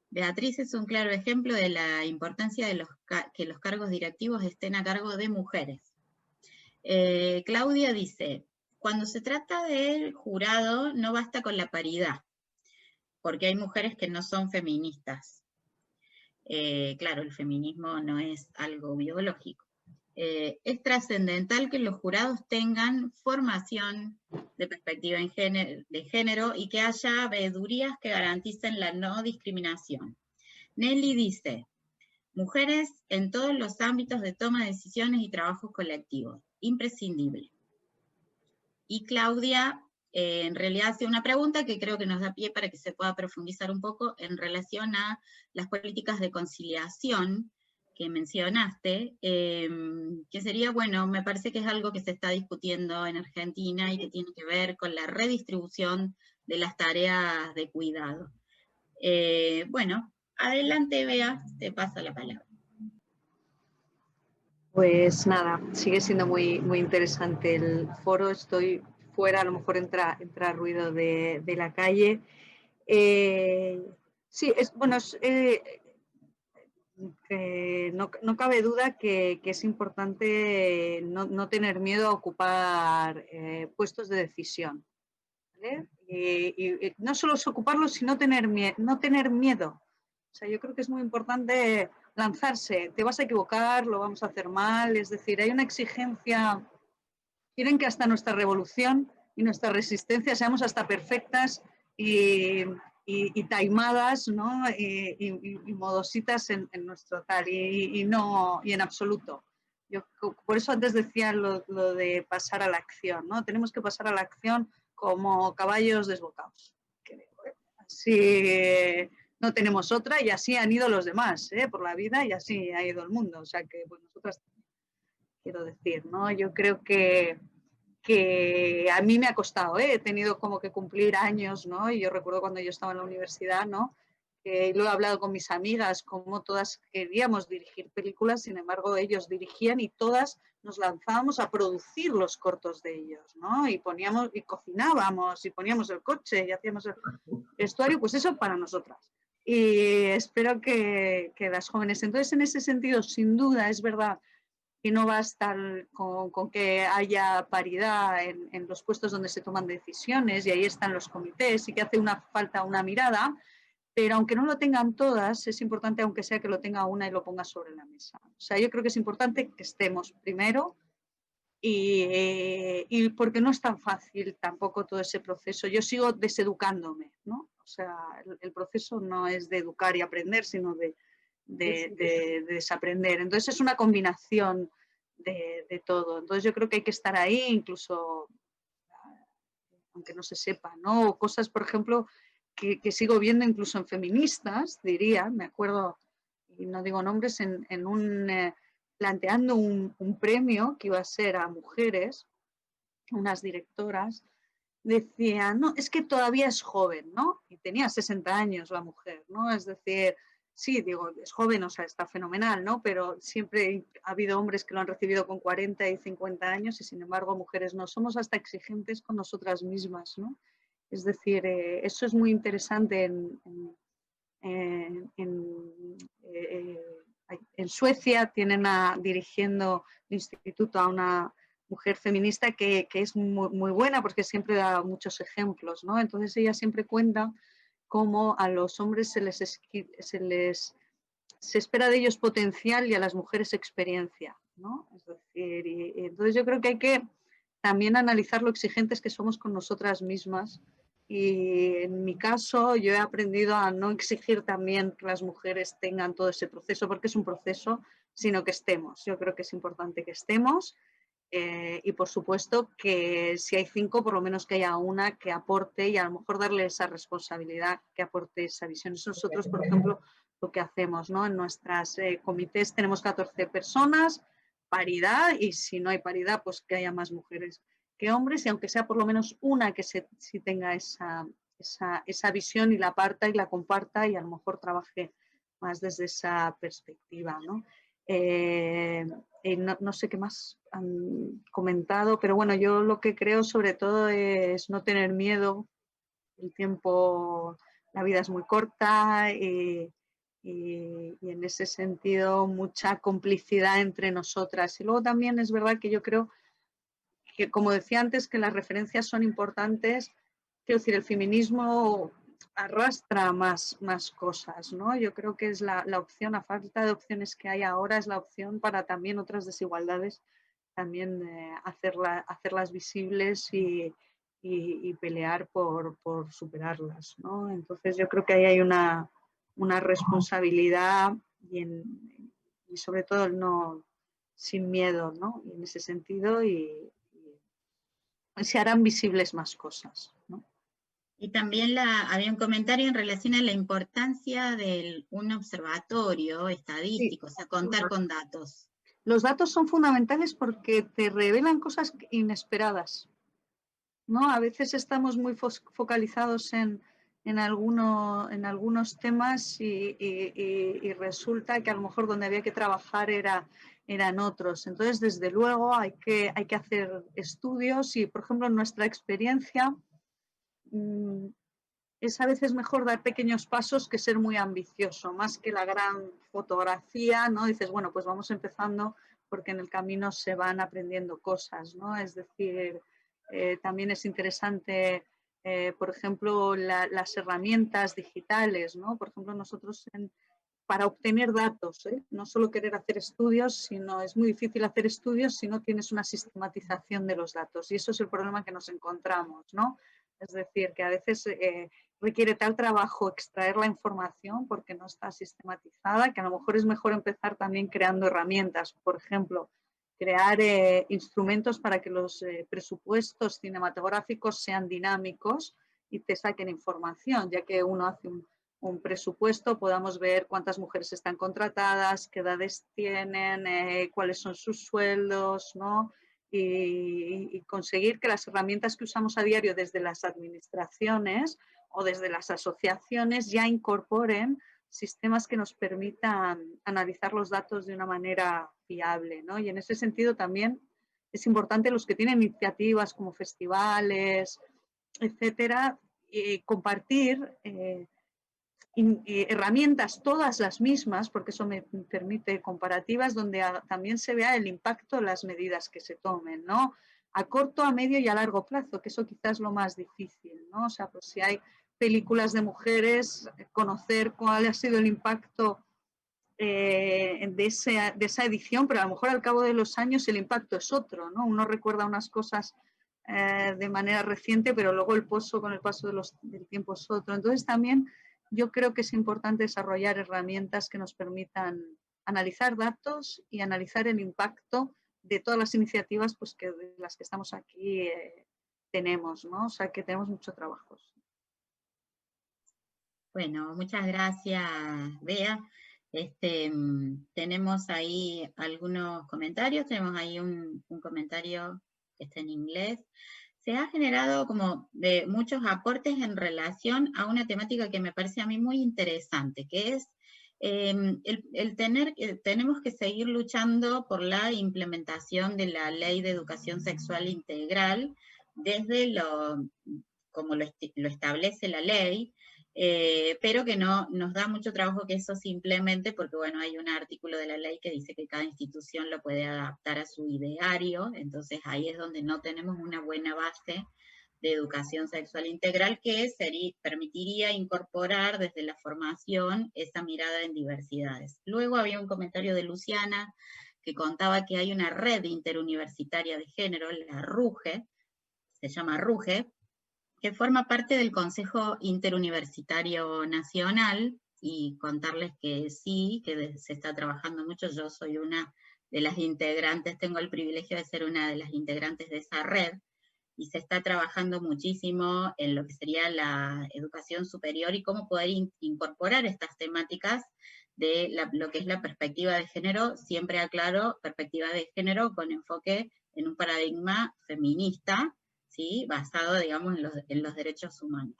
Beatriz es un claro ejemplo de la importancia de que los cargos directivos estén a cargo de mujeres. Claudia dice, cuando se trata del jurado no basta con la paridad, porque hay mujeres que no son feministas. Claro, el feminismo no es algo biológico. Es trascendental que los jurados tengan formación de perspectiva de género y que haya veedurías que garanticen la no discriminación. Nelly dice, mujeres en todos los ámbitos de toma de decisiones y trabajos colectivos, imprescindible. Y Claudia en realidad hace una pregunta que creo que nos da pie para que se pueda profundizar un poco en relación a las políticas de conciliación que mencionaste, que sería, bueno, me parece que es algo que se está discutiendo en Argentina y que tiene que ver con la redistribución de las tareas de cuidado. Bueno, adelante, Bea, te paso la palabra. Pues nada, sigue siendo muy, muy interesante el foro. Estoy fuera, a lo mejor entra ruido de la calle. Sí, bueno, no cabe duda que es importante no tener miedo a ocupar puestos de decisión, ¿vale? Y no solo es ocuparlos, sino no tener miedo. O sea, yo creo que es muy importante lanzarse. Te vas a equivocar, lo vamos a hacer mal. Es decir, hay una exigencia. Quieren que hasta nuestra revolución y nuestra resistencia seamos hasta perfectas y taimadas, ¿no? y modositas en nuestro tal, y no, y en absoluto. Yo, por eso antes decía lo de pasar a la acción, ¿no? Tenemos que pasar a la acción como caballos desbocados. Así no tenemos otra, y así han ido los demás, por la vida, y así ha ido el mundo. O sea que pues, nosotras, quiero decir, ¿no? Yo creo que a mí me ha costado, he tenido como que cumplir años, ¿no? Y yo recuerdo cuando yo estaba en la universidad, ¿no? Que lo he hablado con mis amigas, como todas queríamos dirigir películas, sin embargo ellos dirigían y todas nos lanzábamos a producir los cortos de ellos, ¿no? Y poníamos, y cocinábamos, y poníamos el coche, y hacíamos el vestuario, pues eso para nosotras. Y espero que las jóvenes, entonces en ese sentido, sin duda, es verdad, y no basta con que haya paridad en los puestos donde se toman decisiones, y ahí están los comités, y que hace falta una mirada, pero aunque no lo tengan todas, es importante, aunque sea que lo tenga una y lo ponga sobre la mesa. O sea, yo creo que es importante que estemos primero, y porque no es tan fácil tampoco todo ese proceso. Yo sigo deseducándome, ¿no? O sea, el proceso no es de educar y aprender, sino de desaprender. Entonces es una combinación de todo. Entonces yo creo que hay que estar ahí, incluso aunque no se sepa, ¿no? Cosas, por ejemplo, que sigo viendo incluso en feministas, diría, me acuerdo, y no digo nombres, planteando un premio que iba a ser a mujeres, unas directoras, decían, no, es que todavía es joven, ¿no? Y tenía 60 años la mujer, ¿no? Es decir, sí, digo, es joven, o sea, está fenomenal, ¿no? Pero siempre ha habido hombres que lo han recibido con 40 y 50 años y sin embargo mujeres no. Somos hasta exigentes con nosotras mismas, ¿no? Es decir, eso es muy interesante en Suecia. Tienen dirigiendo el instituto a una mujer feminista que es muy, muy buena porque siempre da muchos ejemplos, ¿no? Entonces ella siempre cuenta cómo a los hombres se espera de ellos potencial y a las mujeres experiencia, ¿no? Es decir, y entonces yo creo que hay que también analizar lo exigentes que somos con nosotras mismas, y en mi caso yo he aprendido a no exigir también que las mujeres tengan todo ese proceso, porque es un proceso, sino que estemos. Yo creo que es importante que estemos. Y por supuesto que si hay 5, por lo menos que haya una que aporte, y a lo mejor darle esa responsabilidad, que aporte esa visión. Nosotros, por ejemplo, lo que hacemos, ¿no? En nuestras comités tenemos 14 personas, paridad, y si no hay paridad, pues que haya más mujeres que hombres, y aunque sea por lo menos una que sí tenga esa visión y la parta y la comparta, y a lo mejor trabaje más desde esa perspectiva, ¿no? Y no sé qué más han comentado, pero bueno, yo lo que creo sobre todo es no tener miedo. El tiempo, la vida es muy corta y en ese sentido mucha complicidad entre nosotras. Y luego también es verdad que yo creo que, como decía antes, que las referencias son importantes. Quiero decir, el feminismo arrastra más cosas, ¿no? Yo creo que es la opción, a falta de opciones que hay ahora, es la opción para también otras desigualdades, también hacerlas visibles y pelear por superarlas, ¿no? Entonces yo creo que ahí hay una responsabilidad y sobre todo no sin miedo, ¿no? Y en ese sentido y se harán visibles más cosas, ¿no? Y también había un comentario en relación a la importancia de un observatorio estadístico, Sí. o sea, contar con datos. Los datos son fundamentales porque te revelan cosas inesperadas, ¿no? A veces estamos muy focalizados en algunos temas y resulta que a lo mejor donde había que trabajar eran otros. Entonces, desde luego, hay que hacer estudios y, por ejemplo, en nuestra experiencia, es a veces mejor dar pequeños pasos que ser muy ambicioso, más que la gran fotografía, ¿no? Dices, bueno, pues vamos empezando porque en el camino se van aprendiendo cosas, ¿no? Es decir, también es interesante, por ejemplo, las herramientas digitales, ¿no? Por ejemplo, nosotros para obtener datos, no solo querer hacer estudios, sino es muy difícil hacer estudios si no tienes una sistematización de los datos. Y eso es el problema que nos encontramos, ¿no? Es decir, que a veces requiere tal trabajo extraer la información porque no está sistematizada, que a lo mejor es mejor empezar también creando herramientas. Por ejemplo, crear instrumentos para que los presupuestos cinematográficos sean dinámicos y te saquen información, ya que uno hace un presupuesto, podamos ver cuántas mujeres están contratadas, qué edades tienen, cuáles son sus sueldos, ¿no? Y conseguir que las herramientas que usamos a diario desde las administraciones o desde las asociaciones ya incorporen sistemas que nos permitan analizar los datos de una manera fiable, ¿no? Y en ese sentido también es importante los que tienen iniciativas como festivales, etcétera, compartir herramientas, todas las mismas, porque eso me permite comparativas donde también se vea el impacto de las medidas que se tomen, ¿no? A corto, a medio y a largo plazo, que eso quizás es lo más difícil, ¿no? O sea, pues si hay películas de mujeres, conocer cuál ha sido el impacto de esa edición, pero a lo mejor al cabo de los años el impacto es otro, ¿no? Uno recuerda unas cosas de manera reciente, pero luego el pozo con el paso del tiempo es otro. Entonces también yo creo que es importante desarrollar herramientas que nos permitan analizar datos y analizar el impacto de todas las iniciativas pues, que de las que estamos aquí tenemos, ¿no? O sea que tenemos mucho trabajo. Bueno, muchas gracias, Bea. Tenemos ahí algunos comentarios, tenemos ahí un comentario que está en inglés. Se ha generado como de muchos aportes en relación a una temática que me parece a mí muy interesante, que es tenemos que seguir luchando por la implementación de la Ley de Educación Sexual Integral desde como lo establece la ley, pero que no nos da mucho trabajo que eso simplemente, porque bueno, hay un artículo de la ley que dice que cada institución lo puede adaptar a su ideario, entonces ahí es donde no tenemos una buena base de educación sexual integral que permitiría incorporar desde la formación esa mirada en diversidades. Luego había un comentario de Luciana que contaba que hay una red interuniversitaria de género, la RUGE, se llama RUGE, que forma parte del Consejo Interuniversitario Nacional, y contarles que sí, que se está trabajando mucho. Yo soy una de las integrantes, tengo el privilegio de ser una de las integrantes de esa red, y se está trabajando muchísimo en lo que sería la educación superior y cómo poder incorporar estas temáticas de lo que es la perspectiva de género, siempre aclaro, perspectiva de género con enfoque en un paradigma feminista, ¿sí? Basado, digamos, en los derechos humanos.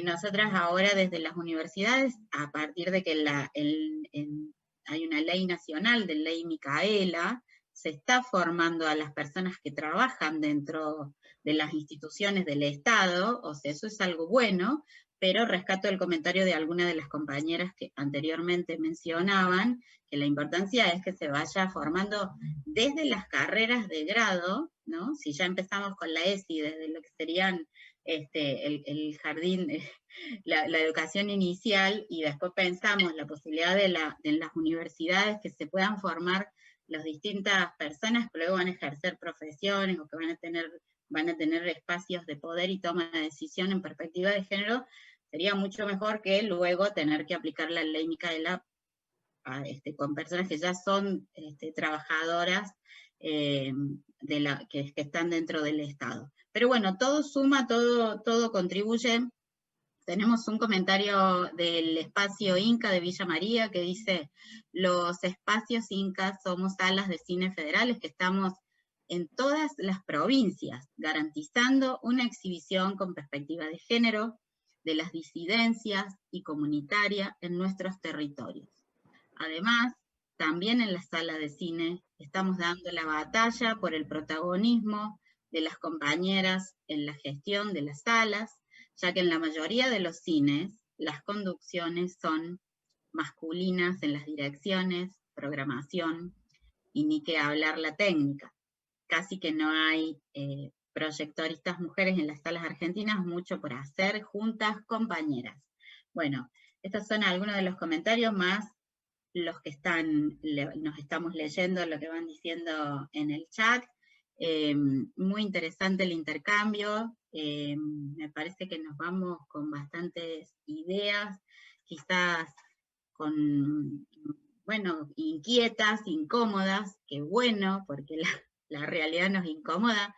Nosotras ahora desde las universidades, a partir de que hay una ley nacional de ley Micaela, se está formando a las personas que trabajan dentro de las instituciones del Estado, o sea, eso es algo bueno, pero rescato el comentario de alguna de las compañeras que anteriormente mencionaban, que la importancia es que se vaya formando desde las carreras de grado, ¿no? Si ya empezamos con la ESI, desde lo que serían el jardín, la educación inicial, y después pensamos la posibilidad de las universidades que se puedan formar las distintas personas que luego van a ejercer profesiones o que van a tener espacios de poder y toma de decisión en perspectiva de género, sería mucho mejor que luego tener que aplicar la ley Micaela con personas que ya son trabajadoras que están dentro del Estado. Pero bueno, todo suma, todo contribuye. Tenemos un comentario del espacio Inca de Villa María que dice: los espacios Inca somos salas de cine federales que estamos en todas las provincias, garantizando una exhibición con perspectiva de género, de las disidencias y comunitaria en nuestros territorios. Además, también en la sala de cine estamos dando la batalla por el protagonismo de las compañeras en la gestión de las salas, ya que en la mayoría de los cines las conducciones son masculinas en las direcciones, programación, y ni que hablar la técnica. Casi que no hay proyectoristas mujeres en las salas argentinas, mucho por hacer, juntas compañeras. Bueno, estos son algunos de los comentarios, más los que nos estamos leyendo, lo que van diciendo en el chat. Muy interesante el intercambio, me parece que nos vamos con bastantes ideas, quizás inquietas, incómodas, que bueno, porque la realidad nos incomoda,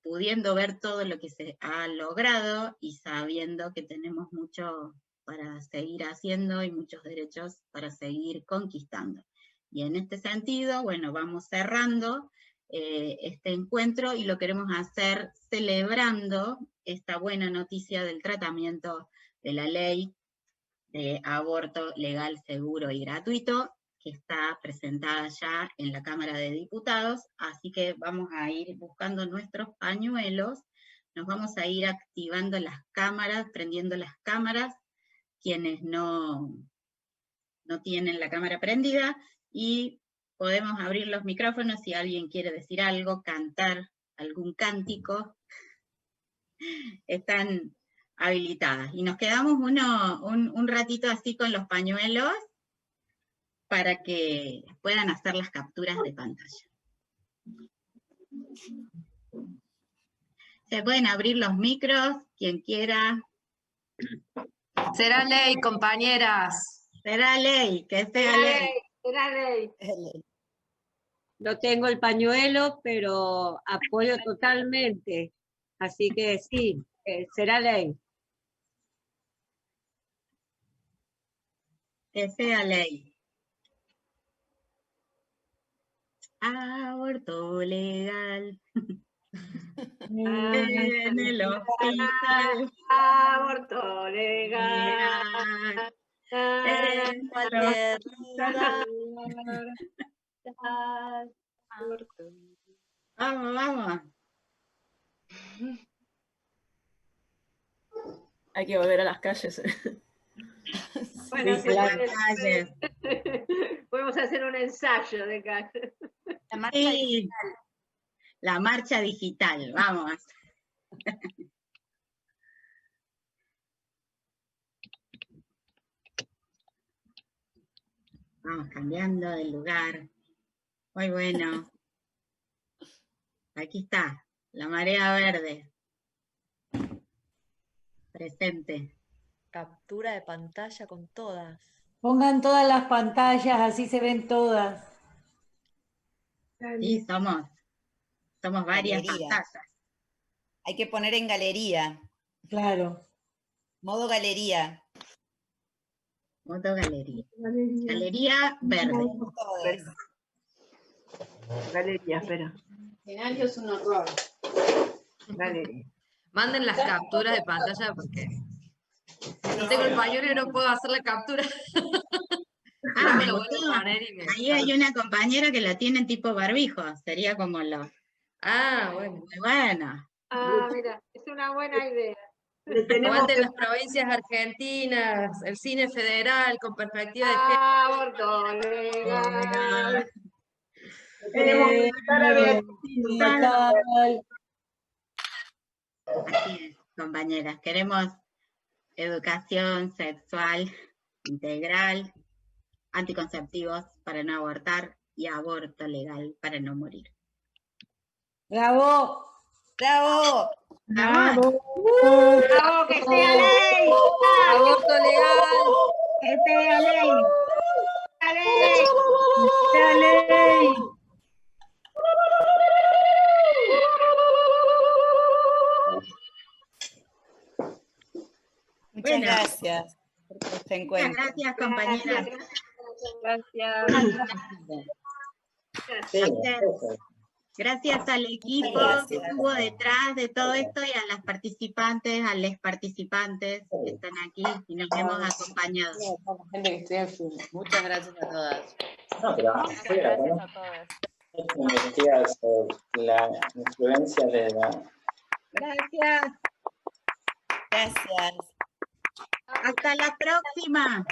pudiendo ver todo lo que se ha logrado y sabiendo que tenemos mucho para seguir haciendo y muchos derechos para seguir conquistando. Y en este sentido, bueno, vamos cerrando este encuentro y lo queremos hacer celebrando esta buena noticia del tratamiento de la ley de aborto legal, seguro y gratuito, que está presentada ya en la Cámara de Diputados, así que vamos a ir buscando nuestros pañuelos, nos vamos a ir activando las cámaras, prendiendo las cámaras, quienes no tienen la cámara prendida, y podemos abrir los micrófonos si alguien quiere decir algo, cantar algún cántico, están habilitadas. Y nos quedamos un ratito así con los pañuelos para que puedan hacer las capturas de pantalla. Se pueden abrir los micros, quien quiera. Será ley, compañeras. Será ley, que sea ley. Será ley. No tengo el pañuelo, pero apoyo totalmente. Así que sí, será ley. Que sea ley. Aborto legal. En el hospital. Aborto legal. En cualquier lugar. Vamos, vamos. Hay que volver a las calles. Bueno, Sí, las calles. podemos hacer un ensayo de calle. La marcha Sí, digital. la marcha digital, vamos. Vamos cambiando de lugar. Muy bueno. Aquí está, la marea verde. Presente. Captura de pantalla con todas. Pongan todas las pantallas, así se ven todas. Sí, somos varias Galería. pantallas. Hay que poner en galería. Claro. Modo galería. Modo galería. Galería verde. Todos. Galería, espera. Escenario es un horror. Galería. Manden las capturas de pantalla porque no tengo el pañuelo y no puedo hacer la captura. Ah, me me lo vuelvo gustó. a poner y me... Ahí hay una compañera que la tiene tipo barbijo, sería como lo... Ah, bueno. Muy bueno. Ah, mira, es una buena idea. Le tenemos Aguanten que las provincias argentinas, el cine federal con perspectiva de género. Aborto legal. tenemos que invitar a Beatriz. Tal. Así es, compañeras. Queremos educación sexual integral, anticonceptivos para no abortar y aborto legal para no morir. Bravo. ¡Bravo! ¡Vamos! ¡Bravo, que sea ley! Aborto legal. ¡Que sea ley! ¡Ley! Dale. Muchas Bueno. gracias por este Muchas encuentro. gracias, compañeras. Gracias. Gracias al equipo Muchas que gracias. estuvo detrás de todo esto y a las participantes, a los participantes que están aquí y nos hemos acompañado. Muchas gracias a todas. No, pero Muchas gracias a todos. investigar sobre la influencia de la... Gracias. Gracias. Hasta la próxima.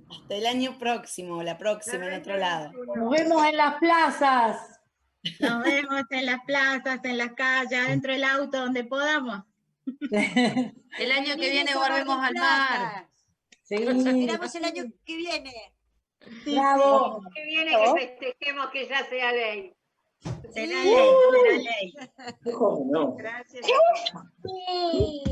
Hasta el año próximo, la próxima en otro lado. Nos vemos en las plazas. Nos vemos en las plazas, en las calles, dentro del auto, donde podamos. El año que viene volvemos al mar. Sí. Esperamos el año que viene. Bravo. Que viene que festejemos que ya sea ley. Será ley, será ley. ¿Cómo no? Gracias. Sí.